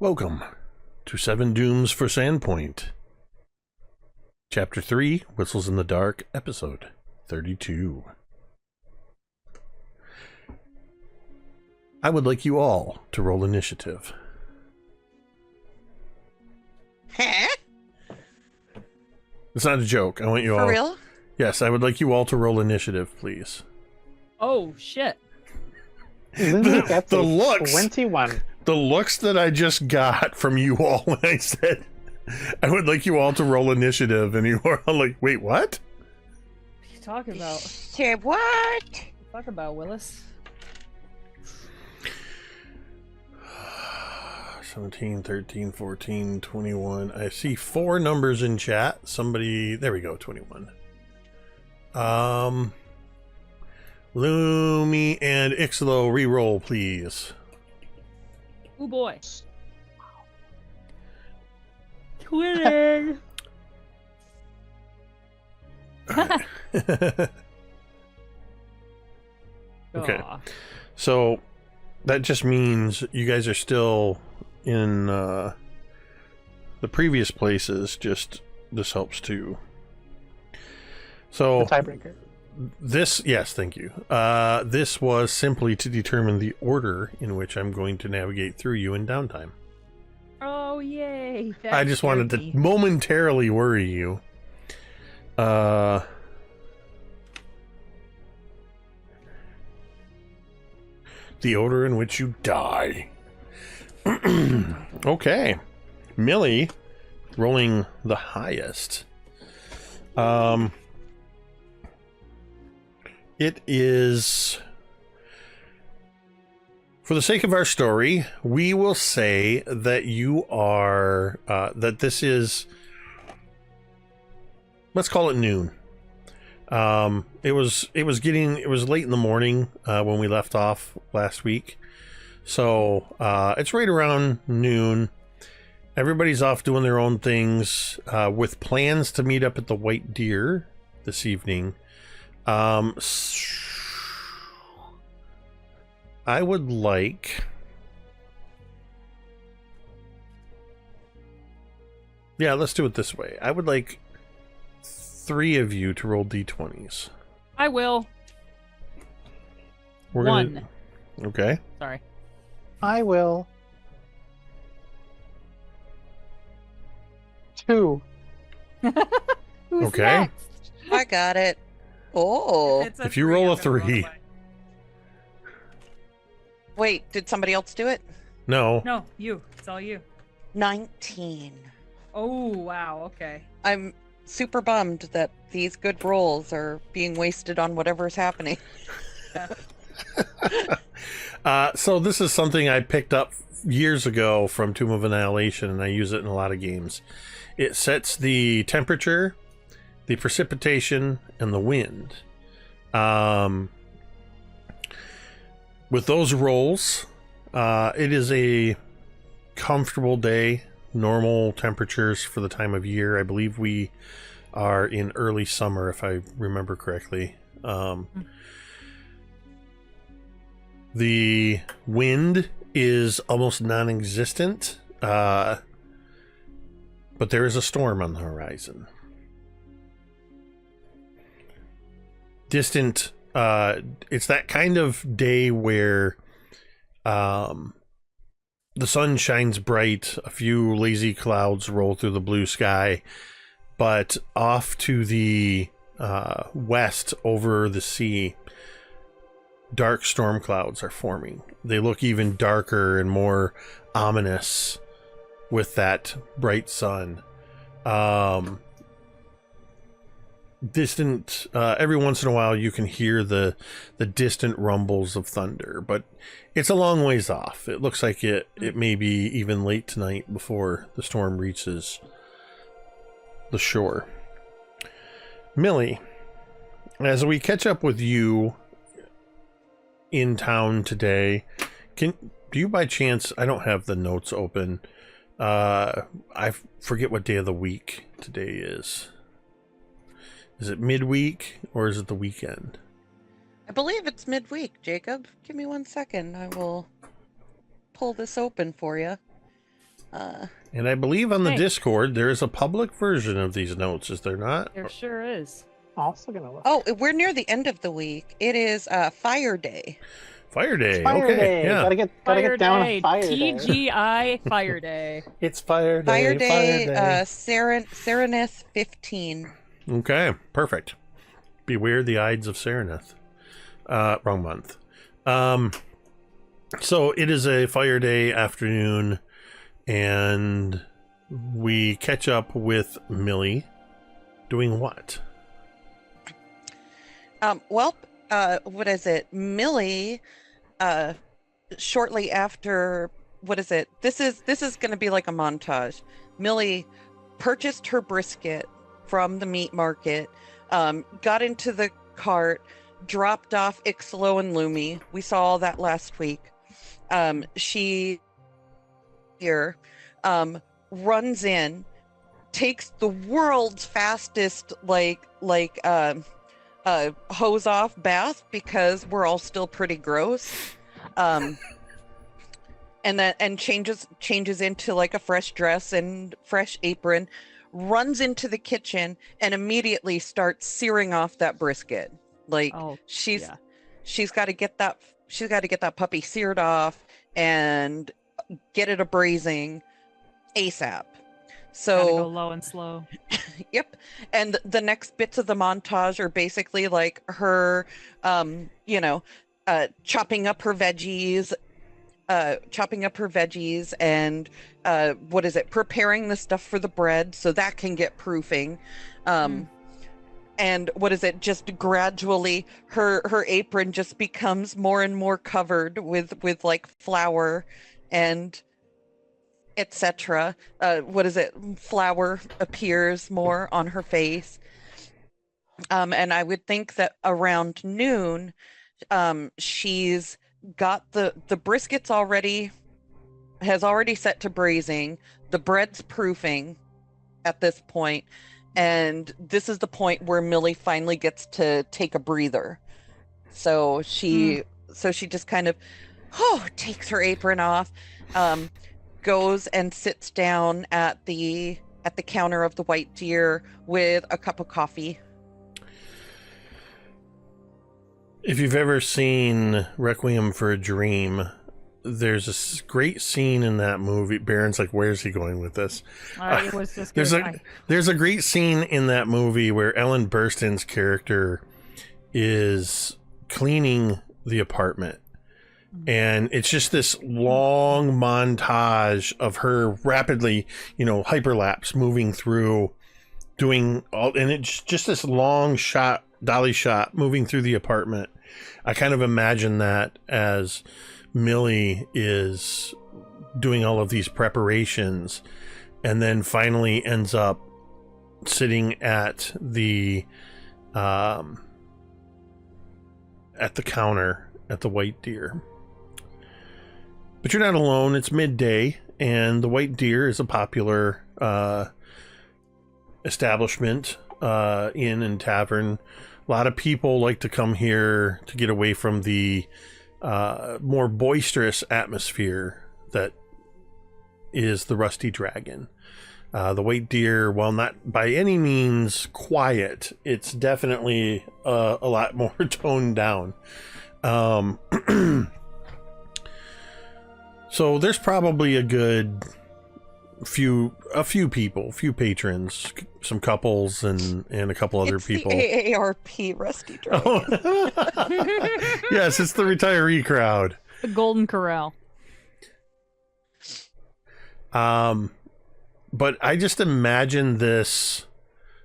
Welcome to Seven Dooms for Sandpoint. Chapter 3, Whistles in the Dark, Episode 32. I would like you all to roll initiative. Huh? It's not a joke. I want you all... For real? Yes, I would like you all to roll initiative, please. Oh, shit. Lumi gets the a looks. 21. The looks that I just got from you all when I said, I would like you all to roll initiative, and you were all like, wait, what? What are you talking about? Say what? Talk about Willis. 17, 13, 14, 21. I see 4 numbers in chat. Somebody, there we go, 21. Lumi and Icselo, re-roll, please. Oh boy. Winning! Okay. Aw. So that just means you guys are still in the previous places. Just this helps too. So The tiebreaker. this, yes, thank you. This was simply to determine the order in which I'm going to navigate through you in downtime. Oh, yay. I just wanted to momentarily worry you. The order in which you die. Okay. Millie, rolling the highest. It is... For the sake of our story, we will say that you are... that this is... Let's call it noon. It was late in the morning when we left off last week. So it's right around noon. Everybody's off doing their own things with plans to meet up at the White Deer this evening. I would like... Yeah, let's do it this way. I would like 3 of you to roll d20s. I will. We're One. gonna... Okay. Sorry. I will. 2. Who's Okay. next? I got it. Oh. It's If you roll a I'm gonna roll 3. away. Wait, did somebody else do it? No. No, you. It's all you. 19. Oh, wow. Okay. I'm super bummed that these good rolls are being wasted on whatever's happening. So this is something I picked up years ago from Tomb of Annihilation, and I use it in a lot of games. It sets the temperature, the precipitation, and the wind. With those rolls, it is a comfortable day, normal temperatures for the time of year. I believe we are in early summer, if I remember correctly. The wind is almost non-existent, but there is a storm on the horizon. Distant, it's that kind of day where the sun shines bright, a few lazy clouds roll through the blue sky, but off to the west over the sea, dark storm clouds are forming. They look even darker and more ominous with that bright sun. Distant, every once in a while you can hear the distant rumbles of thunder, but it's a long ways off. It looks like it may be even late tonight before the storm reaches the shore. Millie, as we catch up with you in town today, do you by chance, I don't have the notes open, I forget what day of the week today is. Is it midweek or is it the weekend? I believe it's midweek, Jacob. Give me 1 second. I will pull this open for you. And I believe on the Hey. Discord there is a public version of these notes, is there not? There sure is. Also gonna look. Oh, we're near the end of the week. It is Fire Day. Fire Day. Fire okay. Day. Yeah. Gotta get Fire down Day. on Fire Day. TGI Fire Day. It's Fire Day. Fire Day, Fire Day. Serenith 15. Okay, perfect. Beware the Ides of Serenith. Wrong month. So it is a Fire Day afternoon, and we catch up with Millie. Doing what? What is it? Millie, shortly after, what is it? This is going to be like a montage. Millie purchased her brisket from the meat market, got into the cart, dropped off Icselo and Lumi. We saw all that last week. She here runs in, takes the world's fastest hose off bath because we're all still pretty gross, and changes into like a fresh dress and fresh apron, runs into the kitchen and immediately starts searing off that brisket. Like she's got to get that puppy seared off and get it a braising ASAP. So Gotta go low and slow. Yep. And the next bits of the montage are basically like her, chopping up her veggies and, preparing the stuff for the bread so that can get proofing. And just gradually her apron just becomes more and more covered with like flour and etc. Flour appears more on her face. And I would think that around noon, she's got the briskets has already set to braising. The bread's proofing at this point. And this is the point where Millie finally gets to take a breather. So she just kind of, takes her apron off, goes and sits down at the counter of the White Deer with a cup of coffee. If you've ever seen Requiem for a Dream, there's a great scene in that movie. Baron's like, where's he going with this? It was just there's a great scene in that movie where Ellen Burstyn's character is cleaning the apartment. And it's just this long montage of her rapidly, hyperlapse moving through, doing all, and it's just this long shot, dolly shot moving through the apartment. I kind of imagine that as Millie is doing all of these preparations and then finally ends up sitting at the counter at the White Deer. But you're not alone. It's midday, and the White Deer is a popular establishment, inn and tavern. A lot of people like to come here to get away from the more boisterous atmosphere that is the Rusty Dragon. The White Deer, while not by any means quiet, it's definitely a lot more toned down. So there's probably a good few patrons, some couples and a couple other people. The AARP Rusty Dragon. Yes, it's the retiree crowd. The Golden Corral. But I just imagine this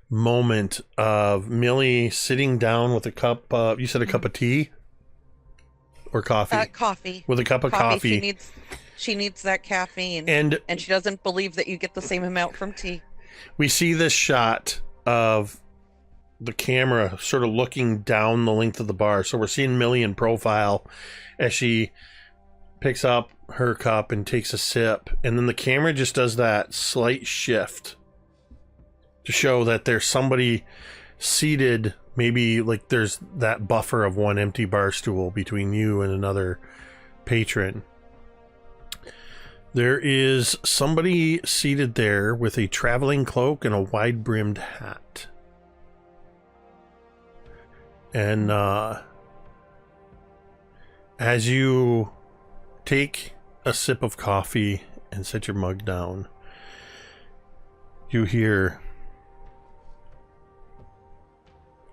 moment of Millie sitting down with a cup of, you said a cup of tea or coffee? Coffee. With a cup of coffee. She needs that caffeine. And she doesn't believe that you get the same amount from tea. We see this shot of the camera sort of looking down the length of the bar. So we're seeing Millie in profile as she picks up her cup and takes a sip. And then the camera just does that slight shift to show that there's somebody seated, maybe like there's that buffer of one empty bar stool between you and another patron. There is somebody seated there with a traveling cloak and a wide-brimmed hat. And as you take a sip of coffee and set your mug down, you hear,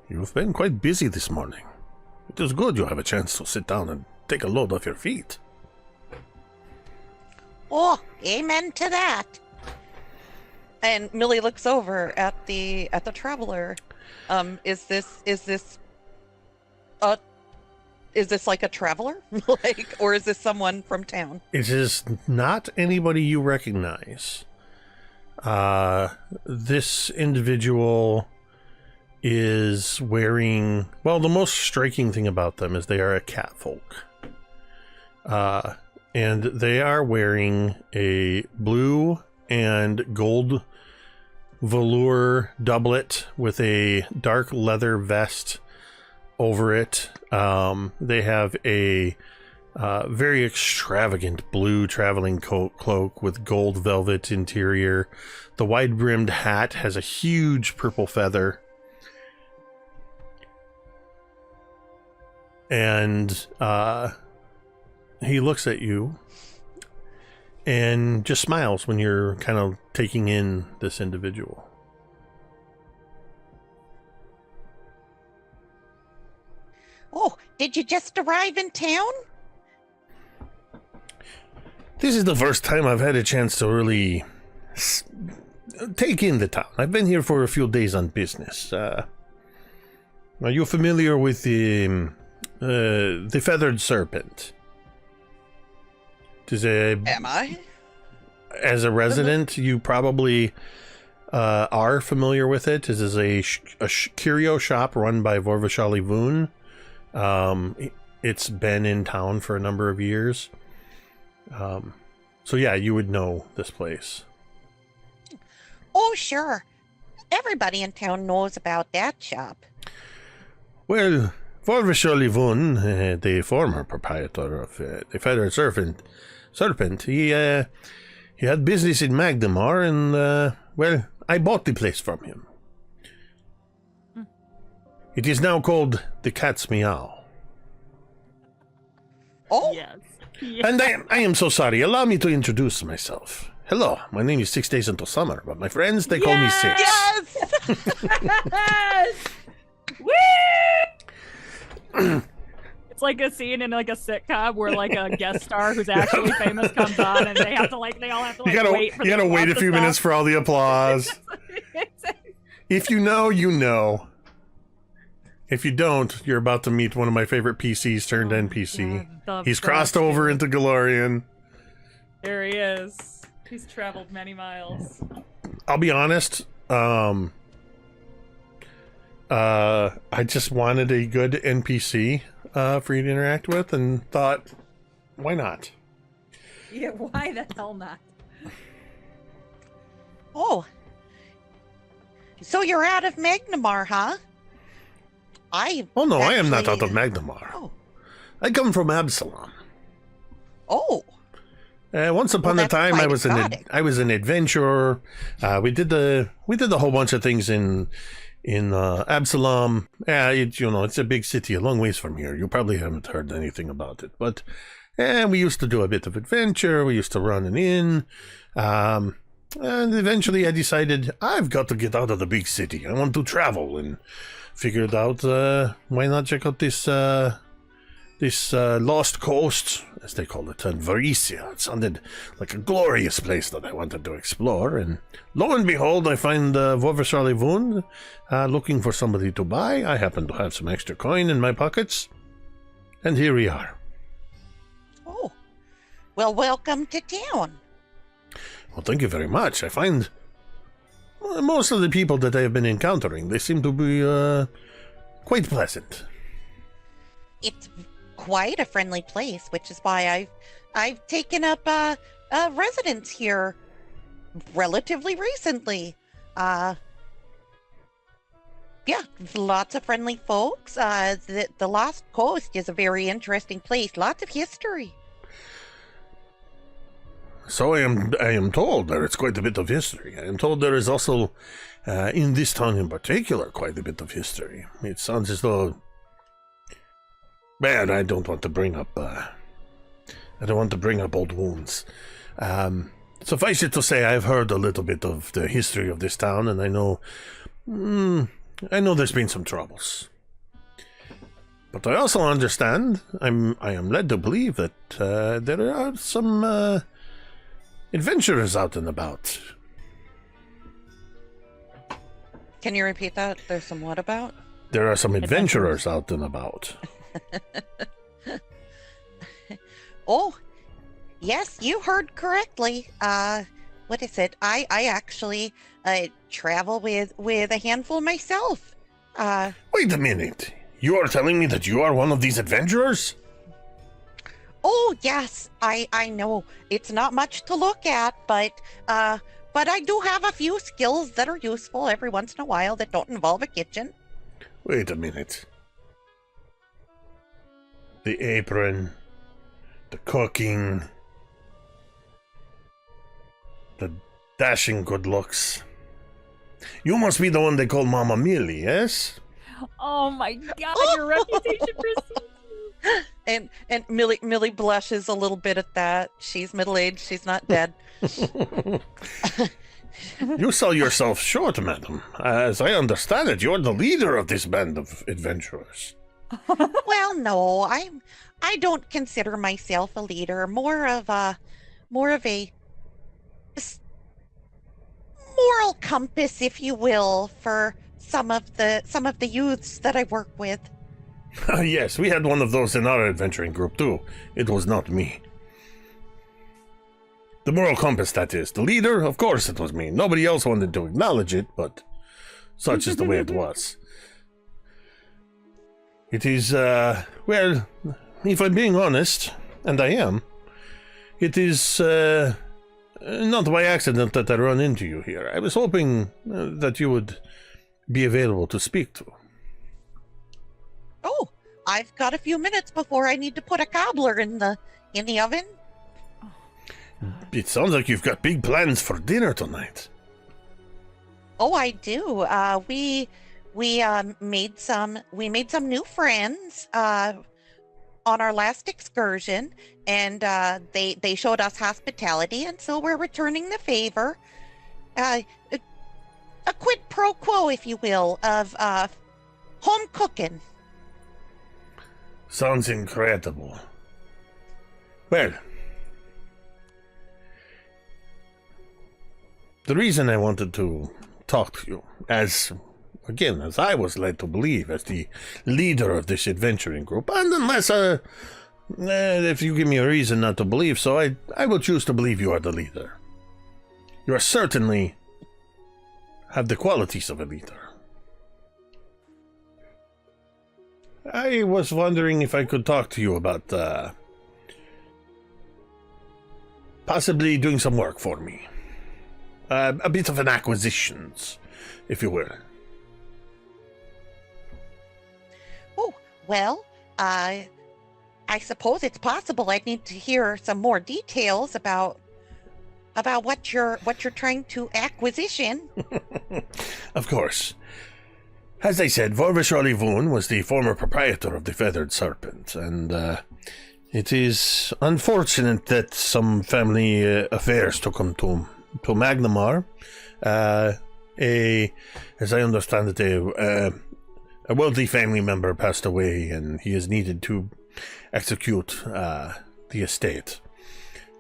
"You've been quite busy this morning. It is good you have a chance to sit down and take a load off your feet." Oh, amen to that. And Millie looks over at the traveler. Is this like a traveler? Or is this someone from town? It is not anybody you recognize. This individual is wearing, well, the most striking thing about them is they are a catfolk. And they are wearing a blue and gold velour doublet with a dark leather vest over it. They have a very extravagant blue traveling cloak with gold velvet interior. The wide-brimmed hat has a huge purple feather. And he looks at you and just smiles when you're kind of taking in this individual. Oh, did you just arrive in town? This is the first time I've had a chance to really take in the town. I've been here for a few days on business. Are you familiar with the feathered serpent? Am I? As a resident, you probably are familiar with it. This is a curio shop run by Vorvashali Voon. It's been in town for a number of years. So yeah, you would know this place. Oh, sure. Everybody in town knows about that shop. Well, Vorvashali Voon, the former proprietor of the Feathered Serpent, he had business in Magnemar, and well, I bought the place from him. It is now called the Cat's Meow. Oh, Yes. And I am so sorry. Allow me to introduce myself. Hello, my name is 6 Days Until Summer, but my friends, they call me Six. yes! Yes! Woo! It's like a scene in like a sitcom where like a guest star who's actually famous comes on and they all have to wait for You gotta wait a few minutes for all the applause. If you know, you know. If you don't, you're about to meet one of my favorite PCs turned NPC. He's crossed over into Galorian. There he is. He's traveled many miles. I'll be honest. I just wanted a good NPC for you to interact with, and thought, why not? Yeah, why the hell not? Oh. So you're out of Magnemar, huh? Oh no, I am not out of Magnemar. Oh. I come from Absalom. Oh. Once upon a that's time, quite I was an adventurer. We did a whole bunch of things in Absalom. It's a big city, a long ways from here. You probably haven't heard anything about it, but we used to do a bit of adventure. We used to run an inn, and eventually I decided I've got to get out of the big city. I want to travel, and figured out why not check out this lost coast, as they call it, in Varisia. It sounded like a glorious place that I wanted to explore, and lo and behold, I find Vorvashali Voon looking for somebody to buy. I happen to have some extra coin in my pockets, and here we are. Oh. Well, welcome to town. Well, thank you very much. I find most of the people that I have been encountering, they seem to be quite pleasant. It's quite a friendly place, which is why I've taken up residence here relatively recently. Yeah, lots of friendly folks. The Lost Coast is a very interesting place. Lots of history. So I am told there is quite a bit of history. I am told there is also, in this town in particular, quite a bit of history. It sounds as though... Man, I don't want to bring up... old wounds. Suffice it to say, I've heard a little bit of the history of this town, and I know there's been some troubles. But I also understand, I am led to believe that there are some adventurers out and about. Can you repeat that? There's some what about? There are some adventurers out and about. Oh, yes, you heard correctly. What is it? I actually travel with a handful myself. Wait a minute. You are telling me that you are one of these adventurers? Oh, yes, I know. It's not much to look at, but I do have a few skills that are useful every once in a while that don't involve a kitchen. Wait a minute. The apron, the cooking, the dashing good looks. You must be the one they call Mama Millie, yes? Oh my god, your reputation precedes you. And Millie blushes a little bit at that. She's middle-aged, she's not dead. You sell yourself short, madam. As I understand it, you're the leader of this band of adventurers. Well, no, I don't consider myself a leader. More of a moral compass, if you will, for some of the youths that I work with. Yes, we had one of those in our adventuring group too. It was not me. The moral compass, that is. The leader, of course it was me. Nobody else wanted to acknowledge it, but such is the way it was. It is, well, if I'm being honest, and I am, it is not by accident that I run into you here. I was hoping that you would be available to speak to. Oh, I've got a few minutes before I need to put a cobbler in the oven. It sounds like you've got big plans for dinner tonight. Oh, I do. We made some new friends on our last excursion, and they showed us hospitality, and so we're returning the favor. A quid pro quo, if you will, of home cooking. Sounds incredible. Well, the reason I wanted to talk to you, as I was led to believe, as the leader of this adventuring group, and unless, if you give me a reason not to believe so, I will choose to believe you are the leader. You are certainly have the qualities of a leader. I was wondering if I could talk to you about, possibly doing some work for me. A bit of an acquisitions, if you will. Oh, well, I suppose it's possible I'd need to hear some more details about what you're trying to acquisition. Of course. As I said, Vorvish Olivun was the former proprietor of the Feathered Serpent, and it is unfortunate that some family affairs took him to Magnamar. As I understand it, a wealthy family member passed away, and he is needed to execute the estate.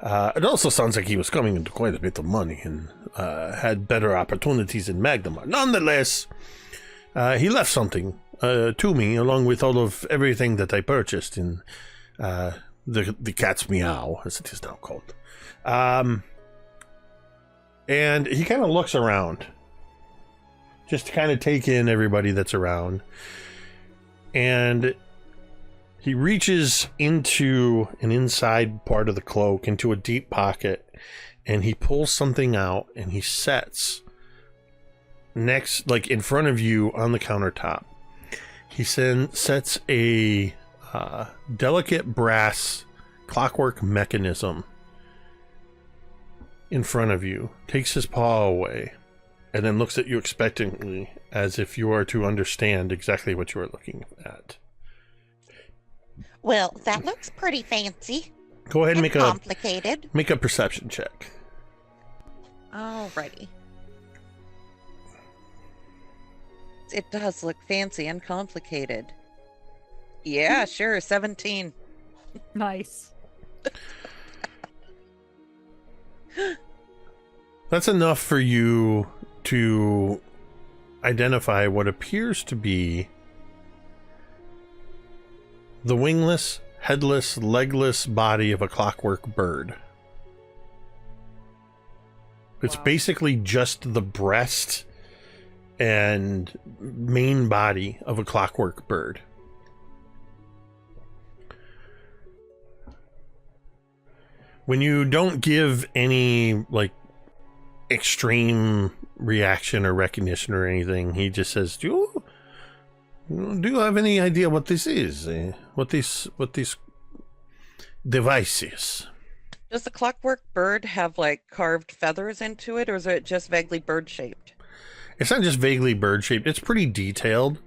It also sounds like he was coming into quite a bit of money and had better opportunities in Magnamar. Nonetheless, he left something to me, along with all of everything that I purchased in the Cat's Meow, as it is now called. And he kind of looks around, just to kind of take in everybody that's around. And he reaches into an inside part of the cloak, into a deep pocket, and he pulls something out, and he sets next, like in front of you on the countertop. He sets a delicate brass clockwork mechanism in front of you, takes his paw away, and then looks at you expectantly as if you are to understand exactly what you are looking at. Well, that looks pretty fancy. Go ahead and and complicated. make a perception check. Alrighty. It does look fancy and complicated. Yeah, sure, 17. Nice. That's enough for you to identify what appears to be the wingless, headless, legless body of a clockwork bird. It's basically just the breast and main body of a clockwork bird. When you don't give any, like, extreme reaction or recognition or anything, he just says, do you have any idea what this is? What this device is? Does the clockwork bird have, like, carved feathers into it, or is it just vaguely bird-shaped? It's not just vaguely bird-shaped. It's pretty detailed.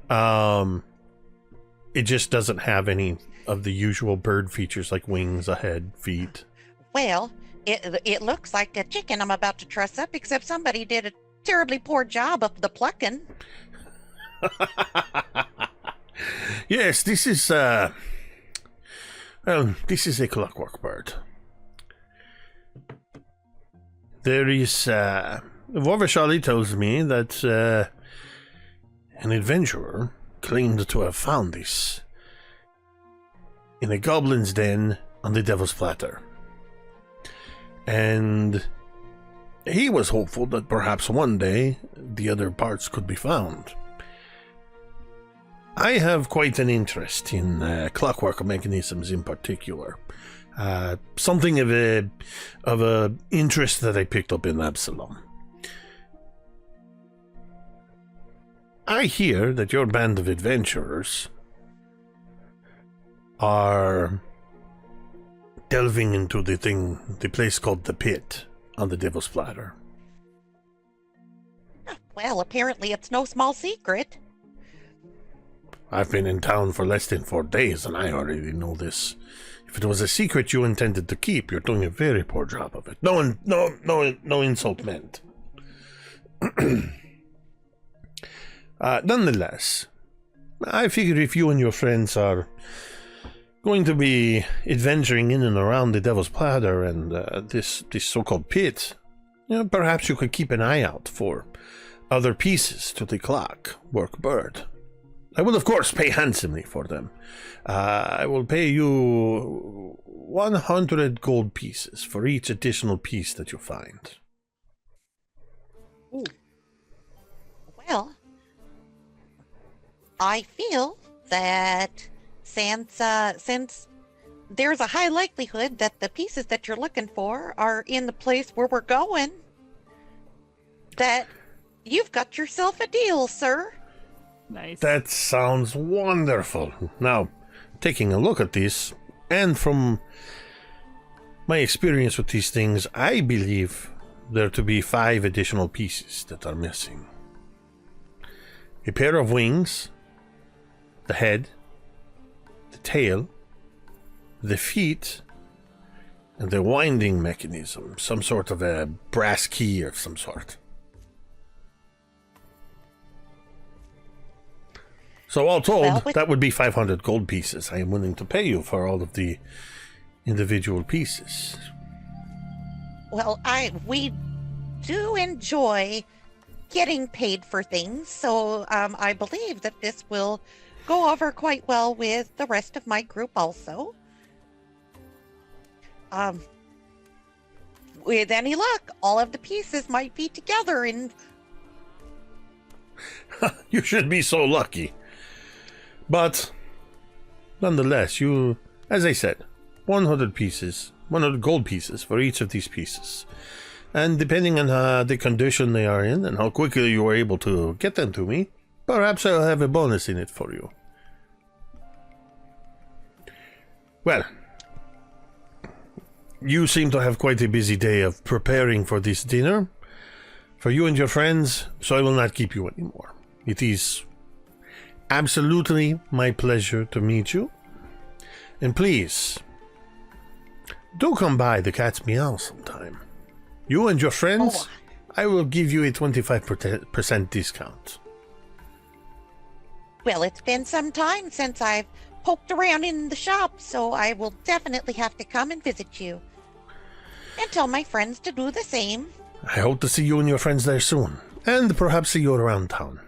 It just doesn't have any of the usual bird features like wings, a head, feet. Well, it looks like a chicken I'm about to truss up, except somebody did a terribly poor job of the plucking. Yes, this is this is a clockwork bird. There is Vorvashali tells me that an adventurer claimed to have found this in a goblin's den on the Devil's Platter. And he was hopeful that perhaps one day the other parts could be found. I have quite an interest in clockwork mechanisms in particular. Something of a interest that I picked up in Absalom. I hear that your band of adventurers are delving into the place called the Pit on the Devil's Platter. Well, apparently it's no small secret. I've been in town for less than 4 days, and I already know this. If it was a secret you intended to keep, you're doing a very poor job of it. No insult meant. Nonetheless, I figure if you and your friends are going to be adventuring in and around the Devil's Platter and this so-called pit, perhaps you could keep an eye out for other pieces to the clockwork bird. I will, of course, pay handsomely for them. I will pay you 100 gold pieces for each additional piece that you find. Ooh. Well, I feel that since there's a high likelihood that the pieces that you're looking for are in the place where we're going, that you've got yourself a deal, sir. Nice. That sounds wonderful. Now, taking a look at this, and from my experience with these things, I believe there to be 5 additional pieces that are missing. A pair of wings, the head, the tail, the feet, and the winding mechanism, some sort of a brass key of some sort. So all told, that would be 500 gold pieces. I am willing to pay you for all of the individual pieces. Well, we do enjoy getting paid for things, so I believe that this will go over quite well with the rest of my group also. With any luck, all of the pieces might be together in... You should be so lucky. But, nonetheless, you, as I said, 100 pieces, 100 gold pieces for each of these pieces. And depending on the condition they are in and how quickly you are able to get them to me, perhaps I'll have a bonus in it for you. Well, you seem to have quite a busy day of preparing for this dinner. For you and your friends, so I will not keep you anymore. It is absolutely my pleasure to meet you. And please, do come by the Cat's Meow sometime. You and your friends, I will give you a 25% discount. Well, it's been some time since I've poked around in the shop, so I will definitely have to come and visit you. And tell my friends to do the same. I hope to see you and your friends there soon, and perhaps see you around town.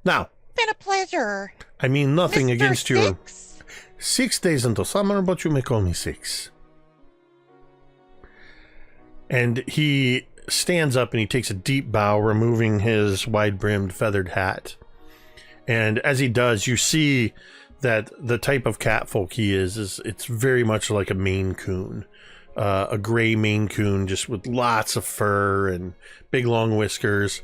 Now, Been a pleasure. I mean nothing Mr. against your Six. 6 days until summer, but you may call me Six. And he stands up and he takes a deep bow, removing his wide-brimmed feathered hat. And as he does, you see that the type of catfolk he is it's very much like a Maine Coon. A gray Maine Coon, just with lots of fur and big long whiskers.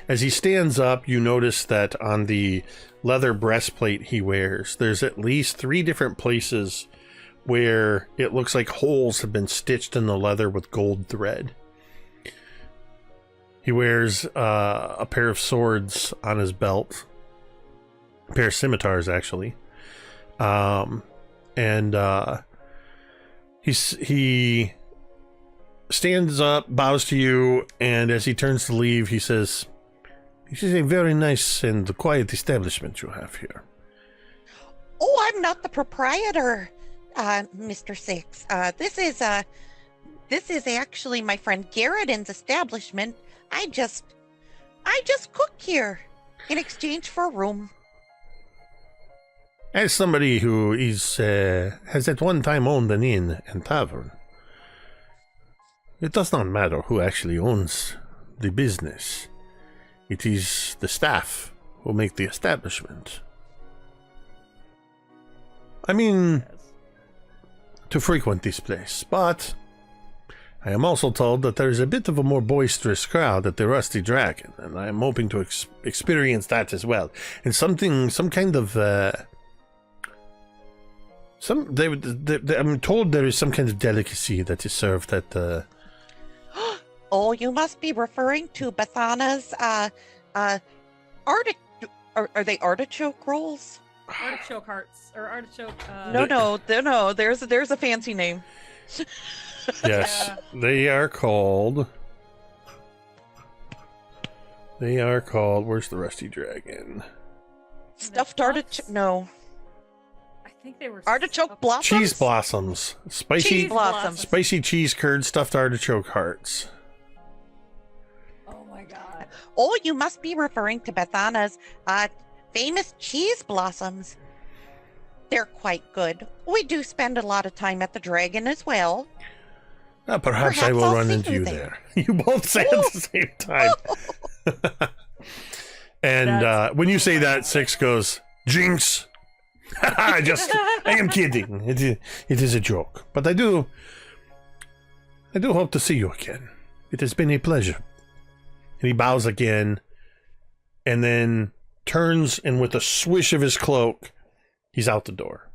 As he stands up, you notice that on the leather breastplate he wears, there's at least 3 different places where it looks like holes have been stitched in the leather with gold thread. He wears a pair of swords on his belt. A pair of scimitars, actually. He stands up, bows to you, and as he turns to leave, he says, "This is a very nice and quiet establishment you have here." Oh, I'm not the proprietor, Mr. Six. This is actually my friend Garrett's establishment. I just cook here in exchange for a room. As somebody who is has at one time owned an inn and tavern, it does not matter who actually owns the business. It is the staff who make the establishment. I mean, to frequent this place, but I am also told that there is a bit of a more boisterous crowd at the Rusty Dragon, and I am hoping to experience that as well. And some kind of I'm told there is some kind of delicacy that is served at Oh, you must be referring to Bethana's are they artichoke rolls? Artichoke hearts or artichoke. No. There's a fancy name. Yes, they are called. Where's the Rusty Dragon? Stuffed artichoke. No. I think they were Artichoke blossoms. Cheese blossoms, spicy Cheese blossoms. spicy cheese curd, stuffed artichoke hearts. Oh my god. Oh, you must be referring to Bethana's famous cheese blossoms. They're quite good. We do spend a lot of time at the Dragon as well. Perhaps I Perhaps will I'll run see into you you there. there. You both say at the same time. And when you say that, Six goes, "Jinx!" I am kidding. It is a joke. But I do hope to see you again. It has been a pleasure. And he bows again, and then turns, and with a swish of his cloak, he's out the door.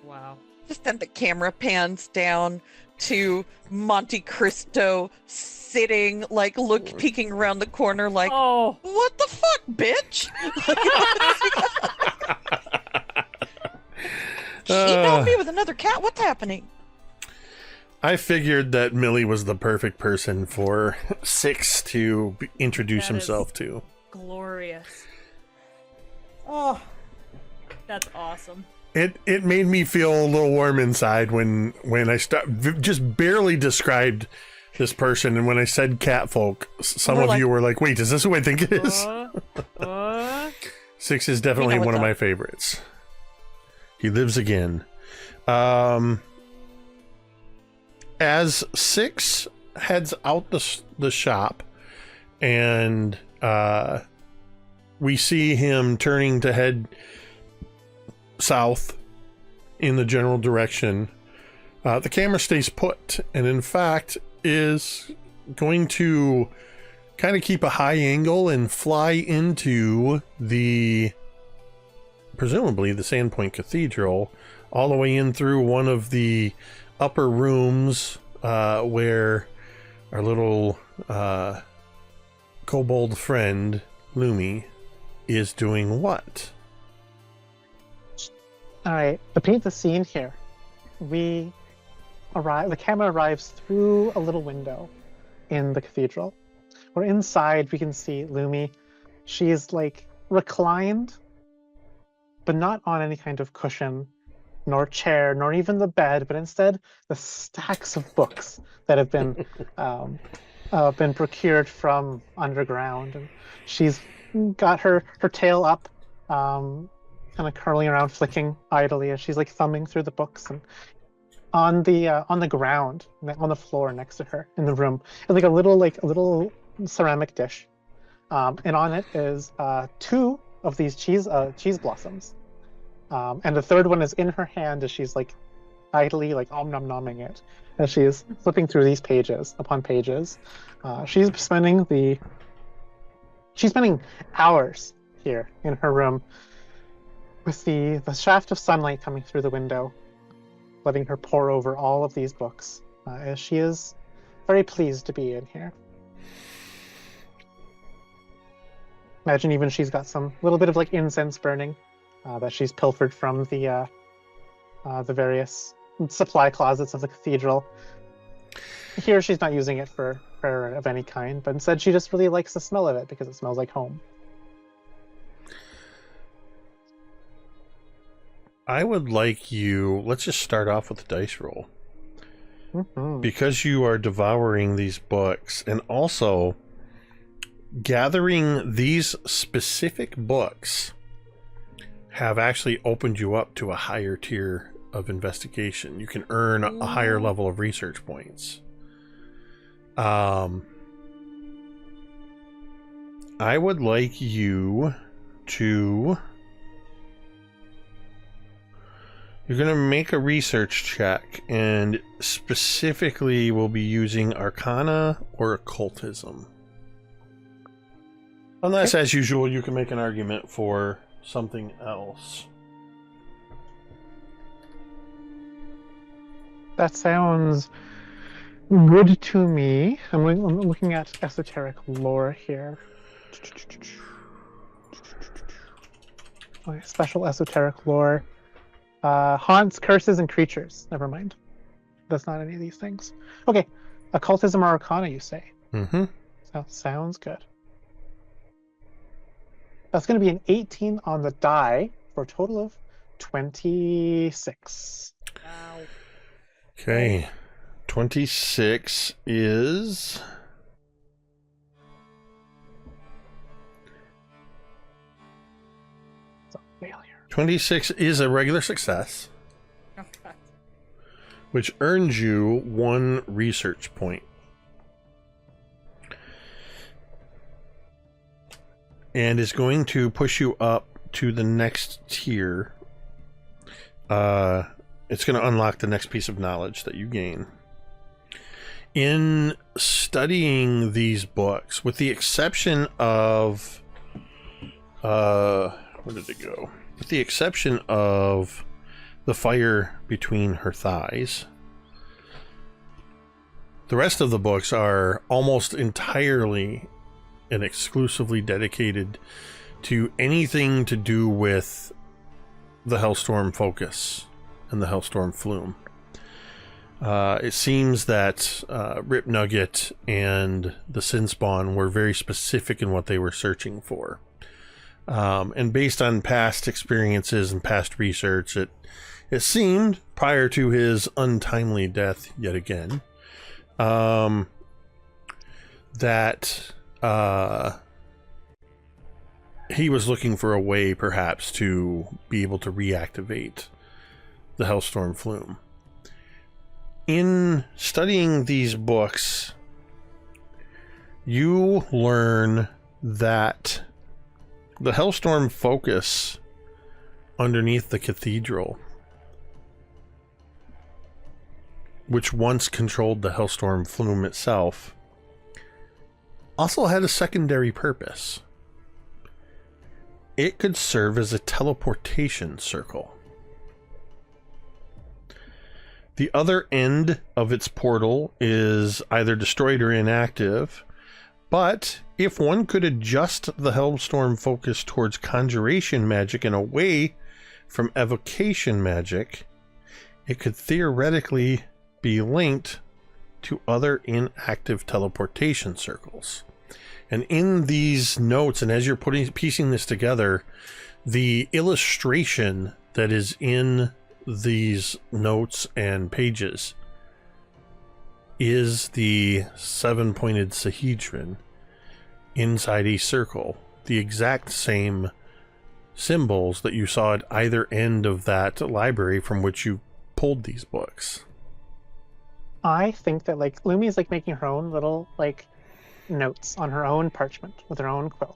Wow. Just then the camera pans down to Monte Cristo sitting, like peeking around the corner, like, Oh. "What the fuck, bitch?" She got me with another cat. What's happening? I figured that Millie was the perfect person for Six to introduce That himself is- to. Glorious. Oh. That's awesome. It made me feel a little warm inside when I just barely described this person, and when I said catfolk, some of you were like, "Wait, is this who I think it is?" Six is definitely one of my favorites. He lives again. As Six heads out the shop, and we see him turning to head south in the general direction, the camera stays put, and in fact is going to kind of keep a high angle and fly into presumably the Sandpoint Cathedral all the way in through one of the upper rooms where our little kobold friend, Lumi, is doing what? All right, to paint the scene here, the camera arrives through a little window in the cathedral. Where inside we can see Lumi. She's like reclined, but not on any kind of cushion, nor chair, nor even the bed, but instead the stacks of books that have been procured from underground. And she's got her tail up, kind of curling around, flicking idly as she's like thumbing through the books. And on the ground, on the floor next to her in the room, is like a little ceramic dish, and on it is 2 of these cheese blossoms, and the third one is in her hand as she's like idly like nom-nomming it as she's flipping through these pages upon pages. She's spending hours here in her room with the shaft of sunlight coming through the window, letting her pore over all of these books, as she is very pleased to be in here. Imagine even she's got some little bit of like incense burning that she's pilfered from the various supply closets of the cathedral. Here she's not using it for prayer of any kind, but instead she just really likes the smell of it because it smells like home. I would like you, let's just start off with the dice roll. Mm-hmm. Because you are devouring these books and also gathering these specific books have actually opened you up to a higher tier of investigation. You can earn a higher level of research points. I would like you to... You're going to make a research check, and specifically we'll be using Arcana or Occultism. Unless, as usual, you can make an argument for something else. That sounds good to me. I'm looking at esoteric lore here. Special esoteric lore. Haunts, curses, and creatures. Never mind. That's not any of these things. Okay. Occultism or Arcana, you say? Mm-hmm. So, sounds good. That's going to be an 18 on the die for a total of 26. Wow. Okay. 26 is... It's a failure. 26 is a regular success, Oh, God. which earns you 1 research point. And is going to push you up to the next tier. It's going to unlock the next piece of knowledge that you gain. In studying these books, with the exception of... where did it go? With the exception of the fire between her thighs, the rest of the books are almost entirely and exclusively dedicated to anything to do with the Hellstorm focus and the Hellstorm flume. It seems that Rip Nugget and the Sinspawn were very specific in what they were searching for. And based on past experiences and past research, it seemed, prior to his untimely death yet again, that he was looking for a way, perhaps, to be able to reactivate the Hellstorm flume. In studying these books, you learn that the Hellstorm focus underneath the cathedral, which once controlled the Hellstorm flume itself, also had a secondary purpose. It could serve as a teleportation circle. The other end of its portal is either destroyed or inactive, but if one could adjust the Hellstorm focus towards conjuration magic and away from evocation magic, it could theoretically be linked to other inactive teleportation circles. And in these notes, and as you're piecing this together, the illustration that is in these notes and pages is the 7-pointed Sahedron inside a circle, the exact same symbols that you saw at either end of that library from which you pulled these books. I think that like Lumi is like making her own little like notes on her own parchment with her own quill,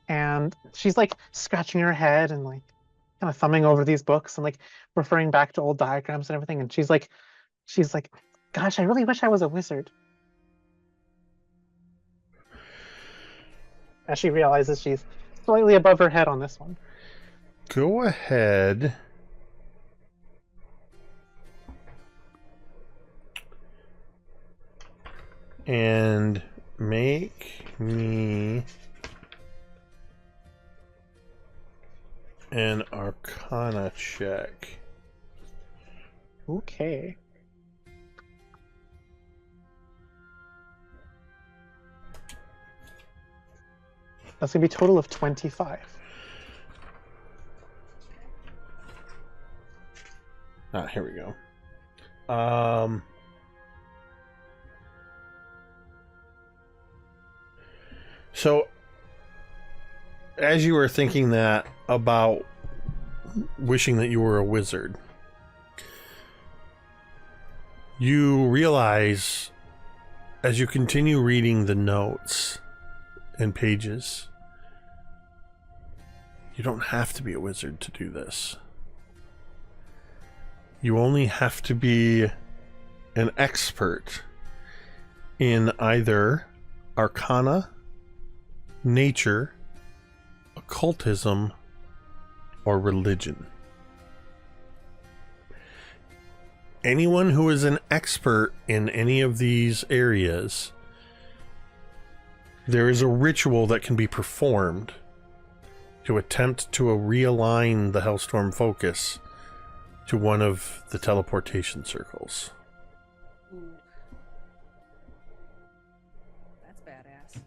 and she's like scratching her head and like kind of thumbing over these books and like referring back to old diagrams and everything. And she's like, gosh, I really wish I was a wizard. As she realizes she's slightly above her head on this one. Go ahead and make me an Arcana check. Okay. That's gonna be a total of 25. Here we go. So, as you were thinking that about wishing that you were a wizard, you realize as you continue reading the notes and pages, you don't have to be a wizard to do this. You only have to be an expert in either Arcana, nature, occultism, or religion. Anyone who is an expert in any of these areas, there is a ritual that can be performed to attempt to realign the Hellstorm focus to one of the teleportation circles. Ooh. That's badass.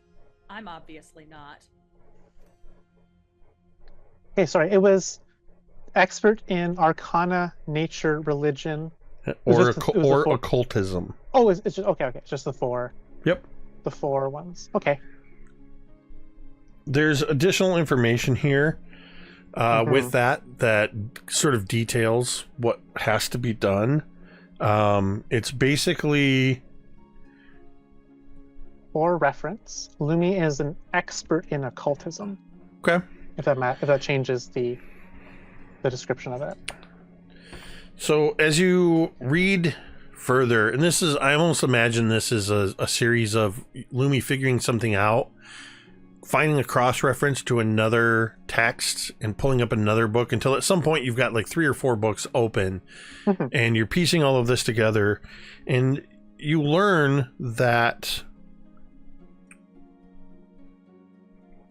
I'm obviously not. Okay, sorry, it was expert in Arcana, nature, religion. Or Or occultism. Oh, it's just okay. It's just the four. Yep. The four ones. Okay. There's additional information here with that sort of details what has to be done. It's basically, For reference, Lumi is an expert in occultism. okay. If that changes the description of it. So as you read further, and this is, I almost imagine this is a series of Lumi figuring something out, finding a cross-reference to another text and pulling up another book until at some point you've got like 3 or 4 books open and you're piecing all of this together, and you learn that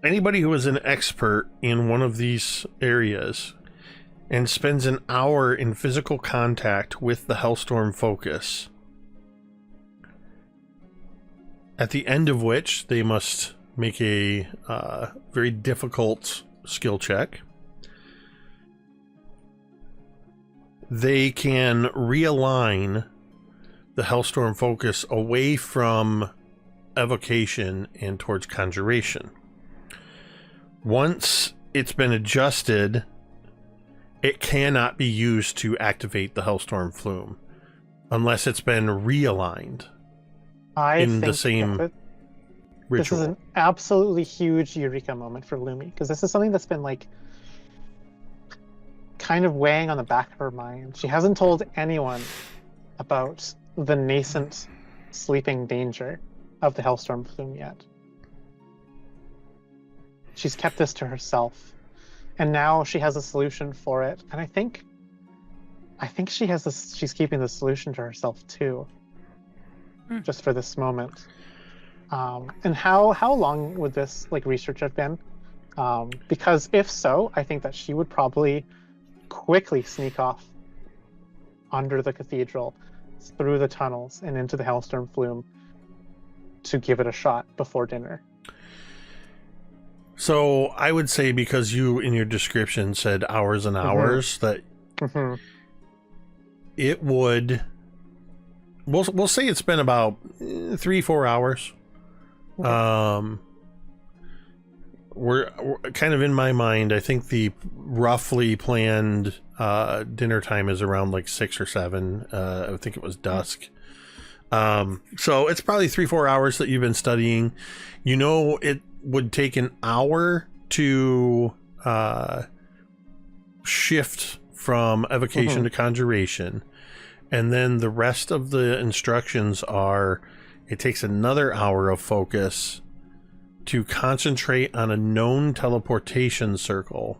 anybody who is an expert in one of these areas and spends an hour in physical contact with the Hellstorm focus, at the end of which they must make a very difficult skill check, they can realign the Hellstorm focus away from evocation and towards conjuration. Once it's been adjusted, it cannot be used to activate the Hellstorm flume unless it's been realigned in the same ritual. This is an absolutely huge eureka moment for Lumi, because this is something that's been like kind of weighing on the back of her mind. She hasn't told anyone about the nascent sleeping danger of the Hellstorm flume yet. She's kept this to herself. And now she has a solution for it. And I think I think she has this. She's keeping the solution to herself too, just for this moment. And how long would this like research have been? Because if so, I think that she would probably quickly sneak off under the cathedral, through the tunnels, and into the Hellstorm Flume to give it a shot before dinner. So I would say, because you in your description said hours and hours, that it would. We'll say it's been about 3-4 hours. Okay. We're kind of, in my mind, I think the roughly planned dinner time is around like 6 or 7. I think it was dusk. So it's probably 3-4 hours that you've been studying. You know, it would take an hour to shift from evocation to conjuration. And then the rest of the instructions are, it takes another hour of focus to concentrate on a known teleportation circle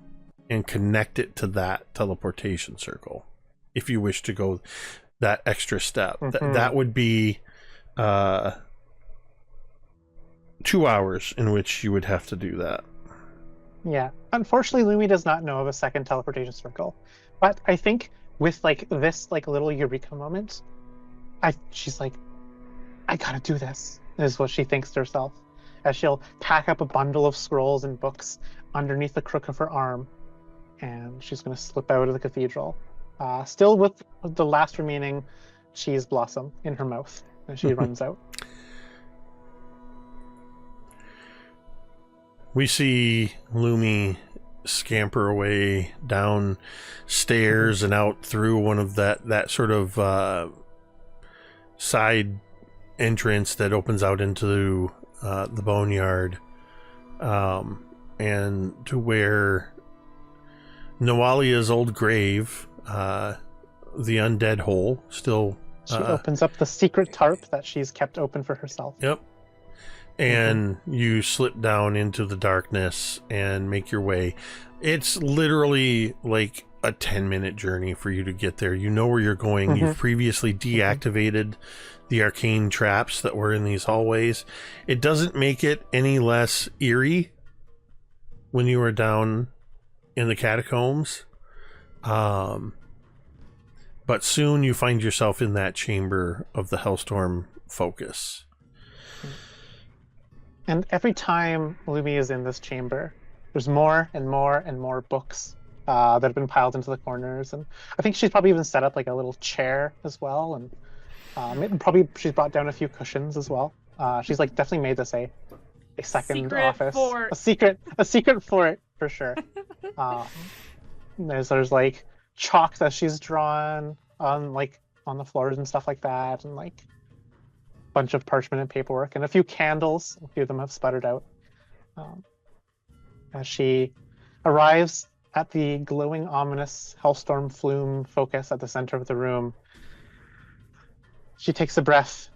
and connect it to that teleportation circle. If you wish to go that extra step, that would be 2 hours in which you would have to do that. Yeah. Unfortunately, Lumi does not know of a second teleportation circle. But I think with like this like little eureka moment, she's like, I gotta do this, is what she thinks to herself, as she'll pack up a bundle of scrolls and books underneath the crook of her arm, and she's gonna slip out of the cathedral, still with the last remaining cheese blossom in her mouth, and she runs out. We see Lumi scamper away down stairs and out through one of that sort of side entrance that opens out into the boneyard, and to where Nawalia's old grave, the undead hole, still. She opens up the secret tarp that she's kept open for herself. Yep. And you slip down into the darkness and make your way. It's literally like a 10-minute journey for you to get there. You know where you're going. You've previously deactivated the arcane traps that were in these hallways. It doesn't make it any less eerie when you are down in the catacombs. But soon you find yourself in that chamber of the Hellstorm focus. And every time Lumi is in this chamber, there's more and more and more books that have been piled into the corners. And I think she's probably even set up like a little chair as well. And she's brought down a few cushions as well. She's like definitely made this a second Secret office. fort. A secret fort for sure. There's like chalk that she's drawn on the floors and stuff like that, and like bunch of parchment and paperwork, and a few candles. A few of them have sputtered out. As she arrives at the glowing, ominous Hellstorm Flume focus at the center of the room, she takes a breath.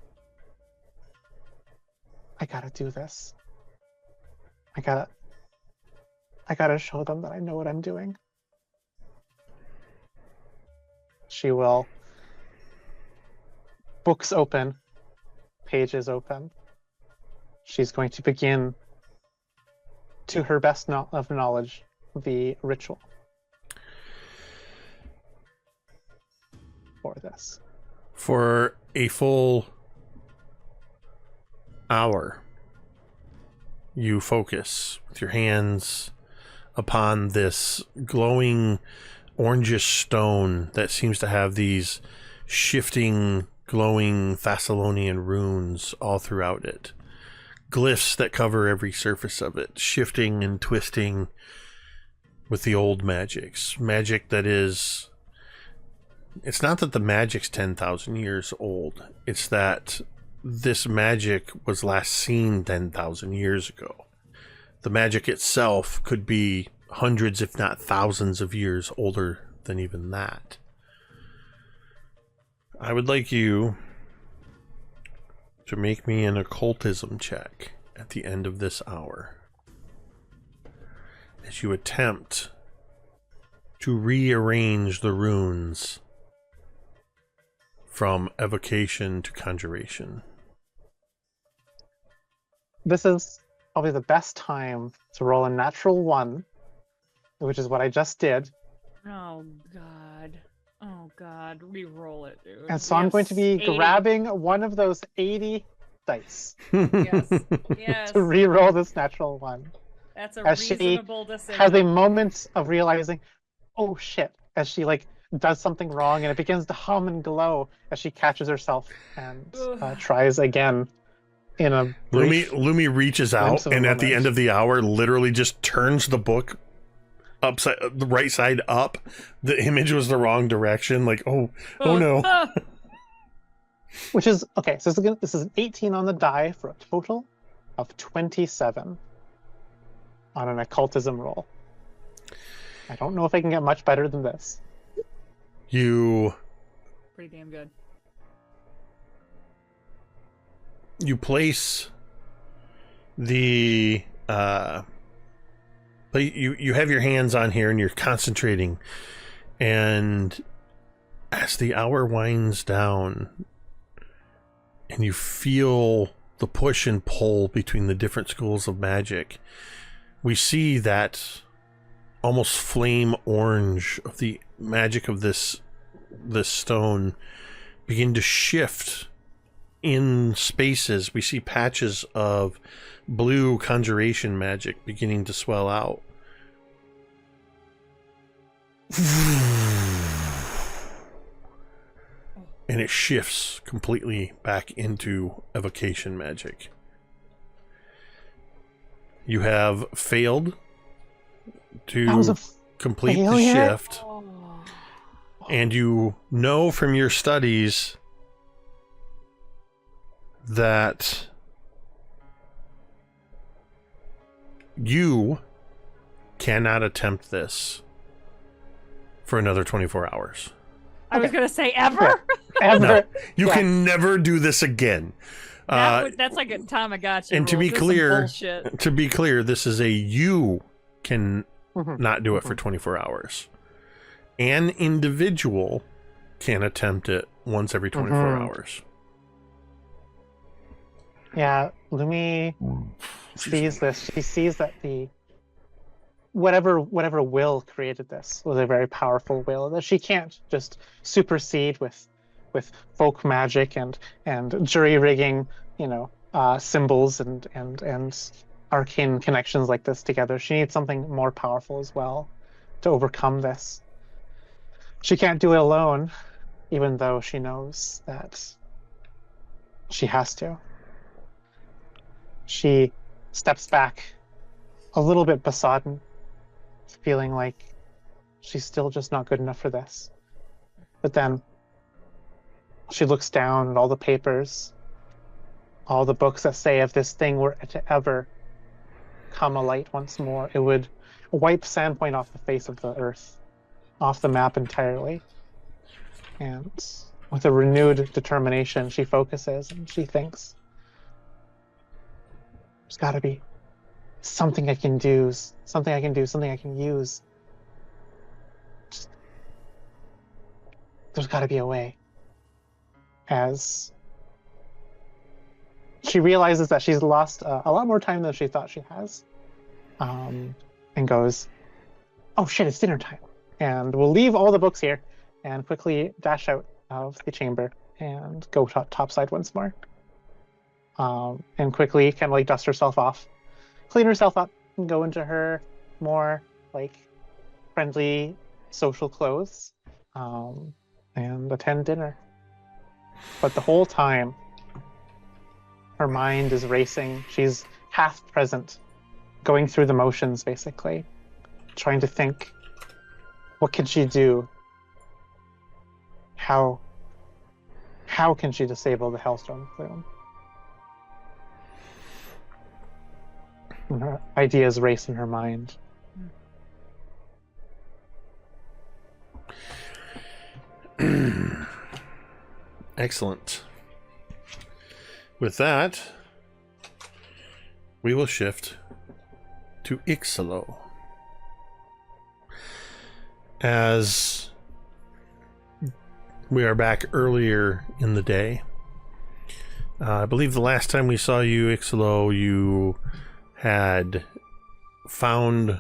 I gotta do this. I gotta show them that I know what I'm doing. She will, books open, pages open. She's going to begin, to her best of knowledge, the ritual for this. For a full hour, you focus with your hands upon this glowing orangish stone that seems to have these shifting, glowing Thessalonian runes all throughout it. Glyphs that cover every surface of it, shifting and twisting with the old magics. Magic that is... It's not that the magic's 10,000 years old. It's that this magic was last seen 10,000 years ago. The magic itself could be hundreds, if not thousands of years older than even that. I would like you to make me an occultism check at the end of this hour, as you attempt to rearrange the runes from evocation to conjuration. This is probably the best time to roll a natural 1, which is what I just did. Oh god. Oh god. Re-roll it, dude. And so I'm going to be 80. grabbing one of those 80 dice Yes. Yes. to re-roll this natural 1. That's a As she reasonable decision. has a moment of realizing, oh shit, as she like does something wrong and it begins to hum and glow as she catches herself and tries again in a brief Lumi reaches glimpse out of a and at the moment. end of the hour literally just turns the book the right side up. The image was the wrong direction. Like, oh no. Which is okay. So this is an 18 on the die for a total of 27 on an occultism roll. I don't know if I can get much better than this. You Pretty damn good. place the but you have your hands on here and you're concentrating, and as the hour winds down and you feel the push and pull between the different schools of magic, we see that almost flame orange of the magic of this stone begin to shift in spaces. We see patches of blue conjuration magic beginning to swell out. And it shifts completely back into evocation magic. You have failed That was to a complete the failure? shift. Oh. And you know from your studies that you cannot attempt this for another 24 hours. I was gonna say ever. ever. No, you Yeah. can never do this again. That's like a Tamagotchi. And to rule. be This is some clear, bullshit. this is a you can Mhm. not do it for 24 hours. An individual can attempt it once every 24 Mhm. hours. Yeah, Lumi sees this. She sees that the whatever will created this was a very powerful will that she can't just supersede with folk magic and jury rigging, symbols and arcane connections like this together. She needs something more powerful as well to overcome this. She can't do it alone, even though she knows that she has to. She steps back a little bit besodden, feeling like she's still just not good enough for this. But then she looks down at all the papers, all the books that say if this thing were to ever come alight once more, it would wipe Sandpoint off the face of the earth, off the map entirely. And with a renewed determination, she focuses and she thinks, there's got to be something I can do, something I can use. There's got to be a way. As she realizes that she's lost a lot more time than she thought she has, and goes, oh shit, it's dinner time. And we'll leave all the books here and quickly dash out of the chamber and go topside once more. And quickly kind of like dust herself off, clean herself up, and go into her more like friendly social clothes, and attend dinner. But the whole time, her mind is racing. She's half present, going through the motions basically, trying to think, what can she do? How can she disable the Hellstorm Plume? And her ideas race in her mind. Excellent. With that, we will shift to Icselo. As We are back earlier in the day. I believe the last time we saw you, Icselo, you had found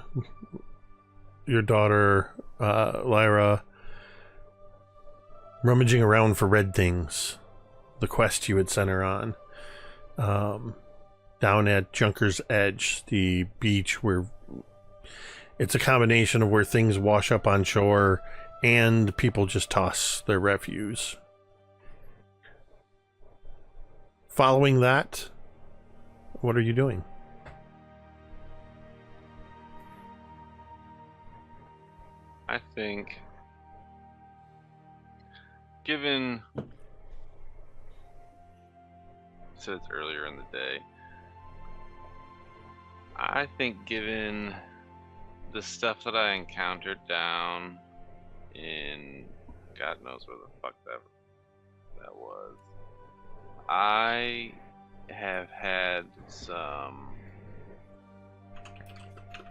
your daughter, Lyra, rummaging around for red things. The quest you had sent her on. Down at Junker's Edge, the beach where it's a combination of where things wash up on shore and people just toss their refuse. Following that, what are you doing? I think, given so it's earlier in the day, I think given the stuff that I encountered down in God knows where the fuck that was, I have had some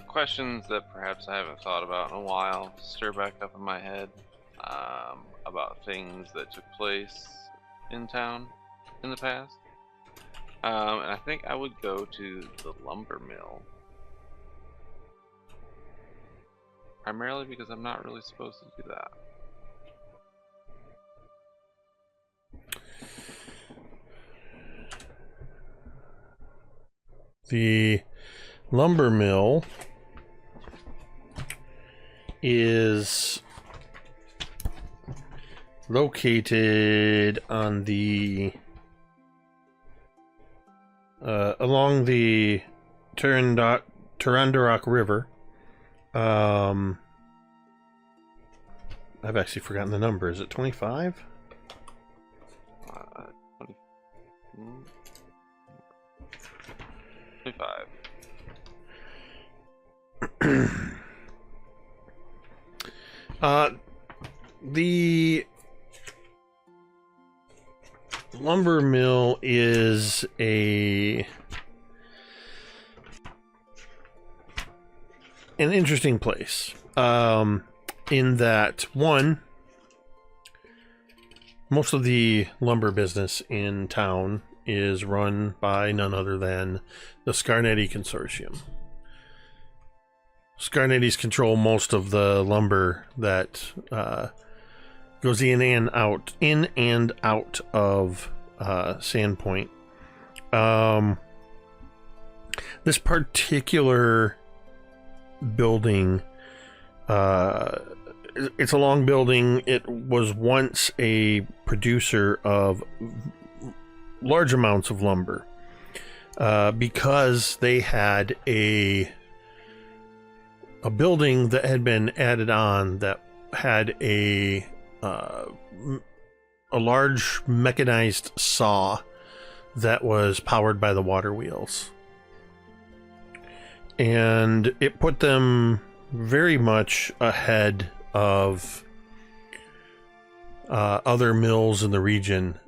questions that perhaps I haven't thought about in a while stir back up in my head, about things that took place in town in the past. And I think I would go to the lumber mill. Primarily because I'm not really supposed to do that. The lumber mill is located on the along the Tarandarock River. I've actually forgotten the number. Is it 25? 25. The lumber mill is an interesting place. In that, one, most of the lumber business in town is run by none other than the Scarnetti Consortium. Scarnettis control most of the lumber that goes in and out of Sandpoint. This particular building, it's a long building. It was once a producer of large amounts of lumber, because they had a building that had been added on that had a large mechanized saw that was powered by the water wheels, and it put them very much ahead of other mills in the region.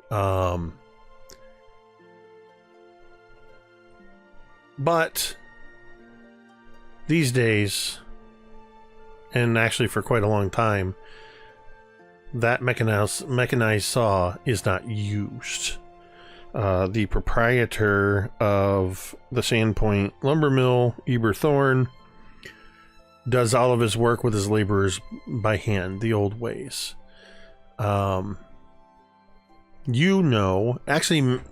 But these days, and actually for quite a long time, that mechanized saw is not used. The proprietor of the Sandpoint lumber mill, Eber Thorne, does all of his work with his laborers by hand, the old ways. Actually,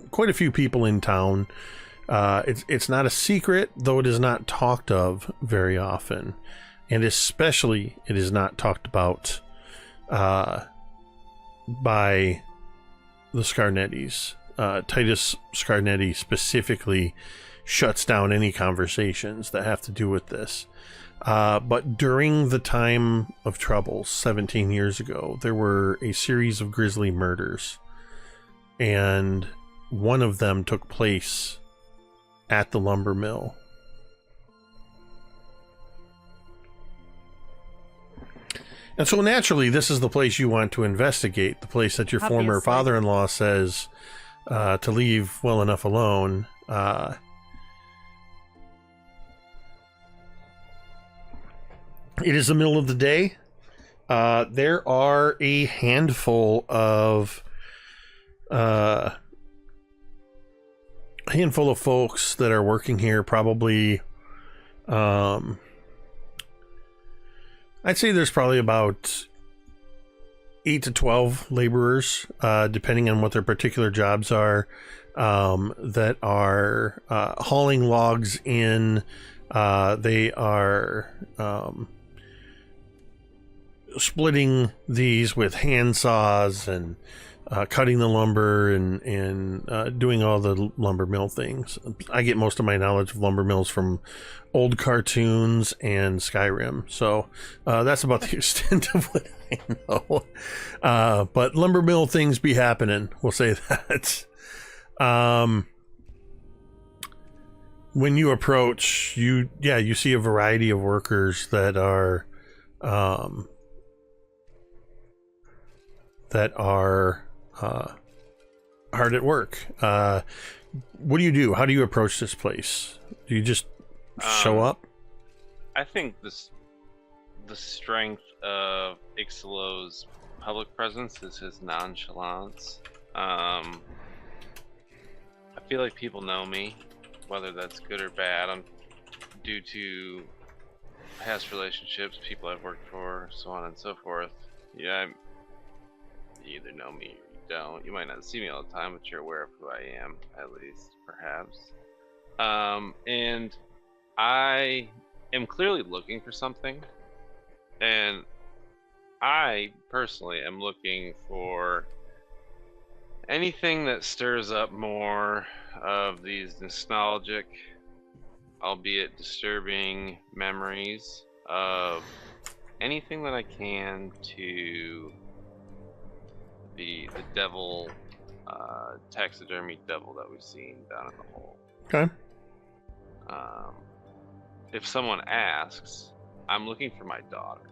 quite a few people in town. It's not a secret, though it is not talked of very often, and especially it is not talked about by the Scarnettis. Titus Scarnetti specifically shuts down any conversations that have to do with this. But during the time of troubles 17 years ago, there were a series of grisly murders, and one of them took place at the lumber mill. And so naturally, this is the place you want to investigate, the place that your former Obviously. father-in-law says to leave well enough alone. It is the middle of the day. There are a handful of folks that are working here. Probably, I'd say there's probably about 8 to 12 laborers, depending on what their particular jobs are, that are hauling logs in. They are splitting these with hand saws and cutting the lumber and doing all the lumber mill things. I get most of my knowledge of lumber mills from old cartoons and Skyrim, so that's about the extent of what I know. But lumber mill things be happening, we'll say that. When you approach, you see a variety of workers that are hard at work. What do you do? How do you approach this place? Do you just show up? I think the strength of Icselo's public presence is his nonchalance. I feel like people know me, whether that's good or bad, due to past relationships, people I've worked for, so on and so forth. Yeah, you either know me or you don't. You might not see me all the time, but you're aware of who I am, at least, perhaps. And I am clearly looking for something, and I personally am looking for anything that stirs up more of these nostalgic, albeit disturbing, memories of anything that I can to the devil, taxidermy devil that we've seen down in the hole. Okay. If someone asks, I'm looking for my daughter,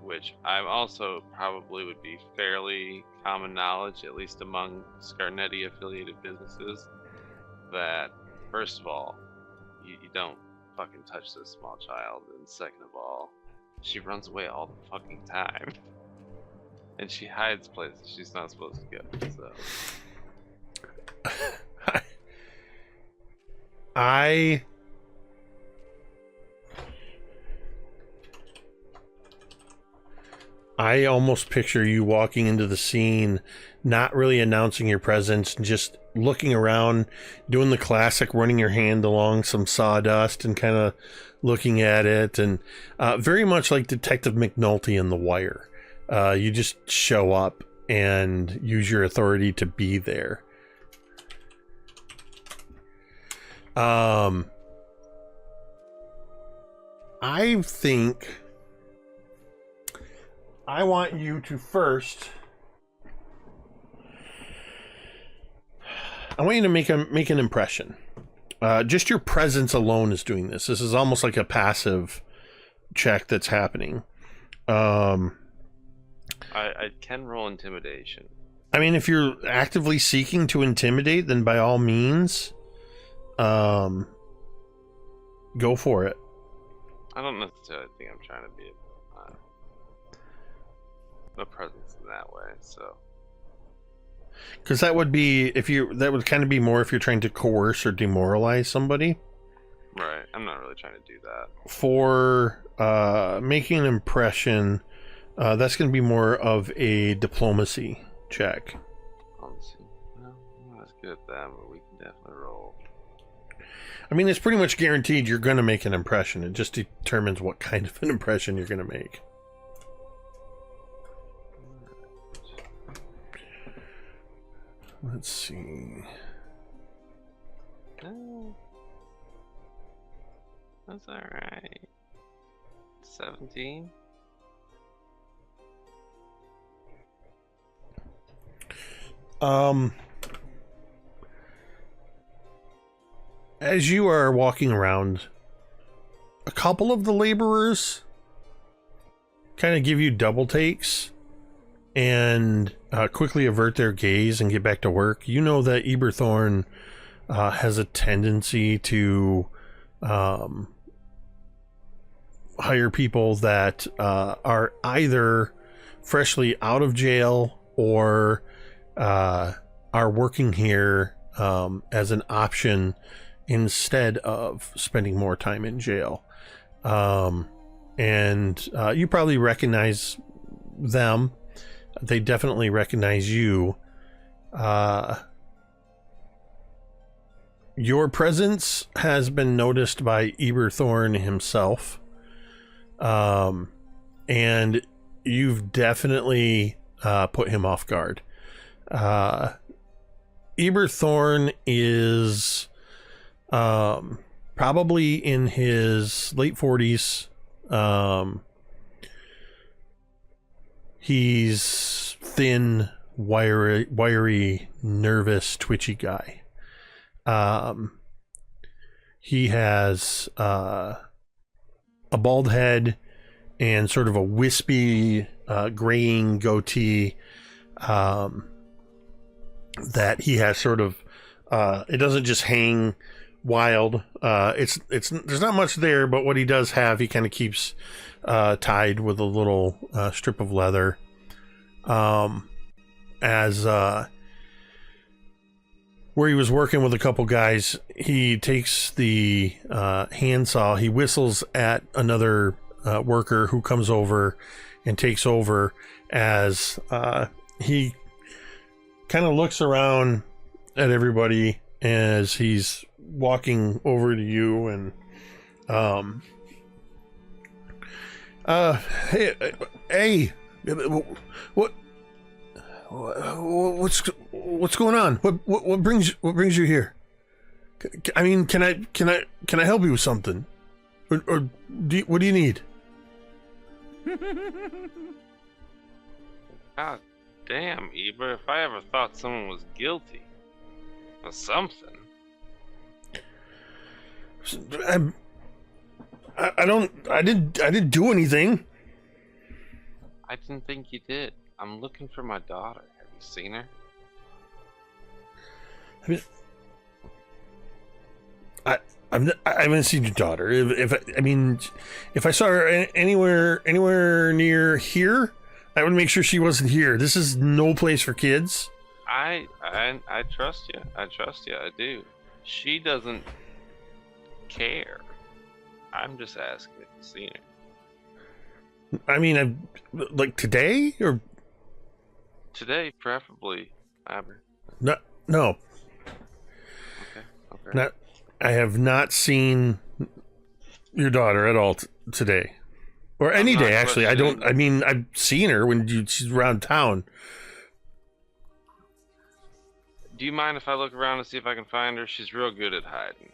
which I'm also probably would be fairly common knowledge, at least among Scarnetti affiliated businesses, that first of all, you don't fucking touch this small child, and second of all, she runs away all the fucking time. And she hides places she's not supposed to go, so. I almost picture you walking into the scene, not really announcing your presence, just looking around, doing the classic running your hand along some sawdust and kind of looking at it, and very much like Detective McNulty in The Wire. You just show up and use your authority to be there. I think I want you to first. I want you to make an impression. Just your presence alone is doing this. This is almost like a passive check that's happening. I can roll intimidation. I mean, if you're actively seeking to intimidate, then by all means, go for it. I don't necessarily think I'm trying to be a presence in that way, so. Because that would be that would kind of be more if you're trying to coerce or demoralize somebody. Right. I'm not really trying to do that. For making an impression, that's going to be more of a diplomacy check. Diplomacy. Well, I'm not as good at that, but we can definitely roll. I mean, it's pretty much guaranteed you're going to make an impression. It just determines what kind of an impression you're going to make. Let's see. That's alright. 17? As you are walking around, a couple of the laborers kind of give you double takes and quickly avert their gaze and get back to work. You know that Eberthorn has a tendency to hire people that are either freshly out of jail or are working here as an option instead of spending more time in jail. And you probably recognize them. They definitely recognize you. Your presence has been noticed by Eberthorn himself. And you've definitely put him off guard. Eberthorn is probably in his late 40s. He's thin, wiry, nervous, twitchy guy. He has a bald head and sort of a wispy, graying goatee that he has sort of. It doesn't just hang wild. It's there's not much there, but what he does have, he kind of keeps tied with a little strip of leather. As where he was working with a couple guys, he takes the handsaw, he whistles at another worker who comes over and takes over as he kind of looks around at everybody as he's walking over to you and hey, what's going on? What brings you here? I mean, can I help you with something, or what do you need? God damn, Eber! If I ever thought someone was guilty of something. I didn't do anything. I didn't think you did. I'm looking for my daughter. Have you seen her? I haven't seen your daughter. If I saw her anywhere near here, I would make sure she wasn't here. This is no place for kids. I trust you. I trust you. I do. She doesn't care. I'm just asking if you've seen her. I mean, like today or today, preferably, Aber. No. Okay. Not. I have not seen your daughter at all today, or any day actually. I don't. I mean, I've seen her when she's around town. Do you mind if I look around and see if I can find her? She's real good at hiding.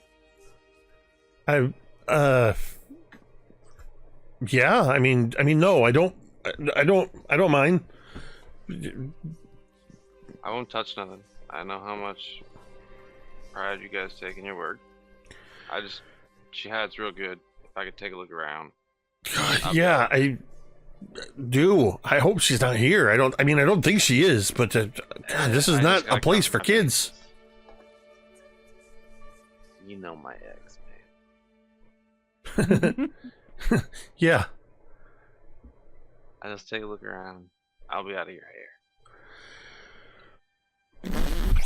Yeah. I mean, no, I don't mind. I won't touch nothing. I know how much pride you guys take in your work. She hides real good. If I could take a look around. Yeah, I do. I hope she's not here. I don't think she is, but God, this is not a place for kids. You know my ex, man. Yeah. I just take a look around. I'll be out of your hair.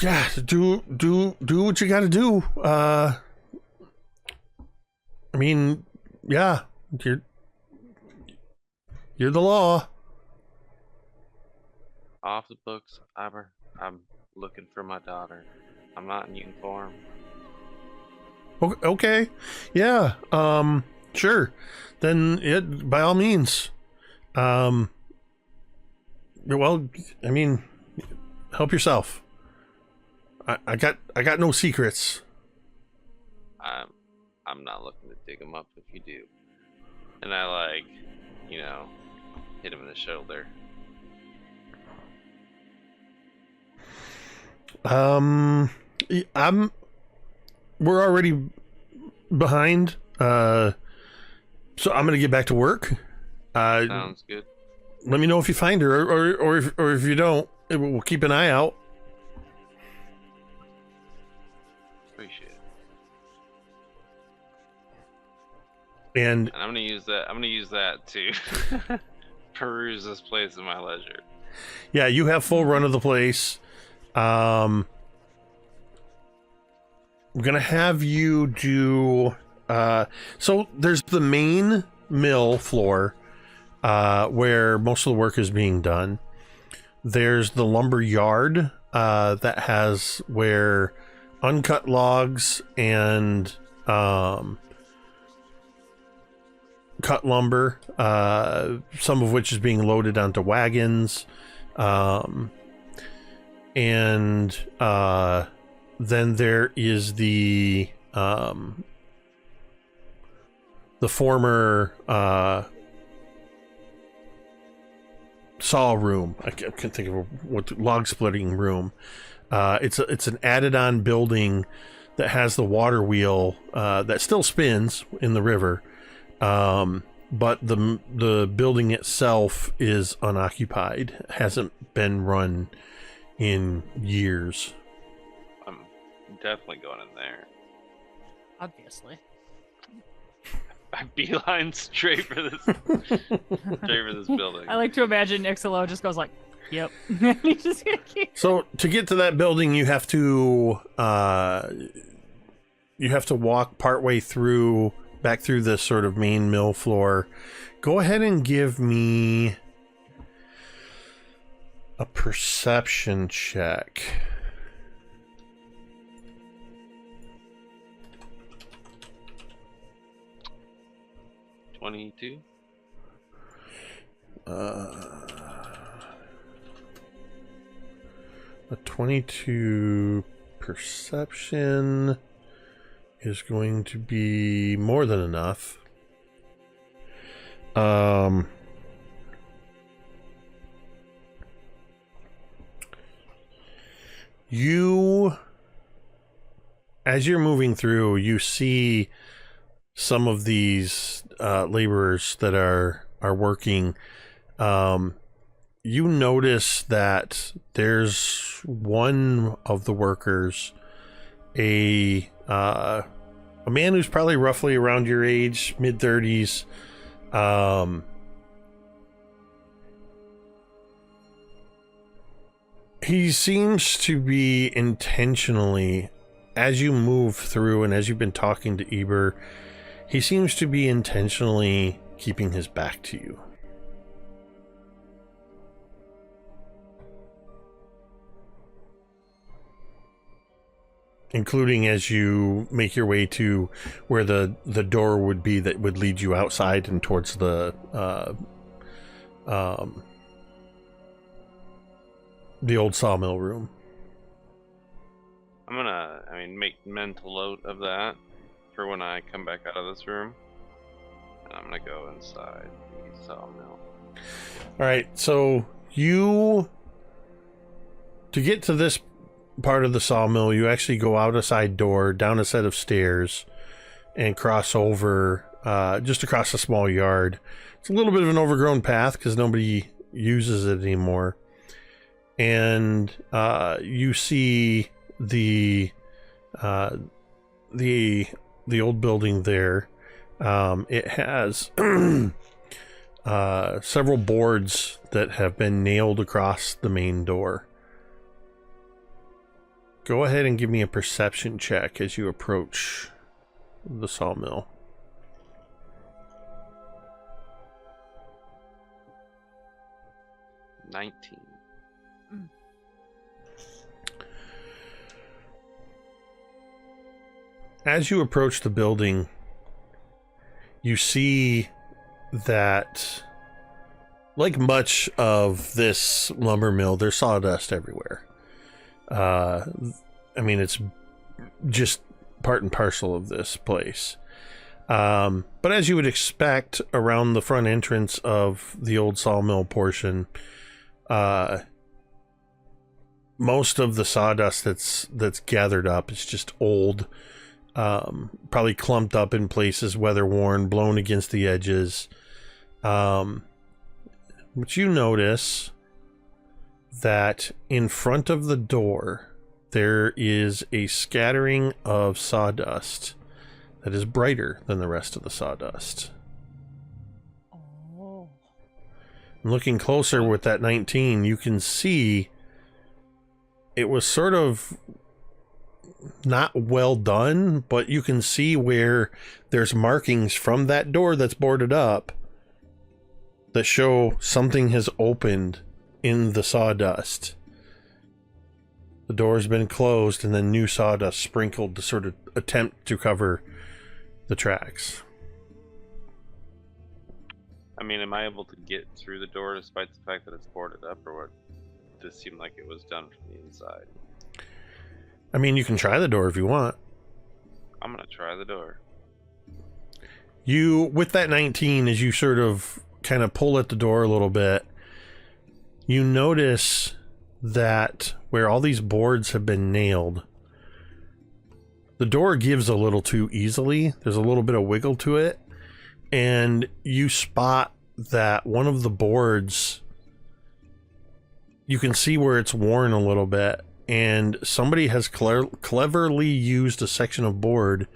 Yeah, do what you gotta do. I mean, yeah, you're the law. Off the books, Aber. I'm looking for my daughter. I'm not in uniform. Okay. Yeah. Sure. Then by all means. Well, I mean, help yourself. I got no secrets. I'm not looking to dig them up if you do. And I hit him in the shoulder. We're already behind. So I'm gonna get back to work. Sounds good. Let me know if you find her, or if you don't, we'll keep an eye out. Appreciate it. And I'm gonna use that to peruse this place at my leisure. Yeah, you have full run of the place. I'm gonna have you do. So there's the main mill floor where most of the work is being done. There's the lumber yard that has where uncut logs and cut lumber, some of which is being loaded onto wagons, and then there is the former saw room. I can't think of what log splitting room. It's an added on building that has the water wheel that still spins in the river, but the building itself is unoccupied. Hasn't been run in years. I'm definitely going in there. Obviously. I beeline straight for this building. I like to imagine Icselo just goes like, "Yep." He's just gonna keep... So to get to that building, you have to walk partway through, back through this sort of main mill floor. Go ahead and give me a perception check. $22. A 22 perception is going to be more than enough. As you're moving through, you see some of these laborers that are working. You notice that there's one of the workers, a man who's probably roughly around your age, mid-30s. He seems to be intentionally, as you move through and as you've been talking to Eber, he seems to be intentionally keeping his back to you. Including as you make your way to where the door would be that would lead you outside and towards the old sawmill room. I'm gonna, make mental note of that for when I come back out of this room. And I'm gonna go inside the sawmill. Alright, so to get to this part of the sawmill, you actually go out a side door, down a set of stairs, and cross over, just across a small yard. It's a little bit of an overgrown path because nobody uses it anymore. And you see the old building there. It has several boards that have been nailed across the main door. Go ahead and give me a perception check as you approach the sawmill. $19. As you approach the building, you see that, like much of this lumber mill, there's sawdust everywhere. It's just part and parcel of this place. But as you would expect, around the front entrance of the old sawmill portion, most of the sawdust that's gathered up is just old, probably clumped up in places, weather worn, blown against the edges. But you notice that in front of the door there is a scattering of sawdust that is brighter than the rest of the sawdust. Oh. Looking closer with that 19, you can see it was sort of not well done, but you can see where there's markings from that door that's boarded up that show something has opened in the sawdust. The door's been closed and then new sawdust sprinkled to sort of attempt to cover the tracks. I mean, am I able to get through the door despite the fact that it's boarded up, or what? This seemed like it was done from the inside. I mean, you can try the door if you want. I'm gonna try the door. You, with that 19, as you sort of kind of pull at the door a little bit, you notice that where all these boards have been nailed, the door gives a little too easily. There's a little bit of wiggle to it, and you spot that one of the boards, you can see where it's worn a little bit, and somebody has cleverly used a section of board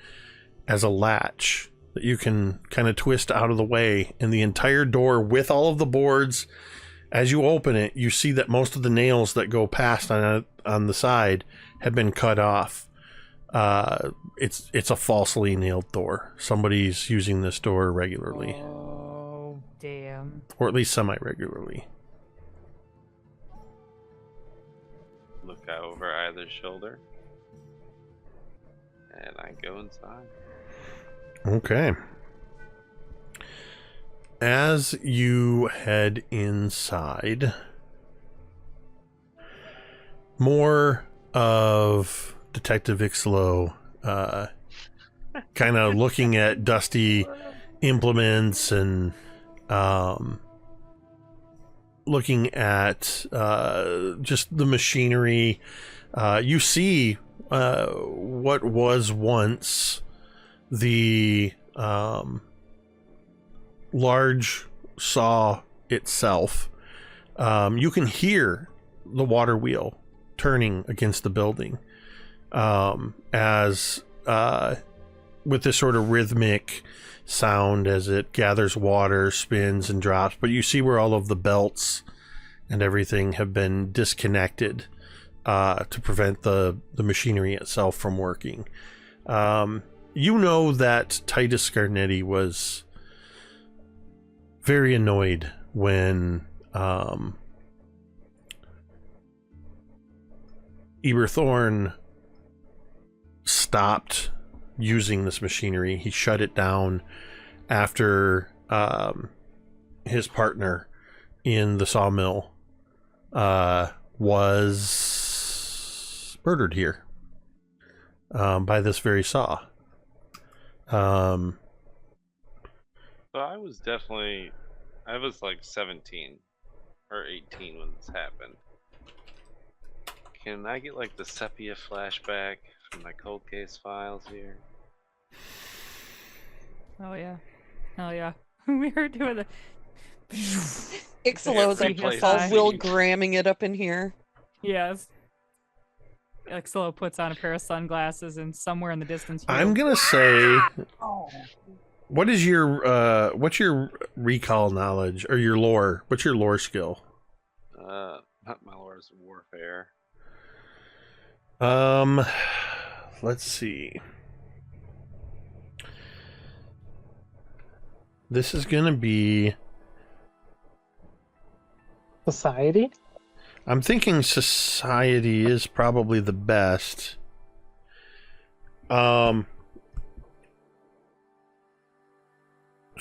as a latch that you can kind of twist out of the way, and the entire door with all of the boards, as you open it, you see that most of the nails that go past on the side have been cut off. It's a falsely nailed door. Somebody's using this door regularly. Oh, damn. Or at least semi-regularly. Look over either shoulder, and I go inside. Okay. As you head inside, more of Detective Icselo kind of looking at dusty implements and looking at just the machinery. You see what was once the large saw itself. You can hear the water wheel turning against the building as with this sort of rhythmic sound as it gathers water, spins and drops. But you see where all of the belts and everything have been disconnected to prevent the machinery itself from working. You know that Titus Scarnetti was very annoyed when Eberthorn stopped using this machinery. He shut it down after his partner in the sawmill was murdered here by this very saw. So I was like 17 or 18 when this happened. Can I get like the sepia flashback from my cold case files here? Oh yeah. Hell yeah. We were doing the Ixelo's Previous all eye. Will Gramming it up in here. Yes. Icselo puts on a pair of sunglasses and somewhere in the distance I'm gonna say, what is your what's your recall knowledge or your lore? What's your lore skill? Not my lore's warfare. Let's see. This is gonna be. Society? I'm thinking society is probably the best. So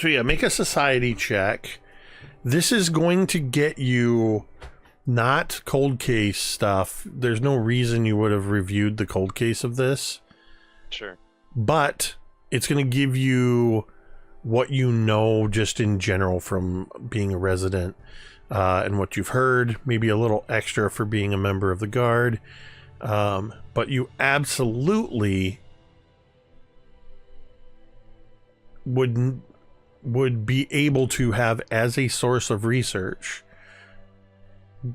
yeah, make a society check. This is going to get you not cold case stuff. There's no reason you would have reviewed the cold case of this. Sure. But it's going to give you what you know just in general from being a resident. And what you've heard, maybe a little extra for being a member of the guard. But you absolutely would be able to have as a source of research,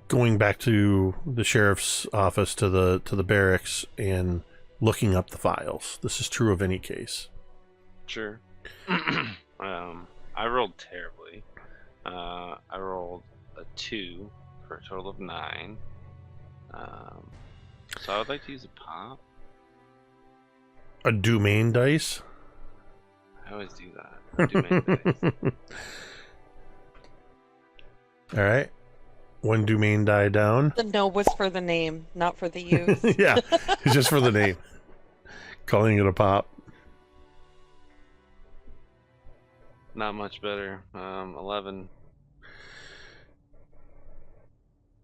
going back to the sheriff's office, to the barracks, and looking up the files. This is true of any case. Sure. I rolled terribly. I rolled a 2 for a total of 9. So I would like to use a pop. A domain dice? I always do that. A domain dice. All right. 1 domain die down. The no was for the name, not for the use. Yeah, it's just for the name. Calling it a pop. Not much better. 11.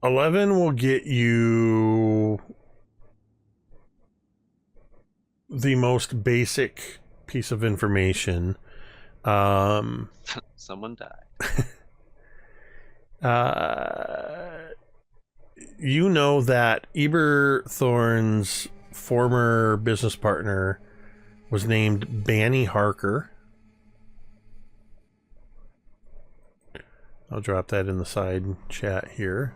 11 will get you the most basic piece of information. Someone died. You know that Eberthorn's former business partner was named Banny Harker. I'll drop that in the side chat here.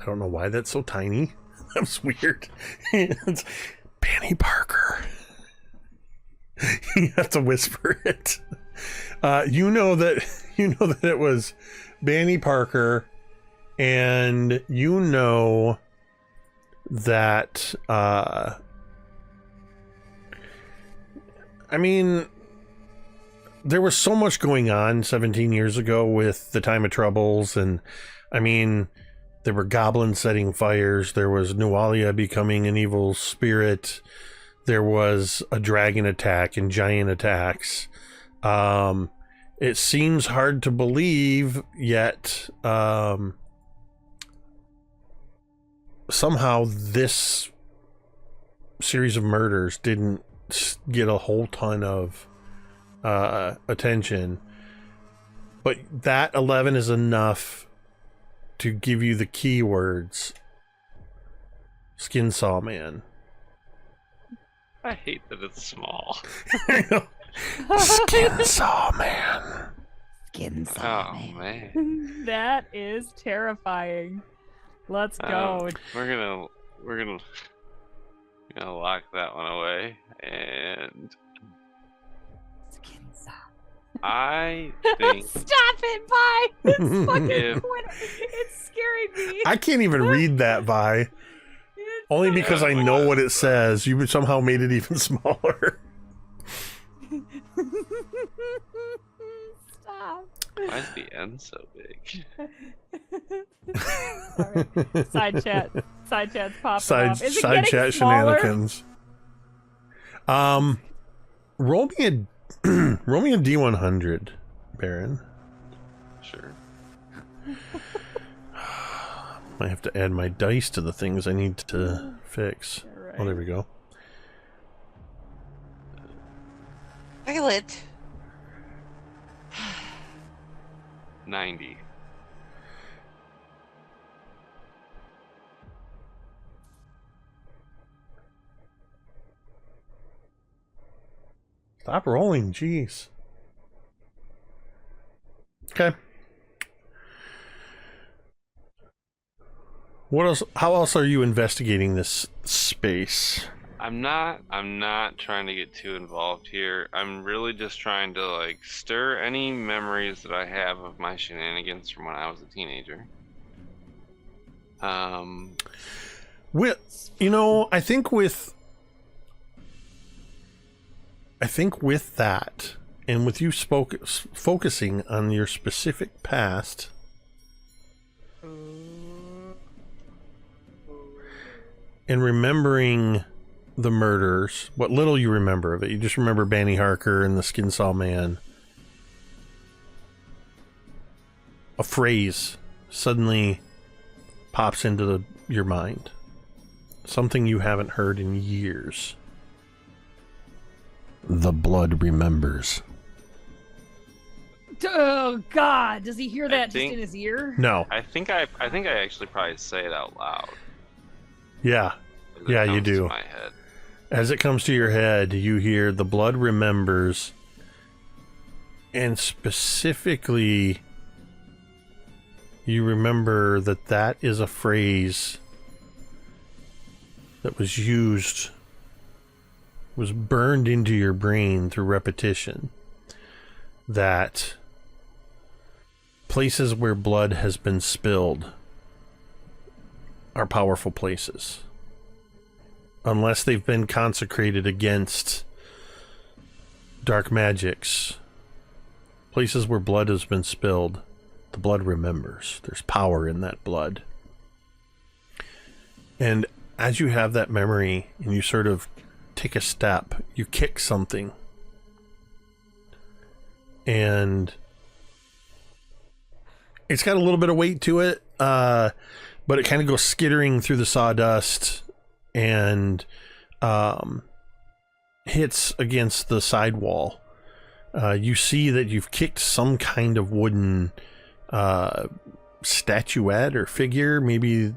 I don't know why that's so tiny. That's weird. It's Banny Parker. You have to whisper it. You know that it was Banny Parker, and you know that I mean, there was so much going on 17 years ago with the Time of Troubles, and I mean, there were goblins setting fires, there was Nualia becoming an evil spirit, there was a dragon attack and giant attacks. It seems hard to believe, yet somehow this series of murders didn't get a whole ton of attention, but that 11 is enough to give you the keywords. Skin Saw Man. I hate that it's small. Skin Saw Man. Skin saw, Oh man. man. That is terrifying. Let's go. We're gonna lock that one away, and Skin saw. I think Stop it, Vi! It's fucking If- it's scaring me. I can't even read that, Vi. It's Only so because I know what it says. You somehow made it even smaller. Stop. why is the N so big? Sorry. Side chat's popping Side off. Is it side getting chat smaller? shenanigans. Roll me a D100, Baron. Sure. Might have to add my dice to the things I need to fix. Right. Oh, there we go. Violet. 90. Stop rolling, jeez. Okay. What else? How else are you investigating this space? I'm not trying to get too involved here. I'm really just trying to like stir any memories that I have of my shenanigans from when I was a teenager. I think with that, and with you focusing on your specific past, and remembering the murders, what little you remember of it, you just remember Banny Harker and the Skin Saw Man. A phrase suddenly pops into your mind. Something you haven't heard in years. The blood remembers. Oh God! Does he hear that just think- in his ear? No. I think I actually probably say it out loud. Yeah. as it Yeah, you comes to do. my head. As it comes to your head, you hear the blood remembers, and specifically, you remember that is a phrase that was used, was burned into your brain through repetition, that places where blood has been spilled are powerful places. Unless they've been consecrated against dark magics, places where blood has been spilled, the blood remembers. There's power in that blood. And as you have that memory and you sort of take a step, you kick something, and it's got a little bit of weight to it, but it kind of goes skittering through the sawdust and hits against the sidewall. You see that you've kicked some kind of wooden statuette or figure, maybe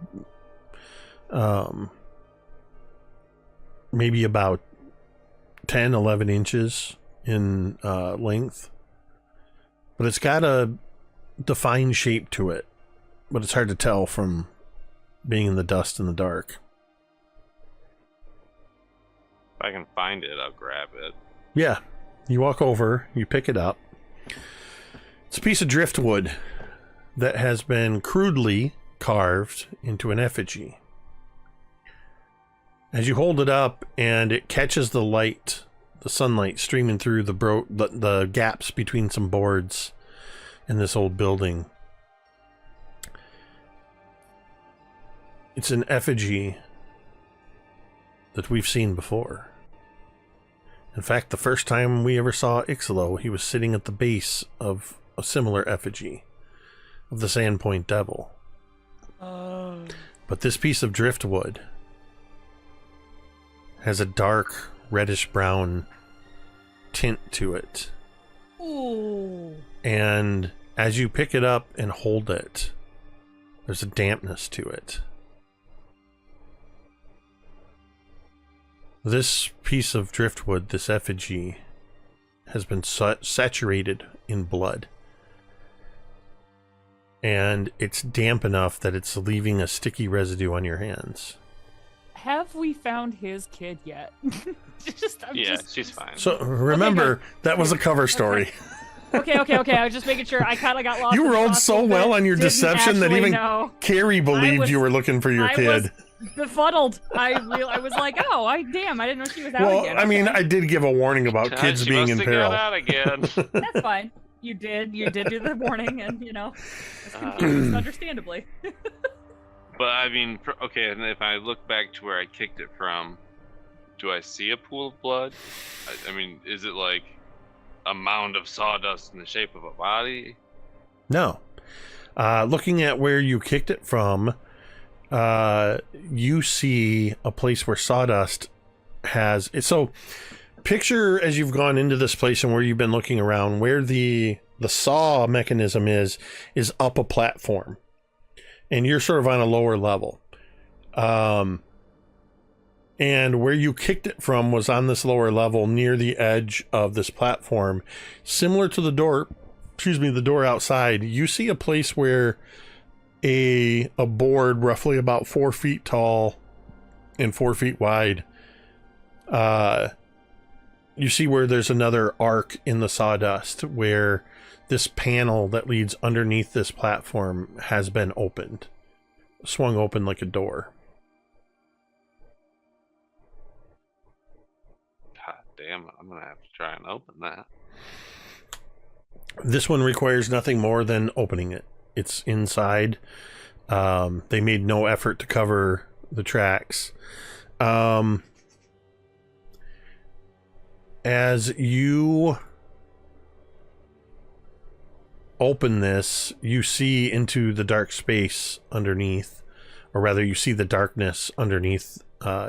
about 10, 11 inches in length. But it's got a defined shape to it, but it's hard to tell from being in the dust in the dark. If I can find it, I'll grab it. Yeah. You walk over, you pick it up. It's a piece of driftwood that has been crudely carved into an effigy. As you hold it up and it catches the light, the sunlight streaming through the gaps between some boards in this old building, it's an effigy that we've seen before. In fact, the first time we ever saw Icselo, he was sitting at the base of a similar effigy of the Sandpoint Devil. But this piece of driftwood has a dark reddish-brown tint to it. Ooh. And as you pick it up and hold it, there's a dampness to it. This piece of driftwood, this effigy, has been saturated in blood. And it's damp enough that it's leaving a sticky residue on your hands. Have we found his kid yet? She's fine. So remember, that was a cover story. Okay. I was just making sure. I kind of got lost. You rolled so well on your deception that even Cari believed you were looking for your kid. Was befuddled. I was like, I didn't know she was out again. Well, I mean, I did give a warning about kids being in peril. Got out again. That's fine. You did do the warning, and I was confused, understandably. But I mean, okay, and if I look back to where I kicked it from, do I see a pool of blood? I mean, is it like a mound of sawdust in the shape of a body? No. Looking at where you kicked it from, you see a place where sawdust has it. So picture as you've gone into this place and where you've been looking around, where the saw mechanism is up a platform, and you're sort of on a lower level. And where you kicked it from was on this lower level near the edge of this platform, similar to the door outside. You see a place where a board roughly about 4 feet tall and 4 feet wide. You see where there's another arc in the sawdust where this panel that leads underneath this platform has been opened, swung open like a door. God damn it, I'm gonna have to try and open that. This one requires nothing more than opening it. It's inside. They made no effort to cover the tracks. As you open this, you see into the dark space underneath, or rather you see the darkness underneath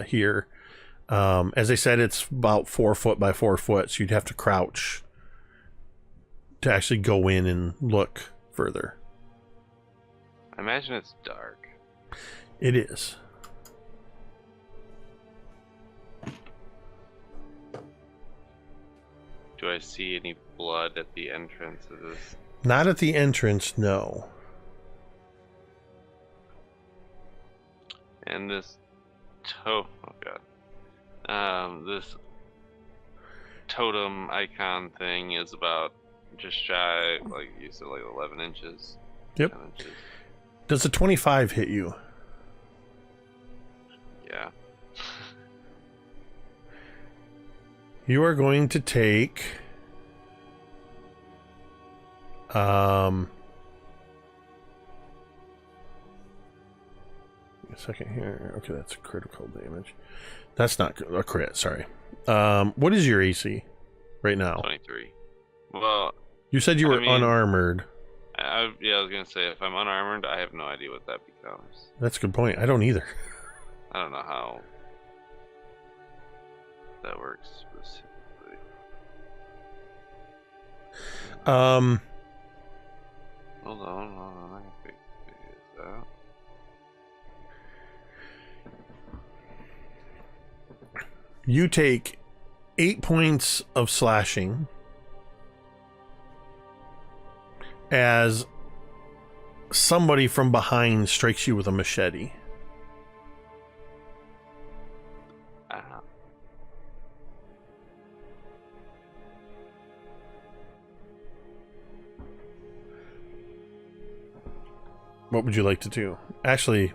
here. As I said, it's about 4 foot by 4 foot, so you'd have to crouch to actually go in and look further. I imagine it's dark. It is. Do I see any blood at the entrance of this? Not at the entrance, no. And this this totem icon thing is about just shy, like you said, like 11 inches. Yep. 10 inches. Does a 25 hit you? Yeah. You are going to take a second here. Okay, that's critical damage. That's not a crit, sorry. What is your AC right now? 23. Well, You said you were I mean- unarmored. I was gonna say, if I'm unarmored, I have no idea what that becomes. That's a good point. I don't either. I don't know how that works specifically. Hold on, I can figure this out. You take 8 points of slashing as somebody from behind strikes you with a machete. Ah. What would you like to do? Actually,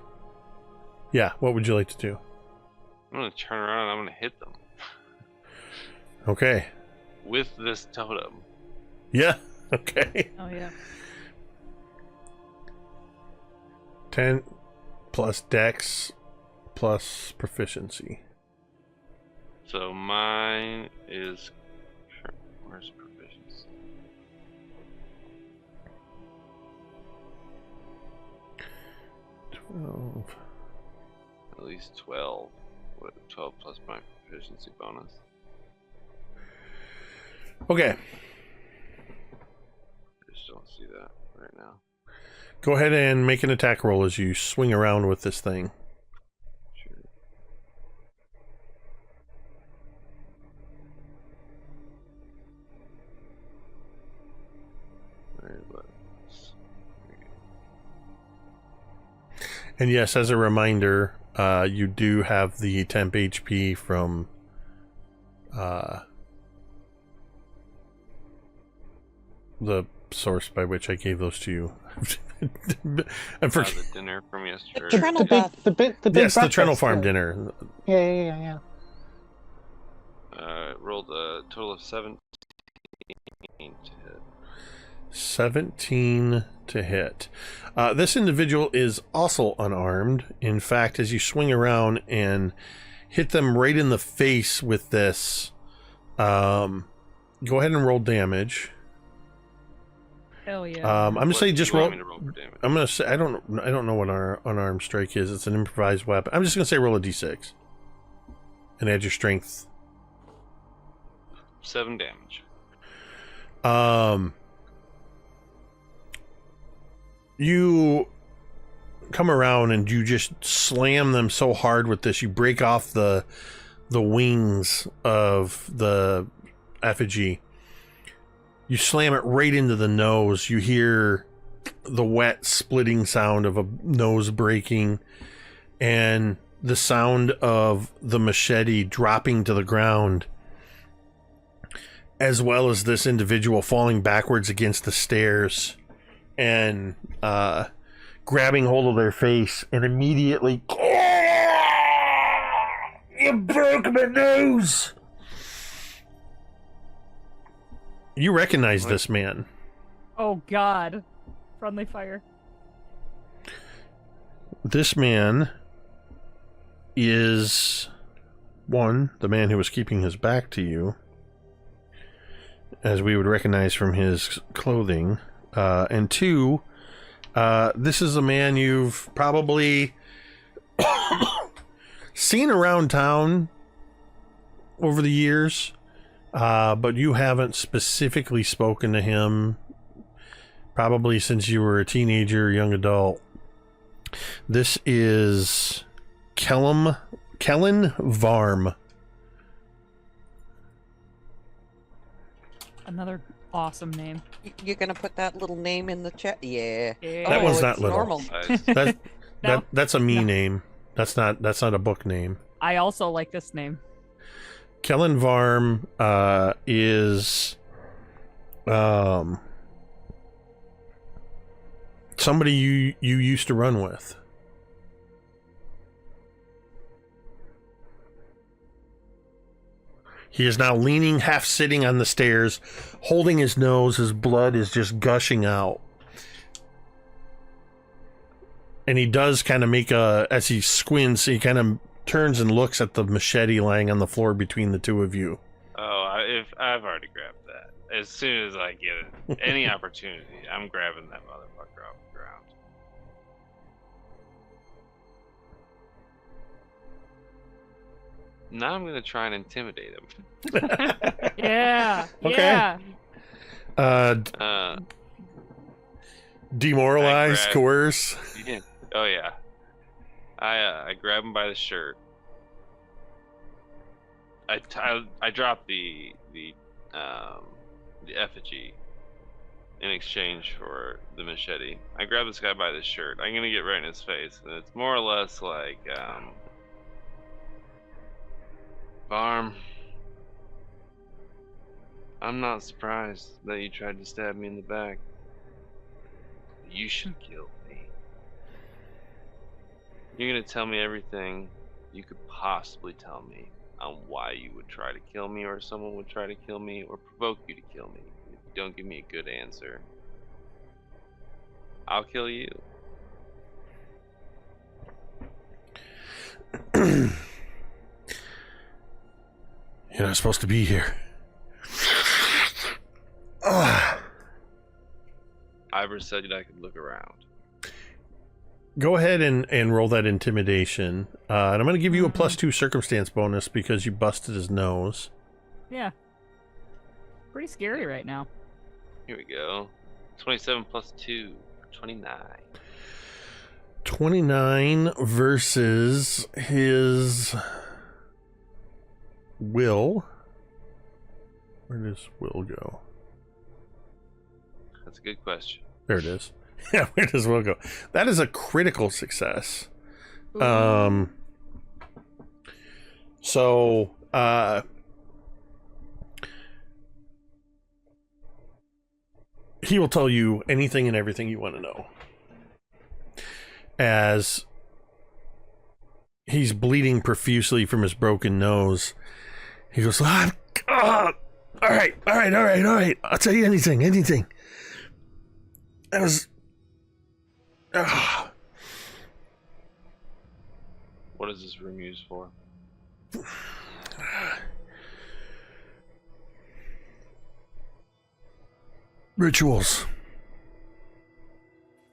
yeah, what would you like to do? I'm gonna turn around and I'm gonna hit them Okay. with this totem. Yeah, okay. Oh yeah. 10 plus dex plus proficiency. So mine is. Where's proficiency? At least 12. What, 12 plus my proficiency bonus. Okay. I just don't see that right now. Go ahead and make an attack roll as you swing around with this thing. Sure. Very buttons. And yes, as a reminder, you do have the temp HP from the source by which I gave those to you. I forget. The dinner from yesterday. The Trennel bath. The big Yes, the Trennel breakfast, Farm yeah. dinner. Yeah. Rolled a total of 17 to hit. 17 to hit. This individual is also unarmed. In fact, as you swing around and hit them right in the face with this, go ahead and roll damage. Hell yeah. I'm gonna What say do just you roll. want me to roll for damage? I'm gonna say I don't know what our unarmed strike is. It's an improvised weapon. I'm just gonna say roll a d6 and add your strength. 7 damage. You come around and you just slam them so hard with this, you break off the wings of the effigy. You slam it right into the nose. You hear the wet splitting sound of a nose breaking and the sound of the machete dropping to the ground, as well as this individual falling backwards against the stairs and grabbing hold of their face and immediately, you broke my nose. You recognize this man. Oh god. Friendly fire. This man is, one, the man who was keeping his back to you, as we would recognize from his clothing, and two, this is a man you've probably seen around town over the years, but you haven't specifically spoken to him probably since you were a teenager or young adult. This is Kellen Varm. Another awesome name. You're gonna put that little name in the chat? Yeah. Yeah. That one's it's not little. normal. That, No. that's a me No. name. That's not a book name. I also like this name. Kellen Varm is Somebody you used to run with. He is now leaning, half sitting on the stairs, holding his nose. His blood is just gushing out. And he does kind of make as he squints, he kind of turns and looks at the machete lying on the floor between the two of you. Oh, if I've already grabbed that. As soon as I get it, any opportunity, I'm grabbing that motherfucker off the ground. Now I'm gonna try and intimidate him. Yeah. Okay. Yeah. Demoralize, coerce. Yeah. Oh yeah. I grab him by the shirt. I drop the effigy in exchange for the machete. I grab this guy by the shirt. I'm gonna get right in his face, and it's more or less like Barm, I'm not surprised that you tried to stab me in the back. You should kill me. You're gonna tell me everything you could possibly tell me on why you would try to kill me, or someone would try to kill me, or provoke you to kill me. If you don't give me a good answer, I'll kill you. You're not supposed to be here. Ivor said I could look around. Go ahead and roll that intimidation. And I'm going to give you a +2 circumstance bonus because you busted his nose. Yeah. Pretty scary right now. Here we go. 27 plus 2, 29. 29 versus his will. Where does will go? That's a good question. There it is. Yeah, where does will go? That is a critical success. Ooh. So he will tell you anything and everything you want to know. As he's bleeding profusely from his broken nose, he goes, all right. I'll tell you anything. That was... What is this room used for? Rituals.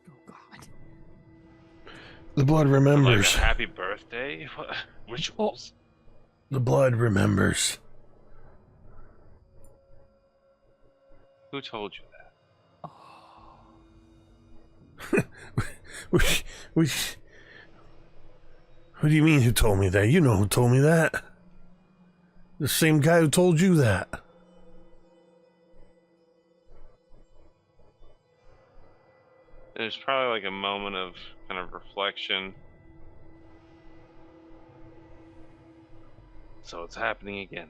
Oh God. The blood remembers. Like a happy birthday? What? Rituals? The blood remembers. Who told you that? What do you mean who told me that? You know who told me that. The same guy who told you that. There's probably like a moment of kind of reflection. So it's happening again.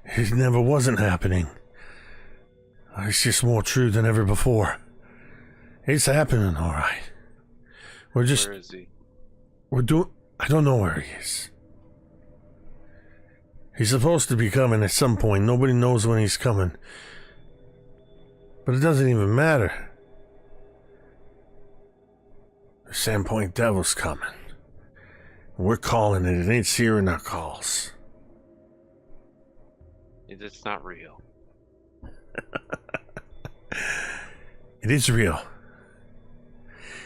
It never wasn't happening. It's just more true than ever before. It's happening, all right. Where is he? I don't know where he is. He's supposed to be coming at some point. Nobody knows when he's coming. But it doesn't even matter. The Sandpoint Devil's coming. We're calling it. It ain't searing our calls. It's not real. It is real.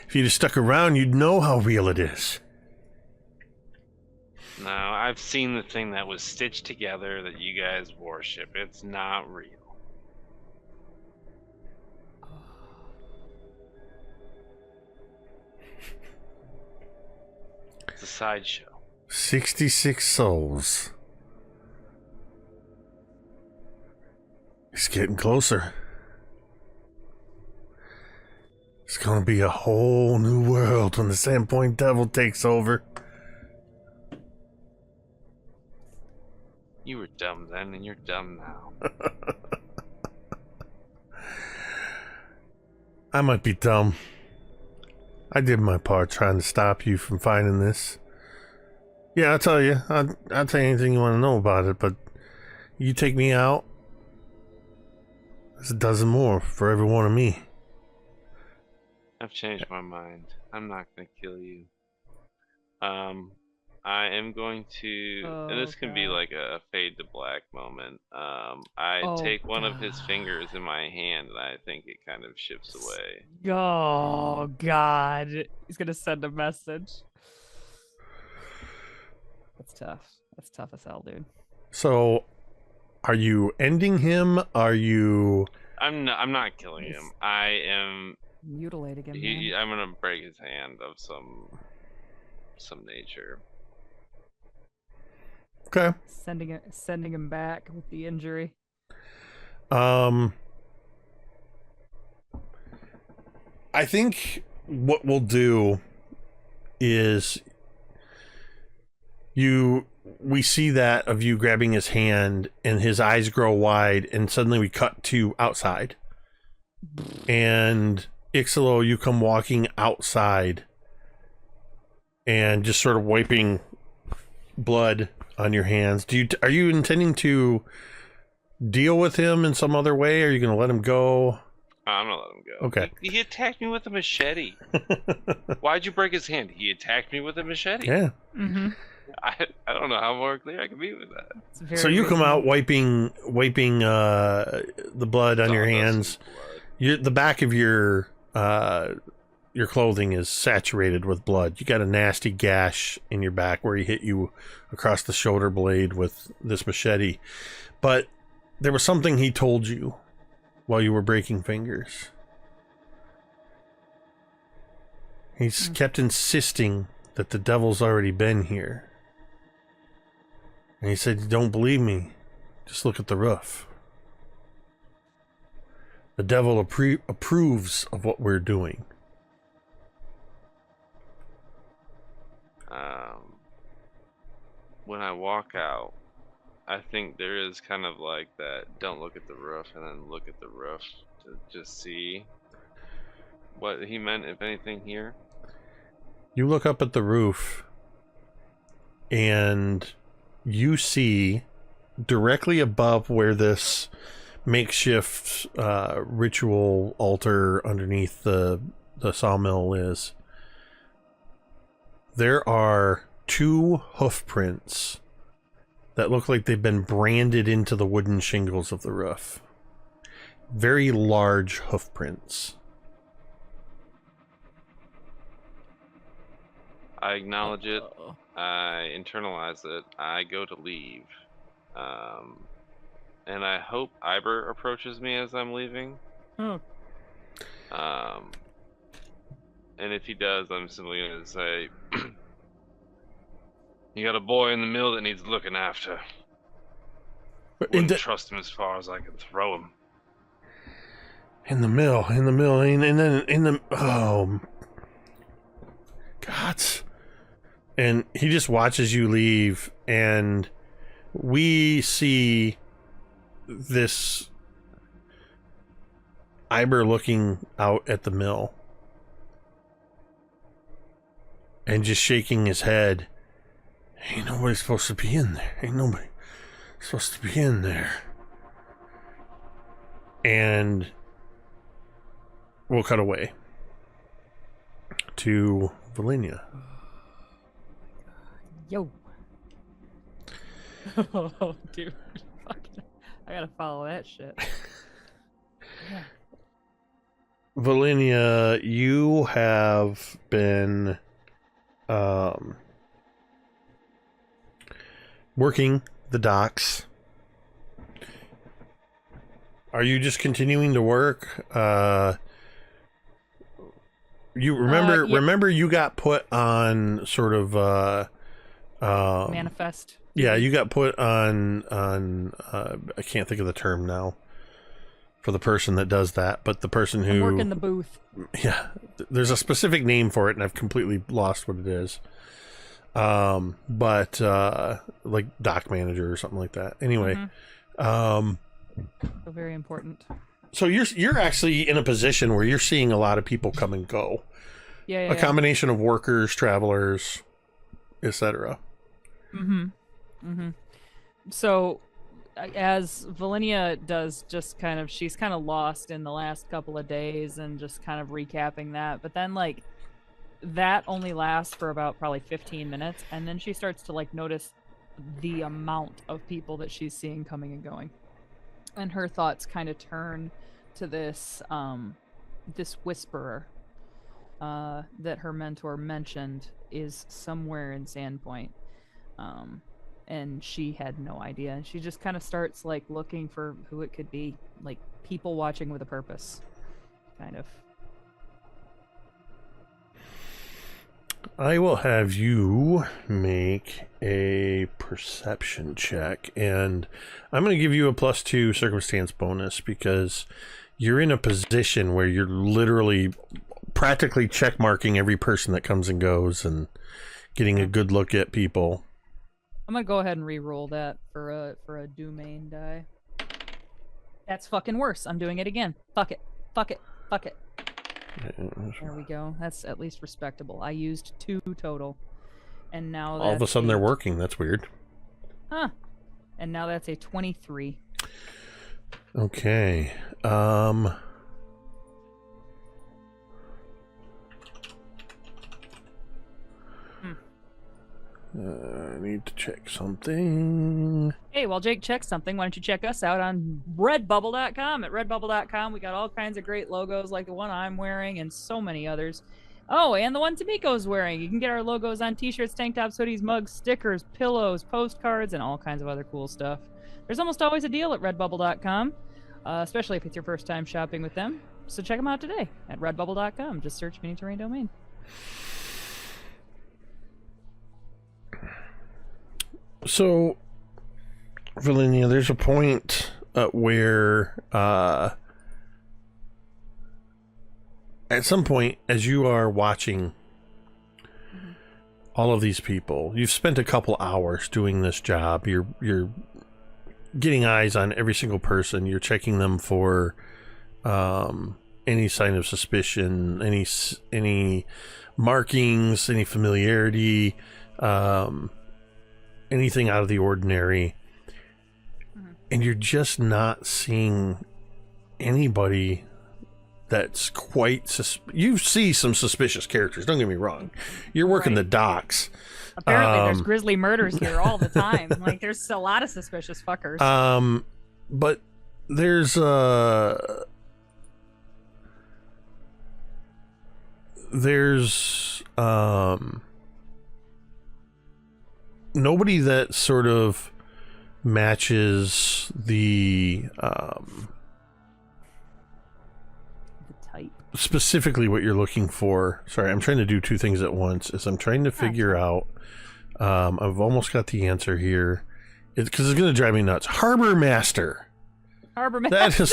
If you'd have stuck around, you'd know how real it is. No, I've seen the thing that was stitched together that you guys worship. It's not real. It's a sideshow. 66 souls. It's getting closer. It's gonna be a whole new world when the Sandpoint Devil takes over. You were dumb then, and you're dumb now. I might be dumb. I did my part trying to stop you from finding this. Yeah, I'll tell you. I'll tell you anything you want to know about it, but you take me out, there's a dozen more for every one of me. I've changed my mind. I'm not gonna kill you. I am going to, and this can be like a fade to black moment. I take one of his fingers in my hand, and I think it kind of shifts away. Oh God, he's gonna send a message. That's tough. That's tough as hell, dude. So, are you ending him? Are you? I'm not killing him. I am Mutilating him. I'm gonna break his hand of some nature. Okay. Sending him back with the injury. I think what we'll do is we see that of you grabbing his hand and his eyes grow wide, and suddenly we cut to outside. And Icselo, you come walking outside and just sort of wiping blood on your hands. Are you intending to deal with him in some other way? Or are you going to let him go? I'm gonna let him go. Okay. He attacked me with a machete. Why'd you break his hand? He attacked me with a machete. Yeah. Mm-hmm. I don't know how more clear I can be with that. So you come out wiping the blood on your hands. The back of your clothing is saturated with blood. You got a nasty gash in your back where he hit you across the shoulder blade with this machete. But there was something he told you while you were breaking fingers. He's kept insisting that the devil's already been here. And he said, "You don't believe me? Just look at the roof. The devil approves of what we're doing." When I walk out, I think there is kind of like that, don't look at the roof, and then look at the roof to just see what he meant, if anything, here. You look up at the roof, and you see directly above where this makeshift ritual altar underneath the sawmill is, there are 2 hoof prints that look like they've been branded into the wooden shingles of the roof. Very large hoof prints. I acknowledge it. I internalize it. I go to leave. And I hope Iber approaches me as I'm leaving. Oh. And if he does, I'm simply going to say, "You got a boy in the mill that needs looking after. Wouldn't trust him as far as I can throw him." In the mill, and then God. And he just watches you leave, and we see this Iber looking out at the mill and just shaking his head. Ain't nobody supposed to be in there. Ain't nobody supposed to be in there. And we'll cut away to Velynia. Yo. Oh, dude. Fucking, I gotta follow that shit. Yeah. Velynia, you have been working the docks. Are you just continuing to work? You remember yeah. remember you got put on sort of Manifest. Yeah, you got put on I can't think of the term now for the person that does that, but the person who work in the booth. Yeah, there's a specific name for it, and I've completely lost what it is. But like dock manager or something like that. Anyway, So very important. so you're actually in a position where you're seeing a lot of people come and go. Yeah. A combination of workers, travelers, etc. So, as Velynia does, she's kind of lost in the last couple of days and just kind of recapping that. But then, like, that only lasts for about probably 15 minutes. And then she starts to, like, notice the amount of people that she's seeing coming and going. And her thoughts kind of turn to this, this whisperer that her mentor mentioned is somewhere in Sandpoint. And she had no idea. And she just kind of starts like looking for who it could be, like people watching with a purpose, kind of. I will have you make a perception check, and I'm going to give you a +2 circumstance bonus because you're in a position where you're literally practically check marking every person that comes and goes and getting a good look at people. I'm gonna go ahead and re-roll that for a domain die. That's fucking worse. I'm doing it again. Fuck it. There we go. That's at least respectable. I used 2 total, and now All of a sudden they're working. That's weird. Huh. And now that's a 23. Okay. I need to check something. Hey, while Jake checks something, why don't you check us out on redbubble.com. At redbubble.com, we got all kinds of great logos like the one I'm wearing and so many others. Oh, and the one Tamiko's wearing. You can get our logos on t-shirts, tank tops, hoodies, mugs, stickers, pillows, postcards, and all kinds of other cool stuff. There's almost always a deal at redbubble.com, especially if it's your first time shopping with them. So check them out today at redbubble.com. Just search Mini Terrain Domain. So, Velynia, there's a point where at some point, as you are watching all of these people, you've spent a couple hours doing this job. You're getting eyes on every single person. You're checking them for any sign of suspicion, any markings, any familiarity, anything out of the ordinary. And you're just not seeing anybody that's quite you see some suspicious characters, don't get me wrong. You're working the docks. Apparently there's grisly murders here all the time. Like there's a lot of suspicious fuckers. But there's nobody that sort of matches the type. Specifically what you're looking for. Sorry, I'm trying to do 2 things at once. Is I'm trying to figure out. I've almost got the answer here. Because it's going to drive me nuts. Harbor Master. That is.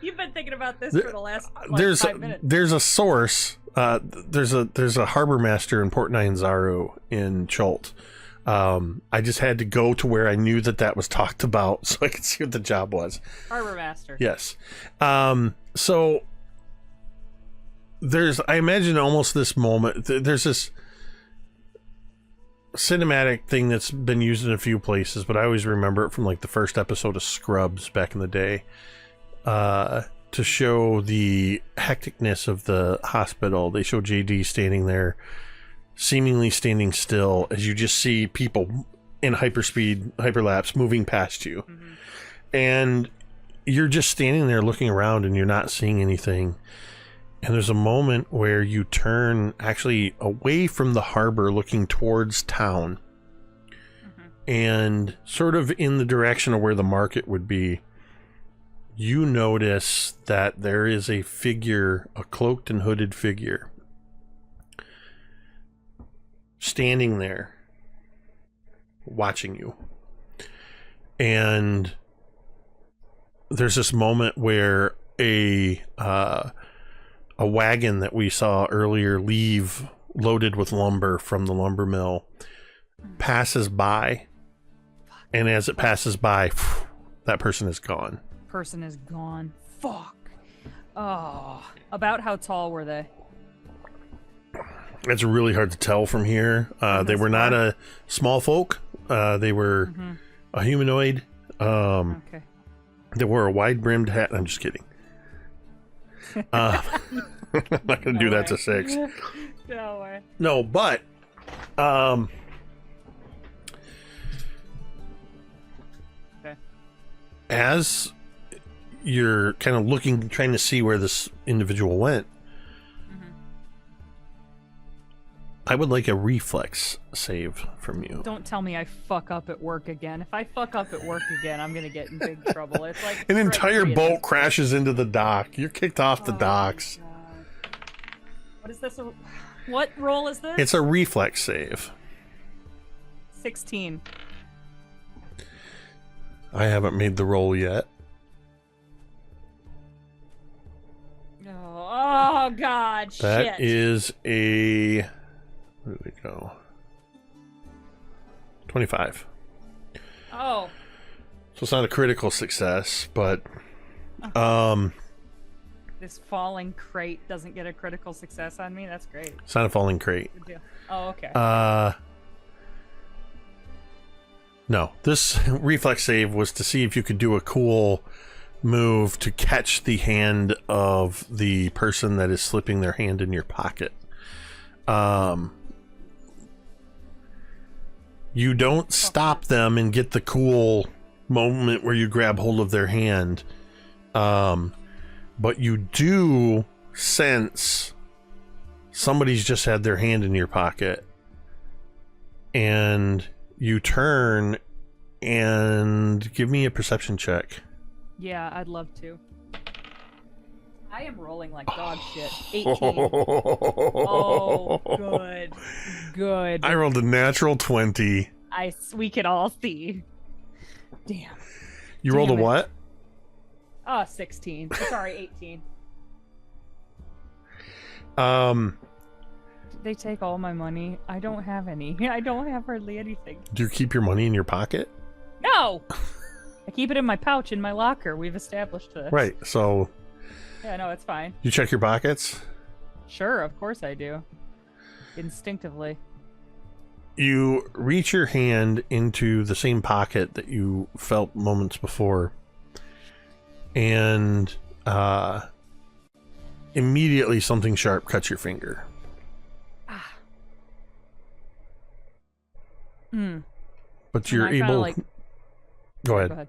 You've been thinking about this for the last 5 minutes. There's a source. There's a harbor master in Port Nyanzaru in Scholtens. I just had to go to where I knew that was talked about so I could see what the job was. Harbor master. Yes. So I imagine almost this moment. There's this cinematic thing that's been used in a few places, but I always remember it from like the first episode of Scrubs back in the day. To show the hecticness of the hospital, they show JD standing there, seemingly standing still, as you just see people in hyperlapse moving past you. And you're just standing there looking around and you're not seeing anything. And there's a moment where you turn actually away from the harbor looking towards town. And sort of in the direction of where the market would be. You notice that there is a figure, a cloaked and hooded figure, standing there, watching you. And there's this moment where a wagon that we saw earlier leave loaded with lumber from the lumber mill passes by, and as it passes by, that person is gone. Person is gone. Fuck. Oh. About how tall were they? It's really hard to tell from here. They were not a small folk. They were a humanoid. Okay. They wore a wide-brimmed hat. I'm just kidding. I'm not going to do that to 6. No way. No, but Okay. as you're kind of looking, trying to see where this individual went, I would like a reflex save from you. Don't tell me I fuck up at work again. If I fuck up at work again, I'm gonna get in big trouble. It's like An strike entire 3 of boat this. crashes into the dock. You're kicked off the Oh, docks. God. What is this? What roll is this? It's a reflex save. 16. I haven't made the roll yet. Oh God! That shit. is a... Where did we go? 25. Oh. So it's not a critical success, but This falling crate doesn't get a critical success on me. That's great. it's not a falling crate. Good deal. Oh, okay. No, this reflex save was to see if you could do a cool move to catch the hand of the person that is slipping their hand in your pocket. You don't stop them and get the cool moment where you grab hold of their hand. But you do sense somebody's just had their hand in your pocket. And you turn and give me a perception check. Yeah, I'd love to. I am rolling like dog shit. 18. Oh, good. Good. I rolled a natural 20. We could all see. Damn. You rolled a Damn it. what? Oh, 16. Sorry, 18. They take all my money. I don't have any. I don't have hardly anything. Do you keep your money in your pocket? No! I keep it in my pouch in my locker. We've established this. Right, so Yeah, no, it's fine. you check your pockets. Sure, of course I do. Instinctively. You reach your hand into the same pocket that you felt moments before. And immediately something sharp cuts your finger. Hmm. But you're I kinda, able... like- Go ahead. Go ahead.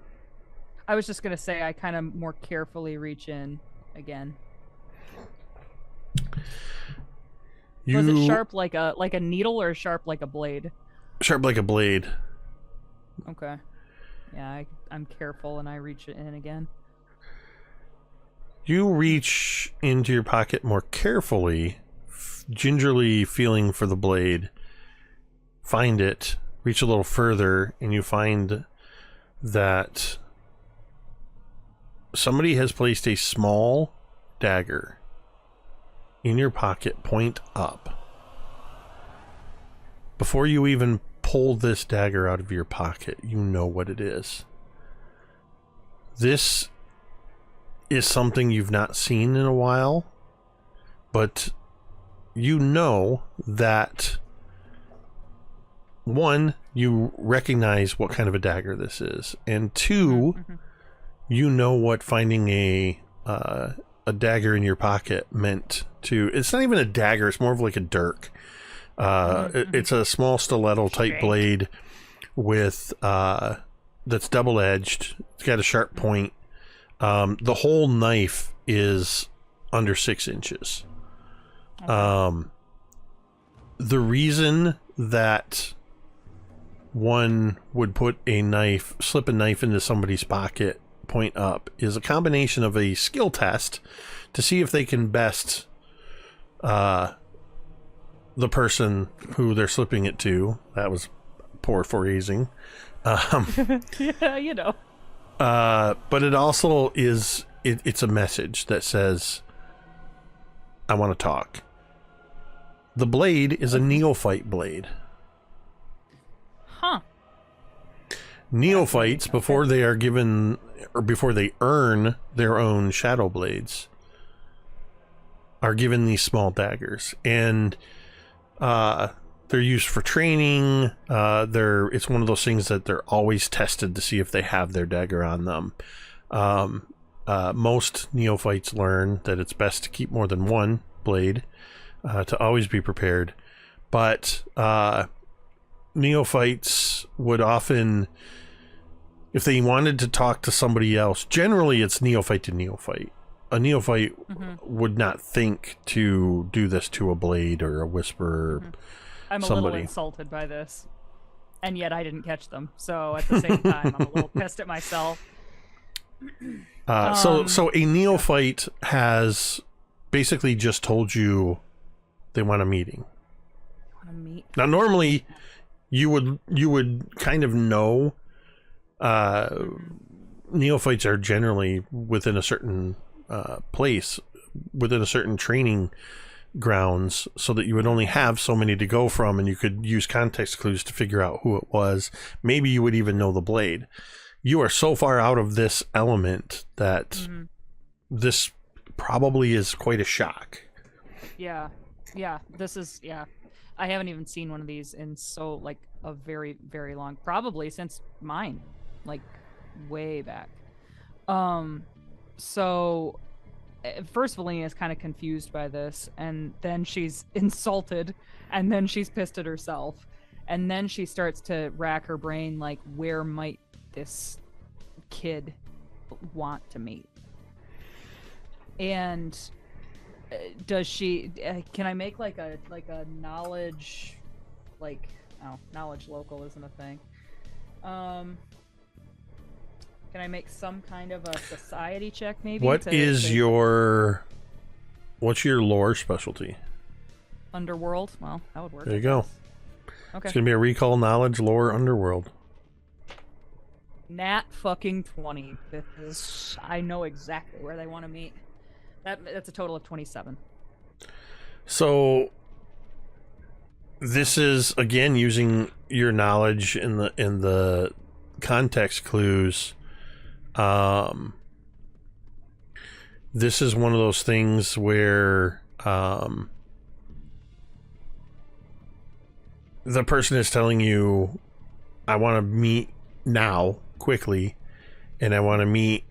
I was just gonna say I kind of more carefully reach in again. Was it sharp like a needle or sharp like a blade? Sharp like a blade. Okay. Yeah, I'm careful and I reach it in again. You reach into your pocket more carefully, gingerly feeling for the blade. Find it, reach a little further, and you find that somebody has placed a small dagger in your pocket, point up. Before you even pull this dagger out of your pocket, you know what it is. This is something you've not seen in a while, but you know that, one, you recognize what kind of a dagger this is, and two, you know what finding a dagger in your pocket meant to... It's not even a dagger, it's more of like a dirk. It's a small stiletto type blade with that's double-edged. It's got a sharp point. The whole knife is under 6 inches. The reason that one would slip a knife into somebody's pocket, point up, is a combination of a skill test to see if they can best the person who they're slipping it to. That was poor phrasing. Yeah, you know. But it also is, it's a message that says, I want to talk. The blade is a neophyte blade. Huh. Neophytes, before they are given, or before they earn their own shadow blades, are given these small daggers, and they're used for training. It's one of those things that they're always tested to see if they have their dagger on them. Most neophytes learn that it's best to keep more than one blade, to always be prepared. But neophytes would often, if they wanted to talk to somebody else, generally it's neophyte to neophyte. A neophyte would not think to do this to a blade or a whisperer. I'm a somebody. little insulted by this, and yet I didn't catch them. So at the same time, I'm a little pissed at myself. So a neophyte has basically just told you they want a meeting. Now, normally you would kind of know. Neophytes are generally within a certain place, within a certain training grounds, so that you would only have so many to go from, and you could use context clues to figure out who it was. Maybe you would even know the blade. You are so far out of this element that this probably is quite a shock. Yeah. This is I haven't even seen one of these in so like a very, very long, probably since mine, like way back. So first Velynia is kind of confused by this, and then she's insulted, and then she's pissed at herself, and then she starts to rack her brain like, where might this kid want to meet? And does she can I make like a knowledge, like, oh, knowledge local isn't a thing. Can I make some kind of a society check, maybe? What's your lore specialty? Underworld? Well, that would work. There you go. Okay. It's gonna be a recall, knowledge, lore, underworld. Nat fucking 20. This is, I know exactly where they want to meet. That's a total of 27. So this is again using your knowledge in the context clues. This is one of those things where the person is telling you, I want to meet now, quickly, and I want to meet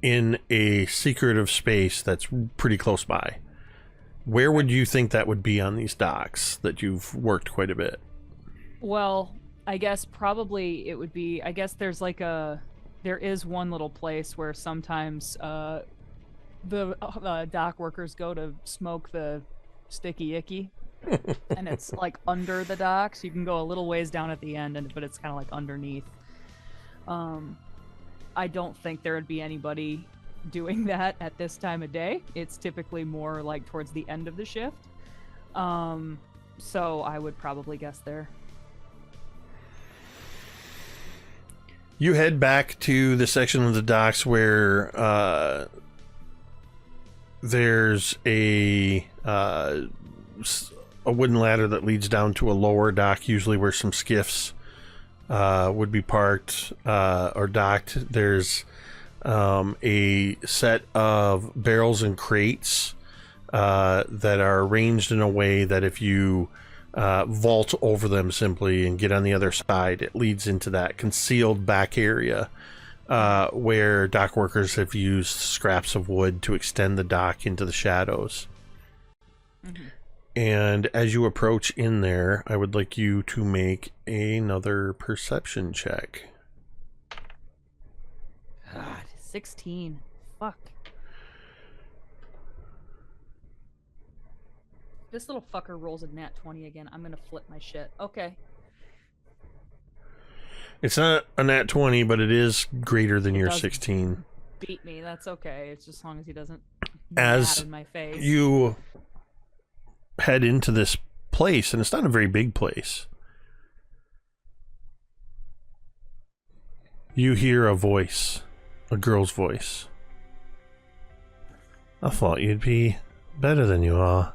in a secretive space that's pretty close by. Where would you think that would be on these docks that you've worked quite a bit? Well, I guess probably it would be, I guess there is one little place where sometimes the dock workers go to smoke the sticky icky. And it's like under the docks. You can go a little ways down at the end, but it's kind of like underneath. I don't think there would be anybody doing that at this time of day. It's typically more like towards the end of the shift. So I would probably guess there. You head back to the section of the docks where there's a wooden ladder that leads down to a lower dock, usually where some skiffs would be parked or docked. There's a set of barrels and crates that are arranged in a way that if you vault over them simply and get on the other side, it leads into that concealed back area where dock workers have used scraps of wood to extend the dock into the shadows. Mm-hmm. And as you approach in there, I would like you to make another perception check. God, 16. Fuck. This little fucker rolls a nat 20 again. I'm gonna flip my shit. Okay. It's not a nat 20, but it is greater than your 16. Beat me. That's okay. It's just as long as he doesn't as in my face. You head into this place, and it's not a very big place. You hear a voice, a girl's voice. I thought you'd be better than you are.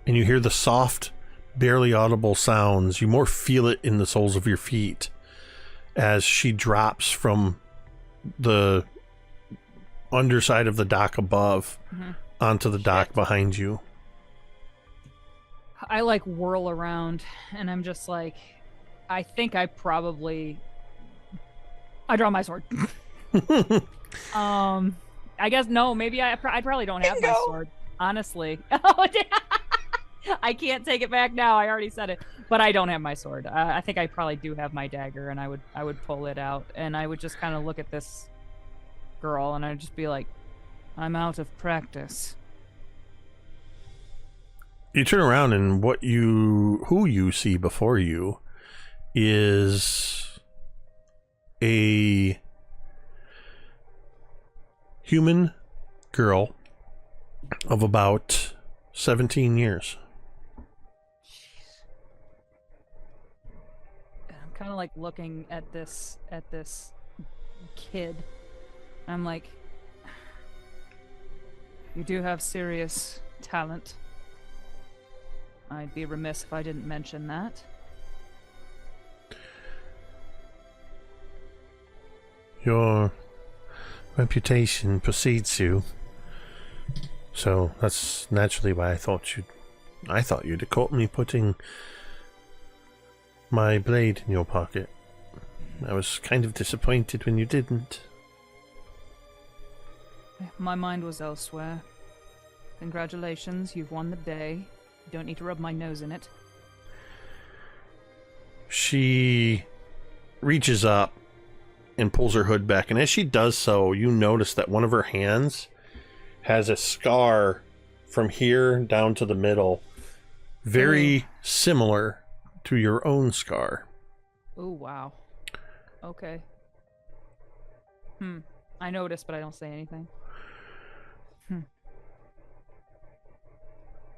and you hear the soft, barely audible sounds. You more feel it in the soles of your feet as she drops from the underside of the dock above onto the dock behind you. I like whirl around, and I'm just like, I think I draw my sword. I guess no, maybe I probably don't have my sword, honestly. I can't take it back now. I already said it, but I don't have my sword. I think I probably do have my dagger, and I would pull it out, and I would just kind of look at this girl, and I'd just be like, I'm out of practice. You turn around, and who you see before you is a human girl of about 17 years. I'm kind of like looking at this kid. I'm like, you do have serious talent. I'd be remiss if I didn't mention that. Your reputation precedes you, so that's naturally why I thought you'd have caught me putting my blade in your pocket. I was kind of disappointed when you didn't. My mind was elsewhere. Congratulations, you've won the day. You don't need to rub my nose in it. She reaches up and pulls her hood back, and as she does so, you notice that one of her hands has a scar from here down to the middle, very similar to your own scar. Oh, wow. Okay. I noticed, but I don't say anything.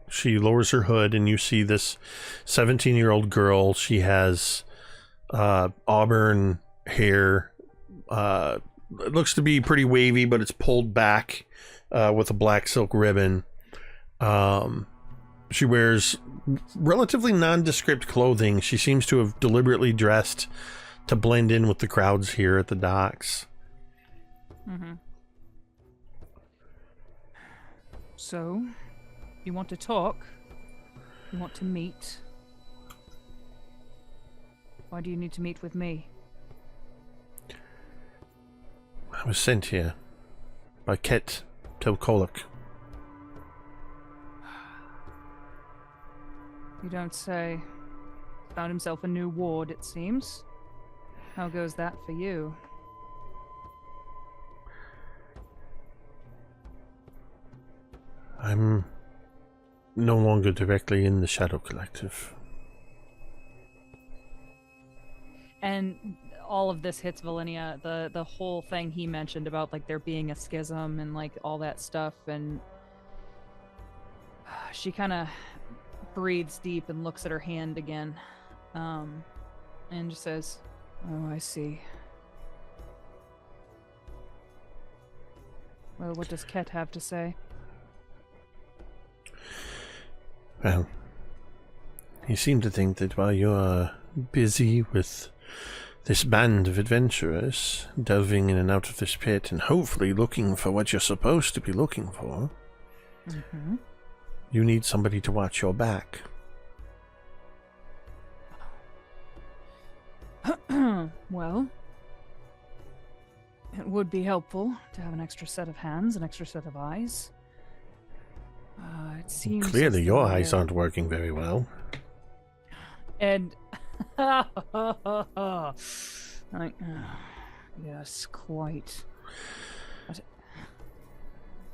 She lowers her hood, and you see this 17-year-old girl. She has auburn hair. It looks to be pretty wavy, but it's pulled back with a black silk ribbon. She wears relatively nondescript clothing. She seems to have deliberately dressed to blend in with the crowds here at the docks. So, you want to talk? You want to meet? Why do you need to meet with me? I was sent here by Ket Telkolok. You don't say. Found himself a new ward, it seems. How goes that for you? I'm no longer directly in the Shadow Collective. And all of this hits Velynia. The whole thing he mentioned about like there being a schism and like all that stuff, and she kind of breathes deep and looks at her hand again, and just says, "Oh, I see. Well, what does Ket have to say?" Well, he seemed to think that while you are busy with this band of adventurers, delving in and out of this pit and hopefully looking for what you're supposed to be looking for, you need somebody to watch your back. Well, it would be helpful to have an extra set of hands, an extra set of eyes. It seems clearly your eyes aren't working very well. And yes, quite.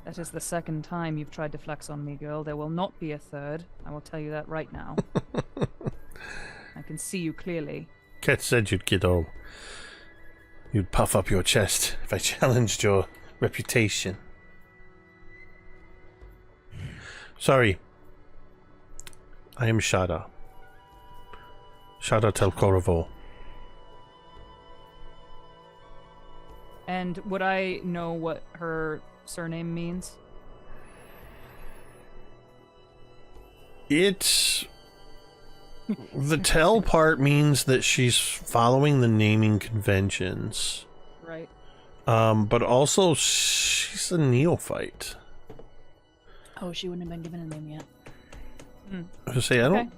That is the second time you've tried to flex on me, girl. There will not be a third. I will tell you that right now. I can see you clearly. Ket said you'd puff up your chest if I challenged your reputation. Sorry. I am Shada. Shada Telkorovo. And would I know what her surname means? It's the tell part means that she's following the naming conventions. Right. But also she's a neophyte. Oh, she wouldn't have been given a name yet. I was say I'm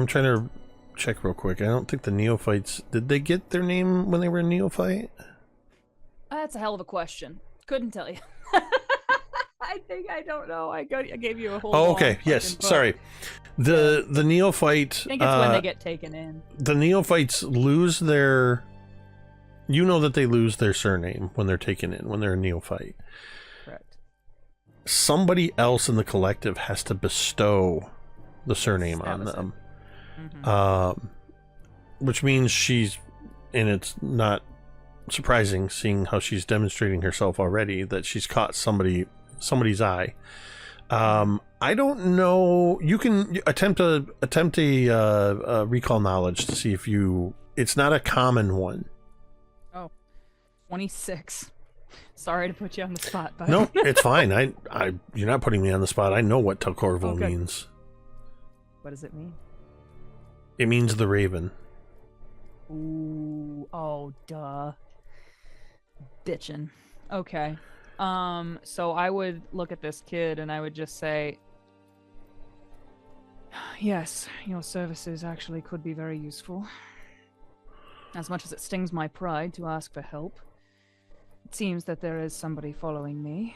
trying to check real quick. I don't think the neophytes did they get their name when they were a neophyte? That's a hell of a question. Couldn't tell you. I don't know. I gave you a whole. Oh, okay. Yes. Sorry. The neophyte. I think it's when they get taken in. The neophytes lose their. You know that they lose their surname when they're taken in, when they're a neophyte. Correct. Somebody else in the collective has to bestow the surname on them. Mm-hmm. Which means she's, and it's not surprising seeing how she's demonstrating herself already, that she's caught somebody's eye. I don't know. You can attempt a recall knowledge to see if you. It's not a common one. 26. Sorry to put you on the spot, but No, it's fine. You're not putting me on the spot. I know what Telcorvo means. What does it mean? It means the Raven. Ooh, oh, duh. Bitchin'. Okay. So I would look at this kid and I would just say, yes, your services actually could be very useful. As much as it stings my pride to ask for help, it seems that there is somebody following me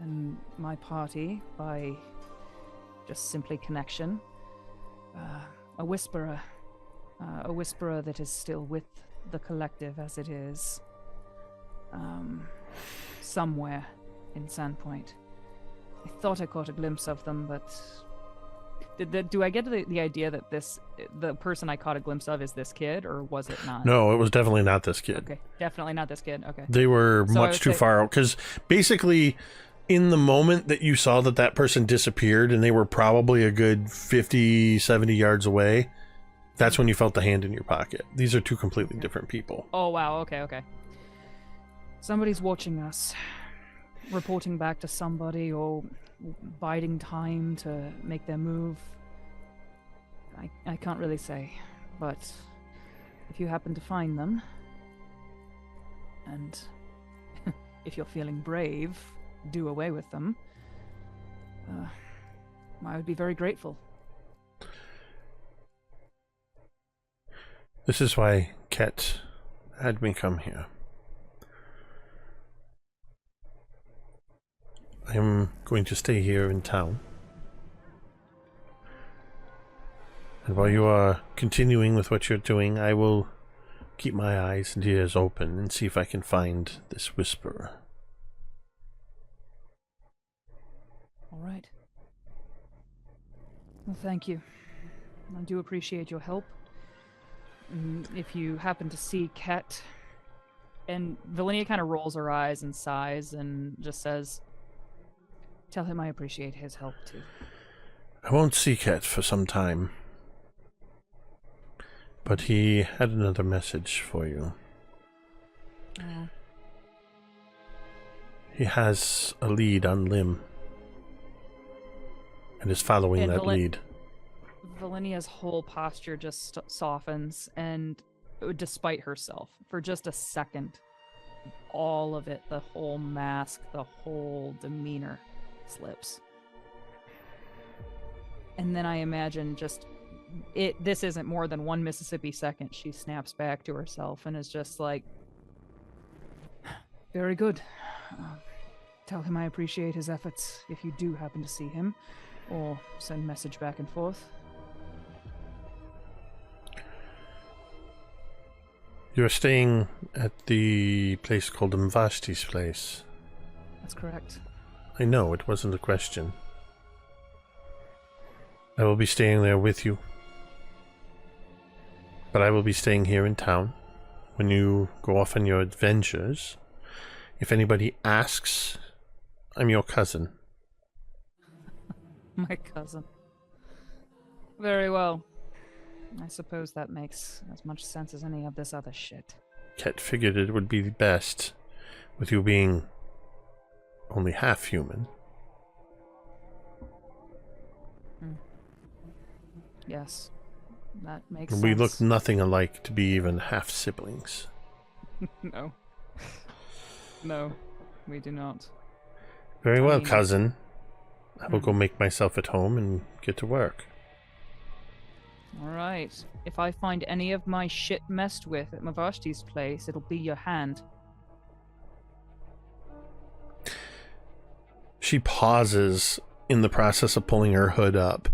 and my party by just simply connection. A whisperer that is still with the collective as it is. Somewhere in Sandpoint. I thought I caught a glimpse of them, but do I get the idea that the person I caught a glimpse of is this kid, or was it not? No, it was definitely not this kid. Okay, definitely not this kid. Okay. They were much too far out, because basically in the moment that you saw that person disappeared and they were probably a good 50, 70 yards away, that's when you felt the hand in your pocket. These are two completely different people. Oh, wow. Okay. Somebody's watching us, reporting back to somebody, or biding time to make their move. I can't really say, but if you happen to find them, and if you're feeling brave, do away with them, I would be very grateful. This is why Ket had me come here. I am going to stay here in town. And while you are continuing with what you're doing, I will keep my eyes and ears open and see if I can find this whisperer. All right. Well, thank you. I do appreciate your help. If you happen to see Ket, and Velynia kind of rolls her eyes and sighs and just says, tell him I appreciate his help too. I won't see Ket for some time, but he had another message for you. He has a lead on Lim and is following that lead. Velynia's whole posture just softens, and despite herself, for just a second, all of it, the whole mask, the whole demeanor slips. And then I imagine this isn't more than one Mississippi second. She snaps back to herself and is just like, very good. Tell him I appreciate his efforts if you do happen to see him, or send message back and forth. You're staying at the place called Mvasti's place. That's correct. I know, it wasn't a question. I will be staying there with you. But I will be staying here in town. When you go off on your adventures, if anybody asks, I'm your cousin. My cousin. Very well. I suppose that makes as much sense as any of this other shit. Ket figured it would be best, with you being only half human. Yes, that makes We sense. look nothing alike to be even half siblings. No. No, we do not. Very I well, mean- cousin. I will go make myself at home and get to work. Alright. If I find any of my shit messed with at Mavashti's place, it'll be your hand. She pauses in the process of pulling her hood up.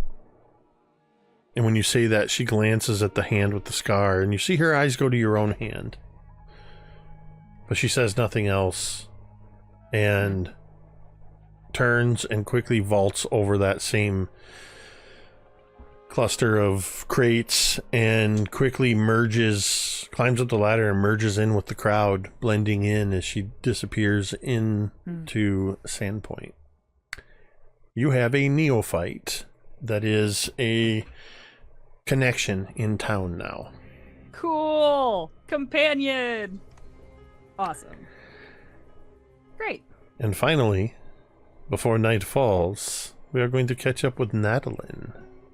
And when you say that, she glances at the hand with the scar, and you see her eyes go to your own hand. But she says nothing else, and turns and quickly vaults over that same cluster of crates and quickly climbs up the ladder and merges in with the crowd, blending in as she disappears into Sandpoint. You have a neophyte that is a connection in town now. Cool! Companion! Awesome. Great. And finally, before night falls, we are going to catch up with Natalin.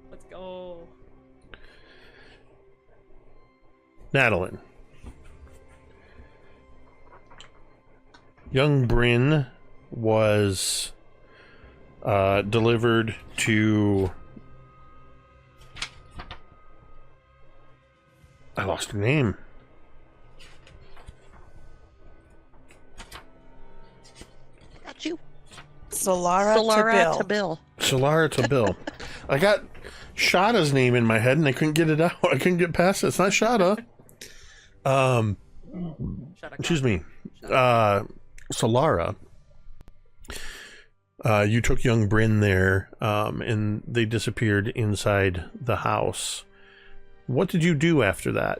Let's go. Natalin. Young Bryn was delivered to... I lost her name. Got you. Solara to Bill. Solara to Bill. I got Shada's name in my head and I couldn't get it out. I couldn't get past it. It's not Shada. Excuse me. Solara. You took young Bryn there, and they disappeared inside the house. What did you do after that?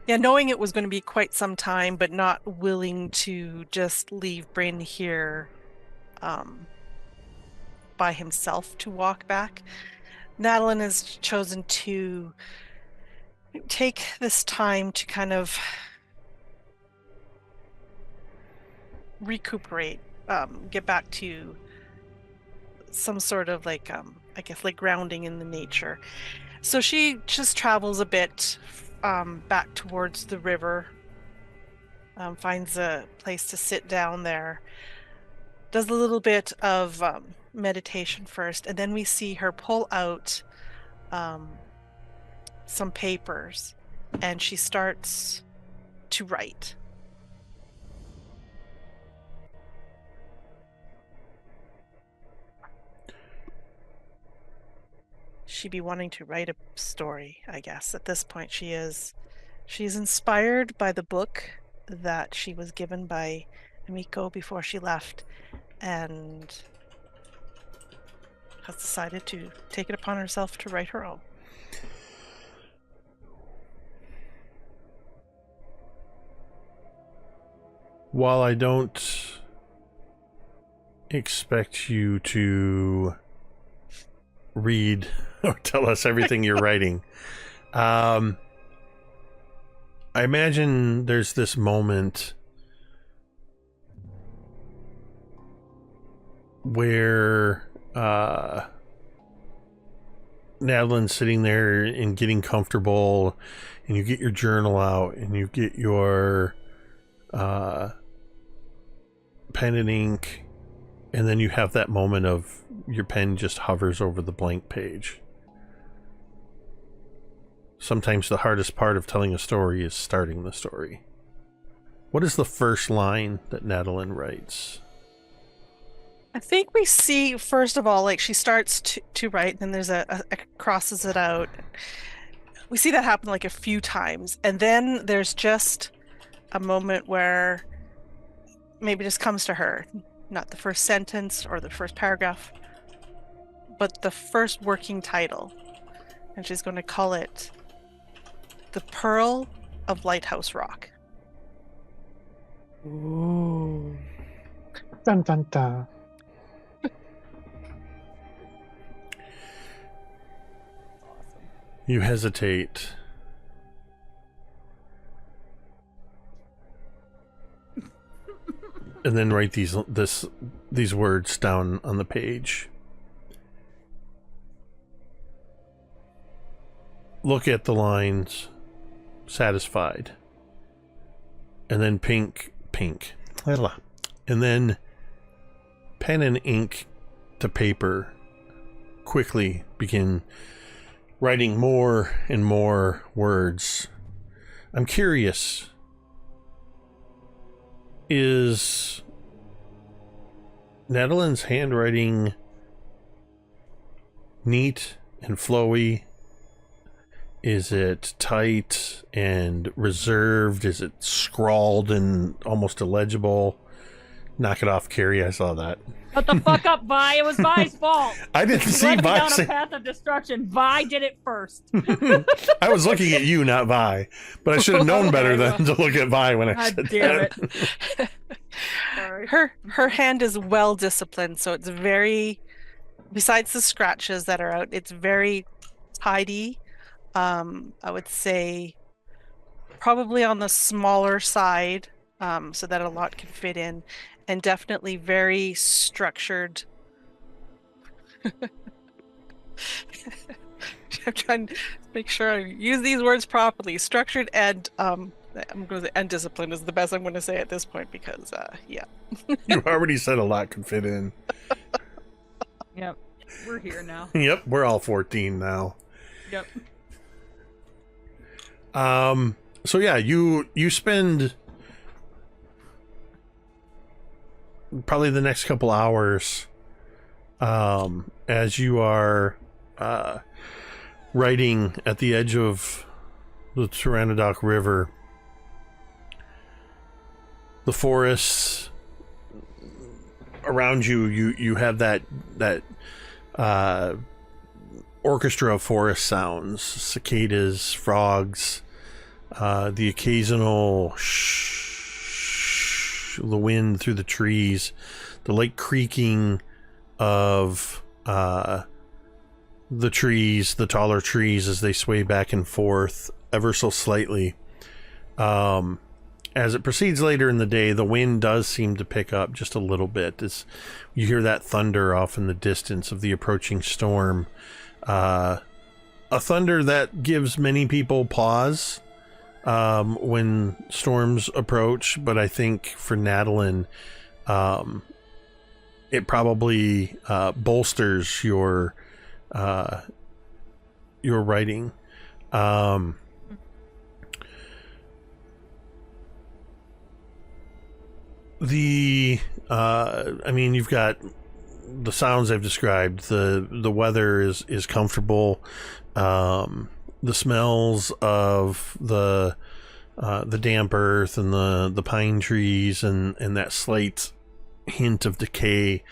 Yeah, knowing it was going to be quite some time, but not willing to just leave Bryn here by himself to walk back, Natalin has chosen to take this time to kind of recuperate, get back to some sort of like, I guess, like grounding in the nature. So she just travels a bit back towards the river, finds a place to sit down there, does a little bit of meditation first, and then we see her pull out some papers, and she starts to write. She'd be wanting to write a story, I guess. At this point, she's inspired by the book that she was given by Tamiko before she left, and has decided to take it upon herself to write her own. While I don't expect you to read or tell us everything you're writing, I imagine there's this moment where Natalin's sitting there and getting comfortable, and you get your journal out and you get your pen and ink, and then you have that moment of your pen just hovers over the blank page. Sometimes the hardest part of telling a story is starting the story. What is the first line that Natalin writes? I think we see, first of all, like she starts to write, and then there's a crosses it out. We see that happen like a few times, and then there's just a moment where maybe it just comes to her, not the first sentence or the first paragraph, but the first working title, and she's going to call it The Pearl of Lighthouse Rock. Ooh. Dun dun dun. You hesitate. And then write these words down on the page. look at the lines, satisfied. And then pink. And then pen and ink to paper quickly begin writing more and more words. I'm curious, is Natalin's handwriting neat and flowy? Is it tight and reserved? Is it scrawled and almost illegible? Knock it off, Cari. I saw that. Shut the fuck up, Vi. It was Vi's fault. I didn't She see led me Vi. down a path of destruction. Vi did it first. I was looking at you, not Vi. But I should have known better Okay, than to look at Vi when I God said damn that. it. Sorry. Her hand is well disciplined, so it's very, besides the scratches that are out, it's very tidy. I would say probably on the smaller side, so that a lot can fit in, and definitely very structured. I'm trying to make sure I use these words properly. Structured and I'm going to say, and disciplined is the best I'm going to say at this point because yeah. You already said a lot could fit in. Yep. We're here now. Yep, we're all 14 now. Yep. So yeah, you spend probably the next couple hours as you are riding at the edge of the Pteranodon River. The forests around you have that orchestra of forest sounds, cicadas, frogs, the occasional shh, the wind through the trees, the light creaking of the trees, the taller trees as they sway back and forth ever so slightly. As it proceeds later in the day, the wind does seem to pick up just a little bit as you hear that thunder off in the distance of the approaching storm. A thunder that gives many people pause when storms approach, but I think for Natalin, it probably bolsters your writing. I mean, you've got the sounds I've described. The weather is comfortable. The smells of the damp earth and the pine trees and that slight hint of decay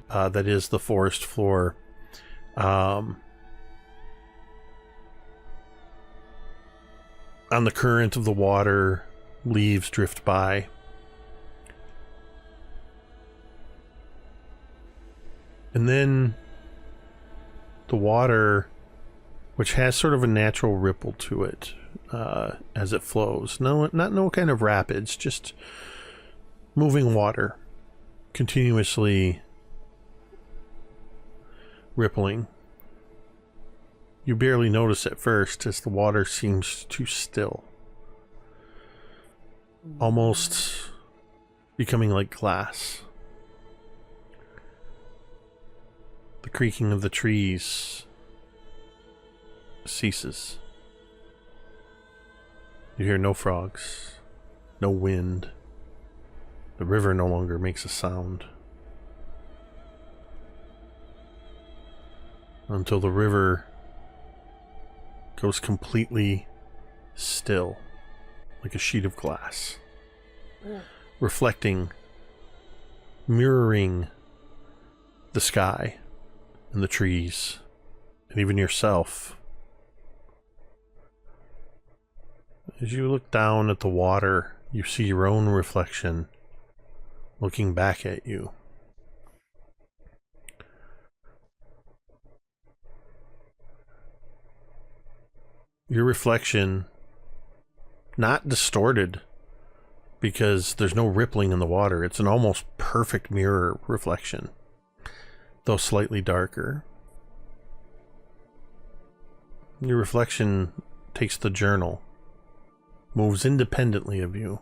that is the forest floor. On the current of the water, leaves drift by. And then the water, which has sort of a natural ripple to it as it flows. No kind of rapids, just moving water, continuously rippling. You barely notice at first as the water seems too still, almost becoming like glass. The creaking of the trees ceases. You hear no frogs, no wind. The river no longer makes a sound. Until the river goes completely still, like a sheet of glass, reflecting, mirroring the sky and the trees, and even yourself. As you look down at the water, you see your own reflection looking back at you. Your reflection, not distorted because there's no rippling in the water. It's an almost perfect mirror reflection, though slightly darker. Your reflection takes the journal, moves independently of you,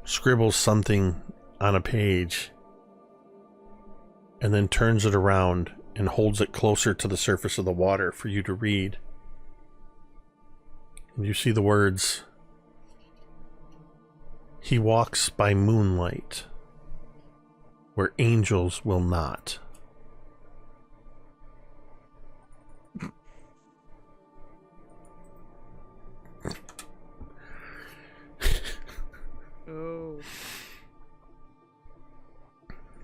scribbles something on a page, and then turns it around and holds it closer to the surface of the water for you to read. And you see the words, "He walks by moonlight, where angels will not." Oh.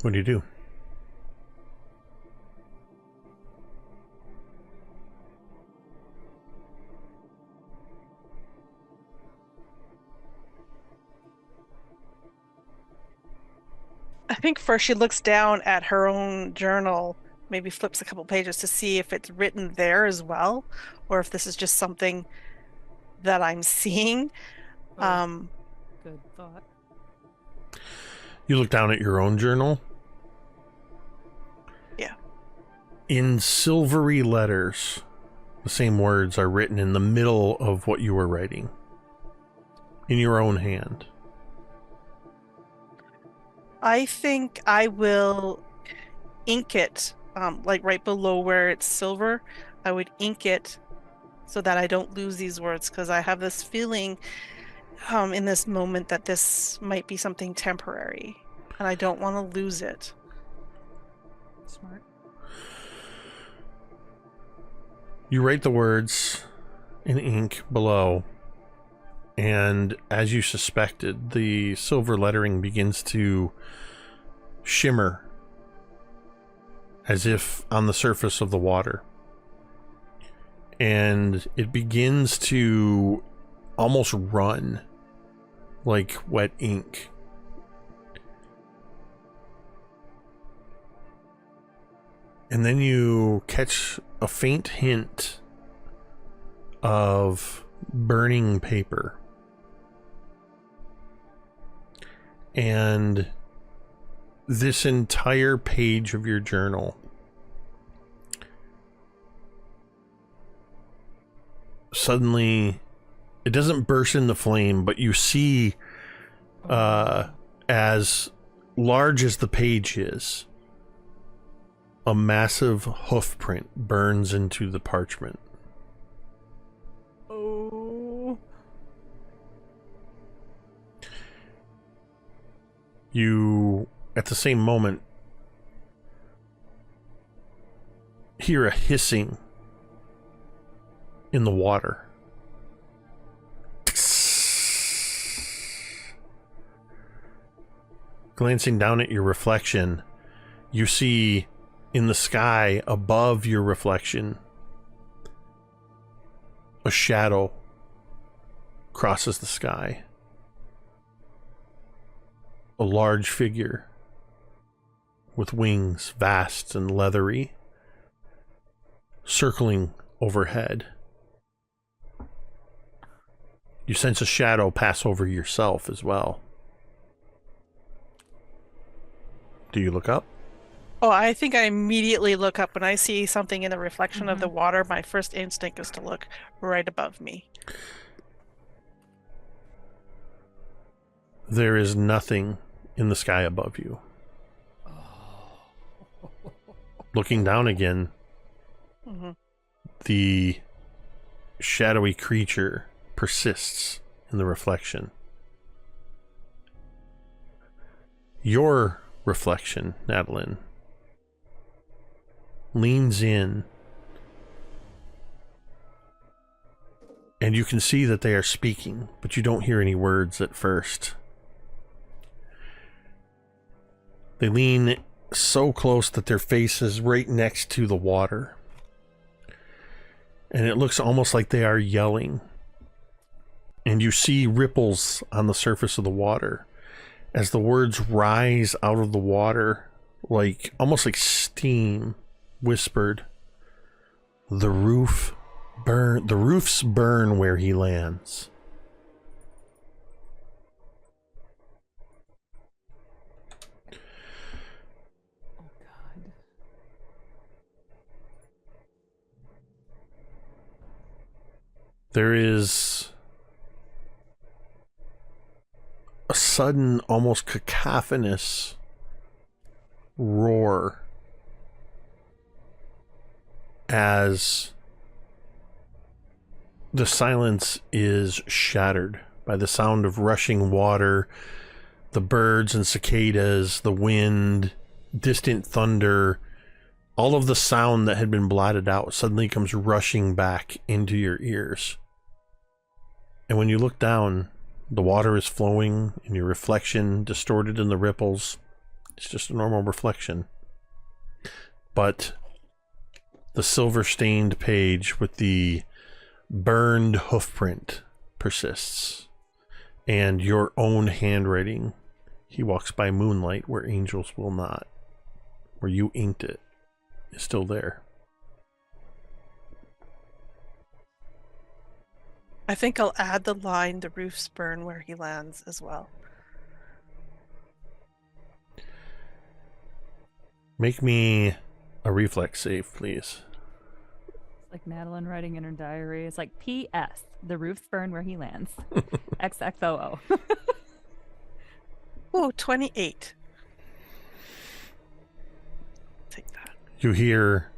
What do you do? I think first she looks down at her own journal, maybe flips a couple pages to see if it's written there as well, or if this is just something that I'm seeing. Oh. Good thought. You look down at your own journal. Yeah. In silvery letters, the same words are written in the middle of what you were writing. In your own hand. I think I will ink it, like right below where it's silver. I would ink it so that I don't lose these words, because I have this feeling in this moment that this might be something temporary, and I don't want to lose it. Smart. You write the words in ink below, and as you suspected, the silver lettering begins to shimmer as if on the surface of the water. And it begins to almost run like wet ink. And then you catch a faint hint of burning paper. And this entire page of your journal suddenly, it doesn't burst into flame, but you see, as large as the page is, a massive hoof print burns into the parchment. Oh. You, at the same moment, hear a hissing in the water. Glancing down at your reflection, you see in the sky above your reflection, a shadow crosses the sky. A large figure with wings vast and leathery, circling overhead. You sense a shadow pass over yourself as well. Do you look up? Oh, I think I immediately look up when I see something in the reflection of the water. My first instinct is to look right above me. There is nothing in the sky above you. Looking down again, the shadowy creature persists in the reflection. Your reflection, Natalin, leans in, and you can see that they are speaking, but you don't hear any words at first. They lean so close that their face is right next to the water, and it looks almost like they are yelling. And you see ripples on the surface of the water as the words rise out of the water, like almost like steam, whispered. The roofs burn where he lands. Oh God. There is a sudden, almost cacophonous roar as the silence is shattered by the sound of rushing water, the birds and cicadas, the wind, distant thunder. All of the sound that had been blotted out suddenly comes rushing back into your ears. And when you look down, the water is flowing and your reflection distorted in the ripples. It's just a normal reflection. But the silver-stained page with the burned hoofprint persists. And your own handwriting, "He walks by moonlight where angels will not," where you inked it, is still there. I think I'll add the line, "The roofs burn where he lands," as well. Make me a reflex save, please. It's like Natalin writing in her diary. It's like, P.S. The roofs burn where he lands. XXOO. Oh, 28. Take that. You hear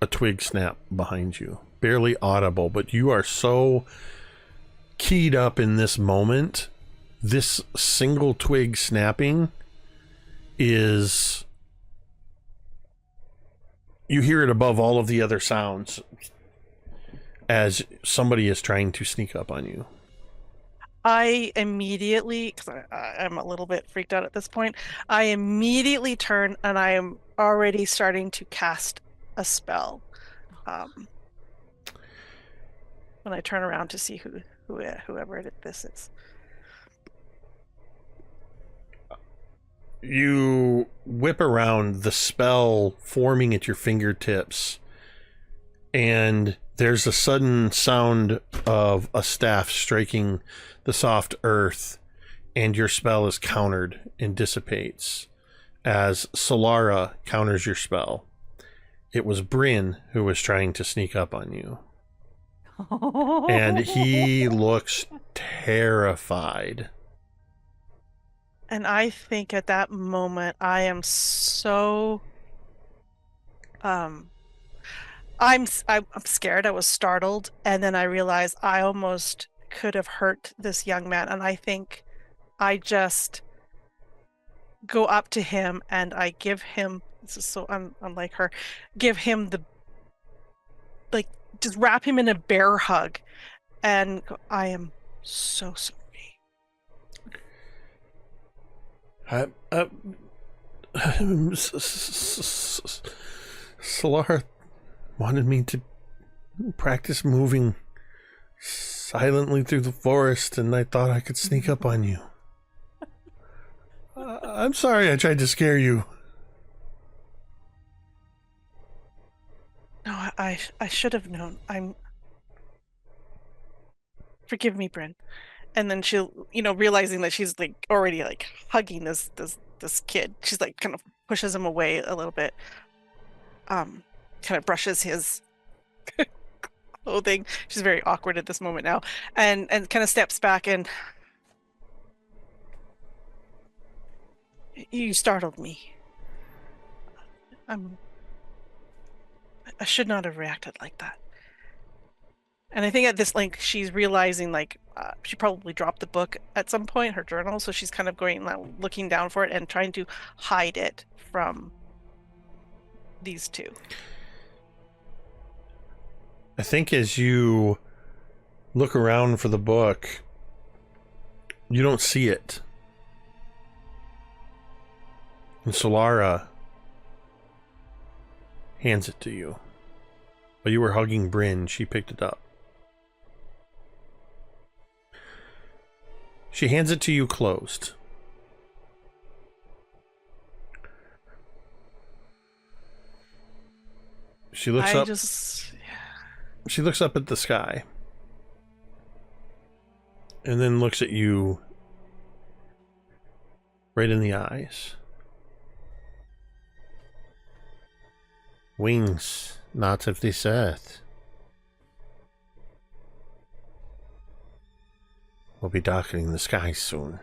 a twig snap behind you. Barely audible, but you are so keyed up in this moment. This single twig snapping is... You hear it above all of the other sounds as somebody is trying to sneak up on you. I immediately, because I'm a little bit freaked out at this point, I immediately turn and I am already starting to cast a spell. When I turn around to see whoever this is. You whip around, the spell forming at your fingertips, and there's a sudden sound of a staff striking the soft earth, and your spell is countered and dissipates as Solara counters your spell. It was Bryn who was trying to sneak up on you. And he looks terrified. And I think at that moment I am so I'm scared. I was startled, and then I realized I almost could have hurt this young man, and I think I just go up to him and I give him, this is so unlike her, give him the, like, just wrap him in a bear hug and go, "I am so sorry." Solara wanted me to practice moving silently through the forest, and I thought I could sneak up on you. I'm sorry I tried to scare you. No, I should have known. Forgive me, Bryn. And then she'll, realizing that she's like already like hugging this kid, she's like kind of pushes him away a little bit. Kind of brushes his clothing. She's very awkward at this moment now, and kind of steps back and, "You startled me. I should not have reacted like that." And I think at this, like, she's realizing, like, she probably dropped the book at some point, her journal, so she's kind of going, looking down for it and trying to hide it from these two. I think as you look around for the book, you don't see it. And Solara hands it to you. While you were hugging Bryn, she picked it up. She hands it to you closed. She looks up. She looks up at the sky. And then looks at you right in the eyes. "Wings, not of this earth. will be darkening the skies soon.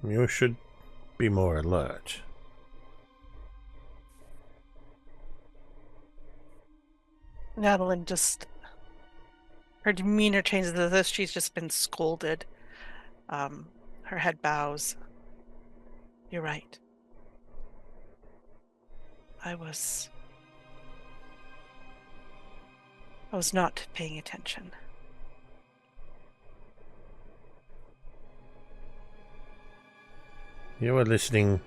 You should be more alert. Natalin just... Her demeanor changes as if she's just been scolded. Her head bows. You're right. I was not paying attention. You were listening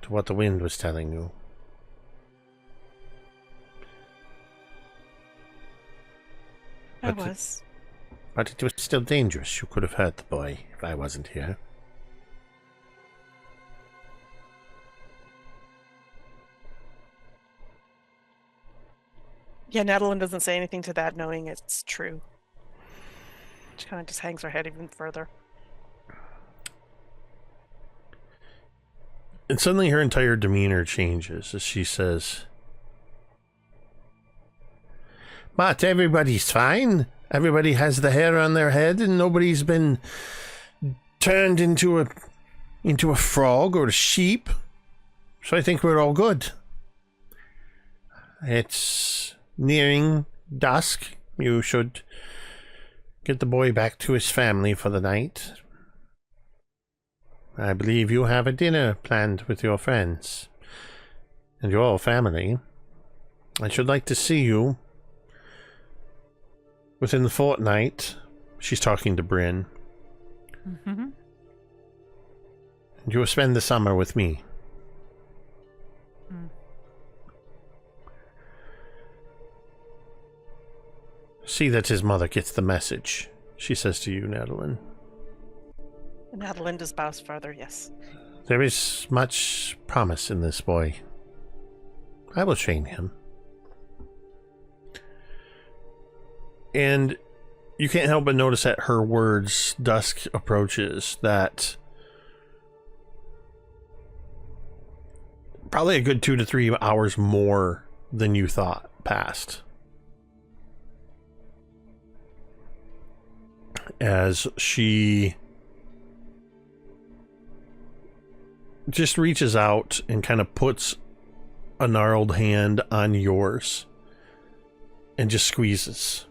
to what the wind was telling you. I was. But it was still dangerous. You could have hurt the boy if I wasn't here. Yeah, Natalin doesn't say anything to that, knowing it's true. She kind of just hangs her head even further. And suddenly her entire demeanor changes as she says, "But everybody's fine. Everybody has the hair on their head and nobody's been turned into a frog or a sheep. So I think we're all good. It's nearing dusk. You should get the boy back to his family for the night. I believe you have a dinner planned with your friends and your family. I should like to see you within the fortnight." She's talking to Bryn. Mm-hmm. "You will spend the summer with me." Mm. "See that his mother gets the message," she says to you, Natalin. Natalin just bows further, yes. "There is much promise in this boy. I will train him." And you can't help but notice at her words, dusk approaches, that probably a good 2 to 3 hours more than you thought passed. As she just reaches out and kind of puts a gnarled hand on yours and just squeezes.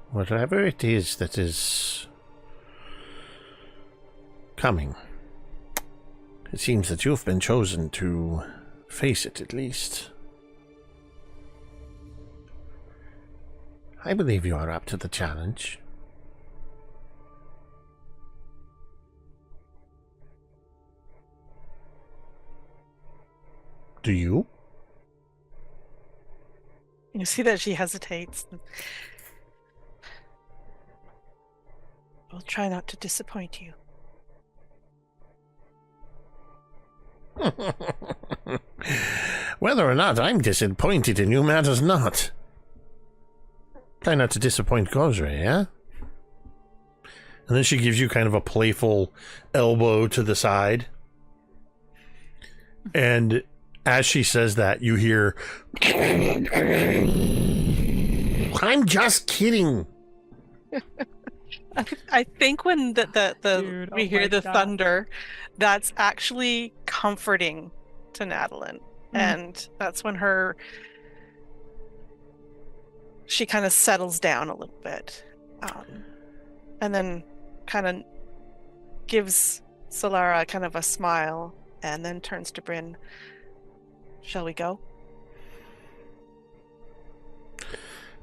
"Whatever it is that is coming, it seems that you've been chosen to face it, at least. I believe you are up to the challenge." "Do you?" You see that she hesitates. I'll try not to disappoint you. "Whether or not I'm disappointed in you matters not. Try not to disappoint Gosre, eh?" And then she gives you kind of a playful elbow to the side. And as she says that, you hear, "I'm just kidding." I think when Dude, we oh hear my the God. thunder, that's actually comforting to Natalin. And that's when she kind of settles down a little bit. And then kind of gives Solara kind of a smile and then turns to Bryn. "Shall we go?"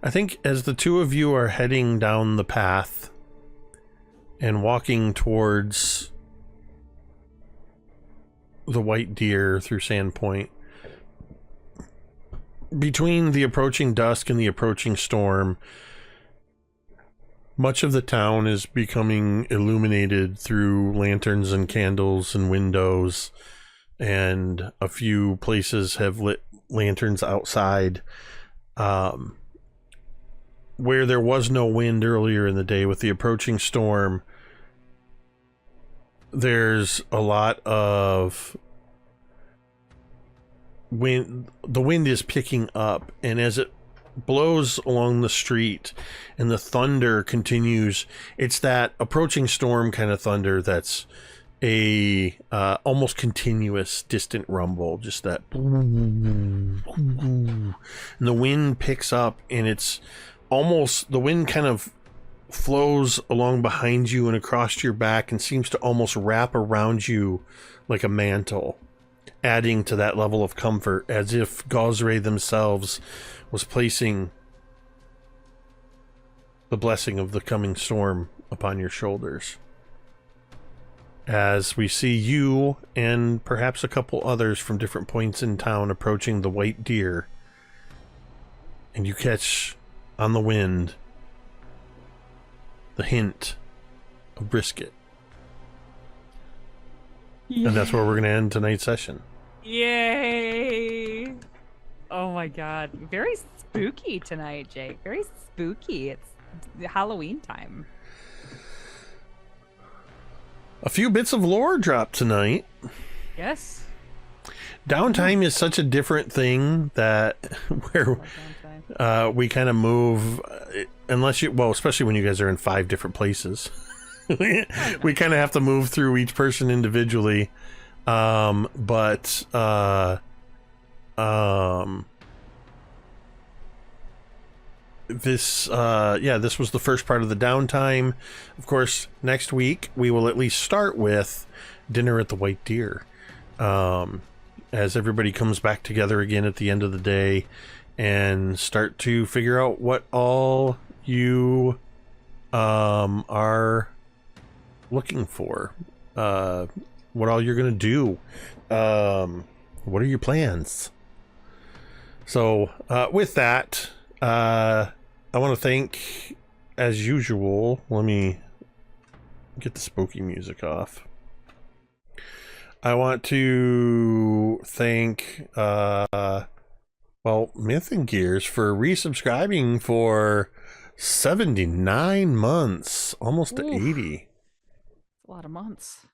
I think as the two of you are heading down the path and walking towards the White Deer through Sandpoint, between the approaching dusk and the approaching storm, much of the town is becoming illuminated through lanterns and candles and windows, and a few places have lit lanterns outside. Where there was no wind earlier in the day, with the approaching storm, there's a lot of the wind is picking up, and as it blows along the street and the thunder continues, it's that approaching storm kind of thunder that's a almost continuous distant rumble, just that, and the wind picks up, and it's almost, the wind kind of flows along behind you and across your back and seems to almost wrap around you like a mantle, adding to that level of comfort, as if Gauzeray themselves was placing the blessing of the coming storm upon your shoulders. As we see you and perhaps a couple others from different points in town approaching the White Deer, and you catch on the wind the hint of brisket. Yay. And that's where we're going to end tonight's session. Yay! Oh my god. Very spooky tonight, Jake. Very spooky. It's Halloween time. A few bits of lore dropped tonight. Yes. Downtime is such a different thing that where we kind of move, unless you, well, especially when you guys are in 5 different places. We kind of have to move through each person individually. This this was the first part of the downtime. Of course, next week we will at least start with dinner at the White Deer, as everybody comes back together again at the end of the day and start to figure out what all you are looking for, what all you're gonna do, what are your plans. So with that, I want to thank, as usual, let me get the spooky music off. I want to thank Myth and Gears for resubscribing for 79 months, almost to 80. A lot of months.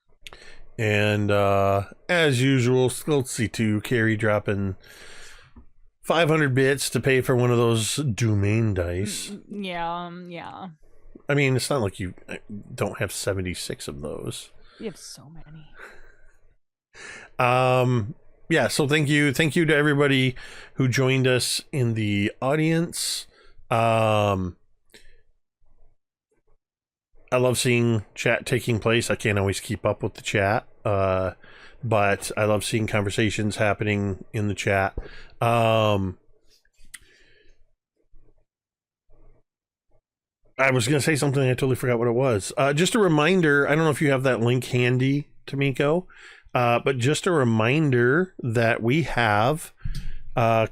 And as usual, Scholtens to Cari dropping 500 bits to pay for one of those domain dice. Yeah. I mean, it's not like you don't have 76 of those. You have so many. Yeah, so thank you to everybody who joined us in the audience. I love seeing chat taking place. I can't always keep up with the chat, but I love seeing conversations happening in the chat. I was going to say something, I totally forgot what it was. Just a reminder, I don't know if you have that link handy, Tamiko, but just a reminder that we have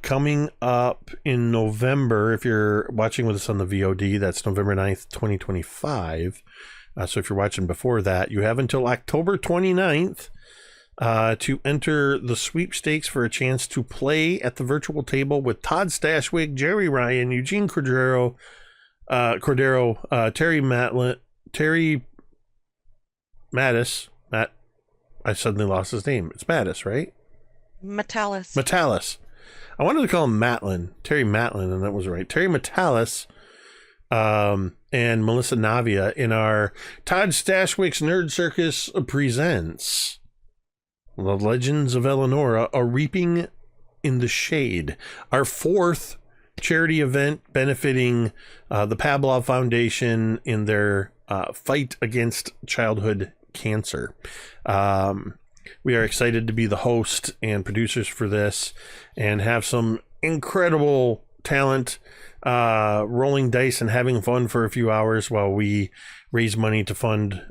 coming up in November, if you're watching with us on the VOD, that's November 9th, 2025. So if you're watching before that, you have until October 29th to enter the sweepstakes for a chance to play at the virtual table with Todd Stashwick, Jerry Ryan, Eugene Cordero, Terry Mattis. I suddenly lost his name. It's Mattis, right? Metalis. I wanted to call him Matlin, Terry Matlin, and that was right. Terry Metalis, and Melissa Navia in our Todd Stashwick's Nerd Circus presents The Legends of Eleonora, A Reaping in the Shade, our 4th charity event benefiting the Pavlov Foundation in their fight against childhood cancer. We are excited to be the host and producers for this and have some incredible talent rolling dice and having fun for a few hours while we raise money to fund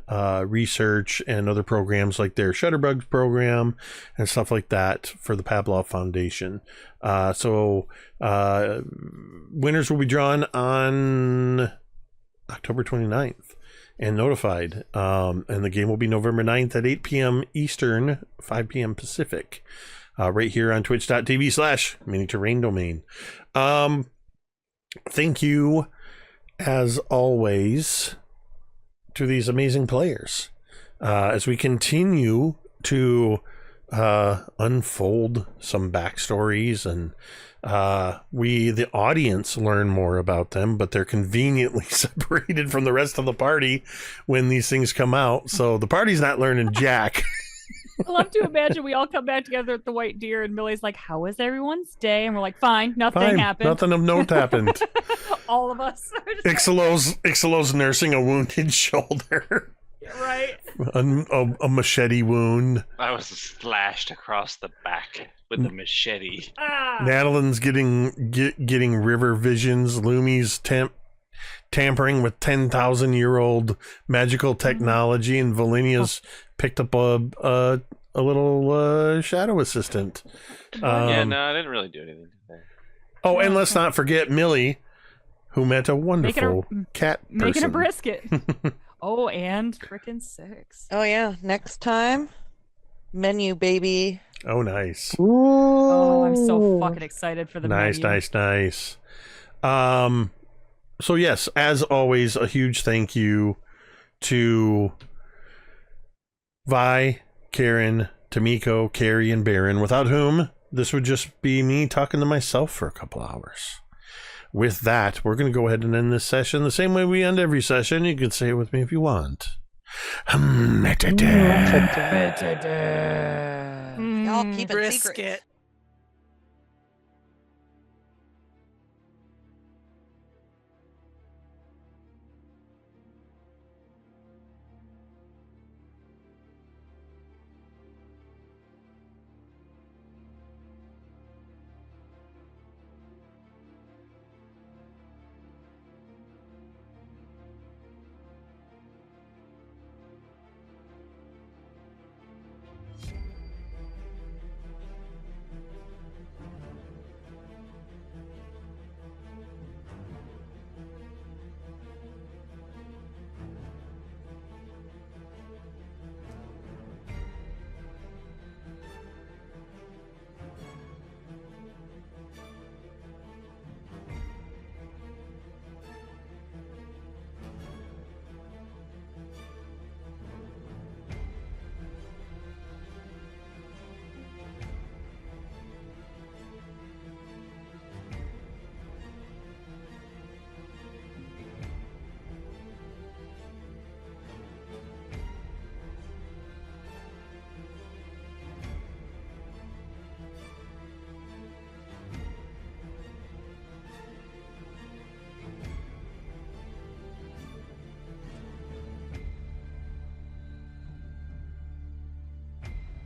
research and other programs like their Shutterbugs program and stuff like that for the Pavlov Foundation. So winners will be drawn on October 29th and notified. And the game will be November 9th at 8 p.m. Eastern, 5 p.m. Pacific, right here on twitch.tv/miniature-rain-domain. Thank you, as always, to these amazing players as we continue to unfold some backstories, and we, the audience, learn more about them, but they're conveniently separated from the rest of the party when these things come out. So the party's not learning jack. I love to imagine we all come back together at the White Deer, and Millie's like, "How was everyone's day?" And we're like, "Fine, nothing happened. Nothing of note happened." All of us. Are just Icselo's nursing a wounded shoulder. right. A machete wound. I was slashed across the back with a machete. Ah. Natalin's getting river visions. Lumi's tampering with 10,000-year-old magical technology, and Velynia's picked up a little shadow assistant. Yeah, no, I didn't really do anything today. Oh, and let's not forget Millie, who met a wonderful cat person. Making a brisket. Oh, and frickin' 6. Oh yeah, next time, menu baby. Oh, nice. Ooh. Oh, I'm so fucking excited for the menu. Nice. So yes, as always, a huge thank you to Vi, Kaeryn, Tamiko, Cari, and Baron, without whom this would just be me talking to myself for a couple hours. With that, we're going to go ahead and end this session the same way we end every session. You can say it with me if you want. Y'all keep it secret. Brisket.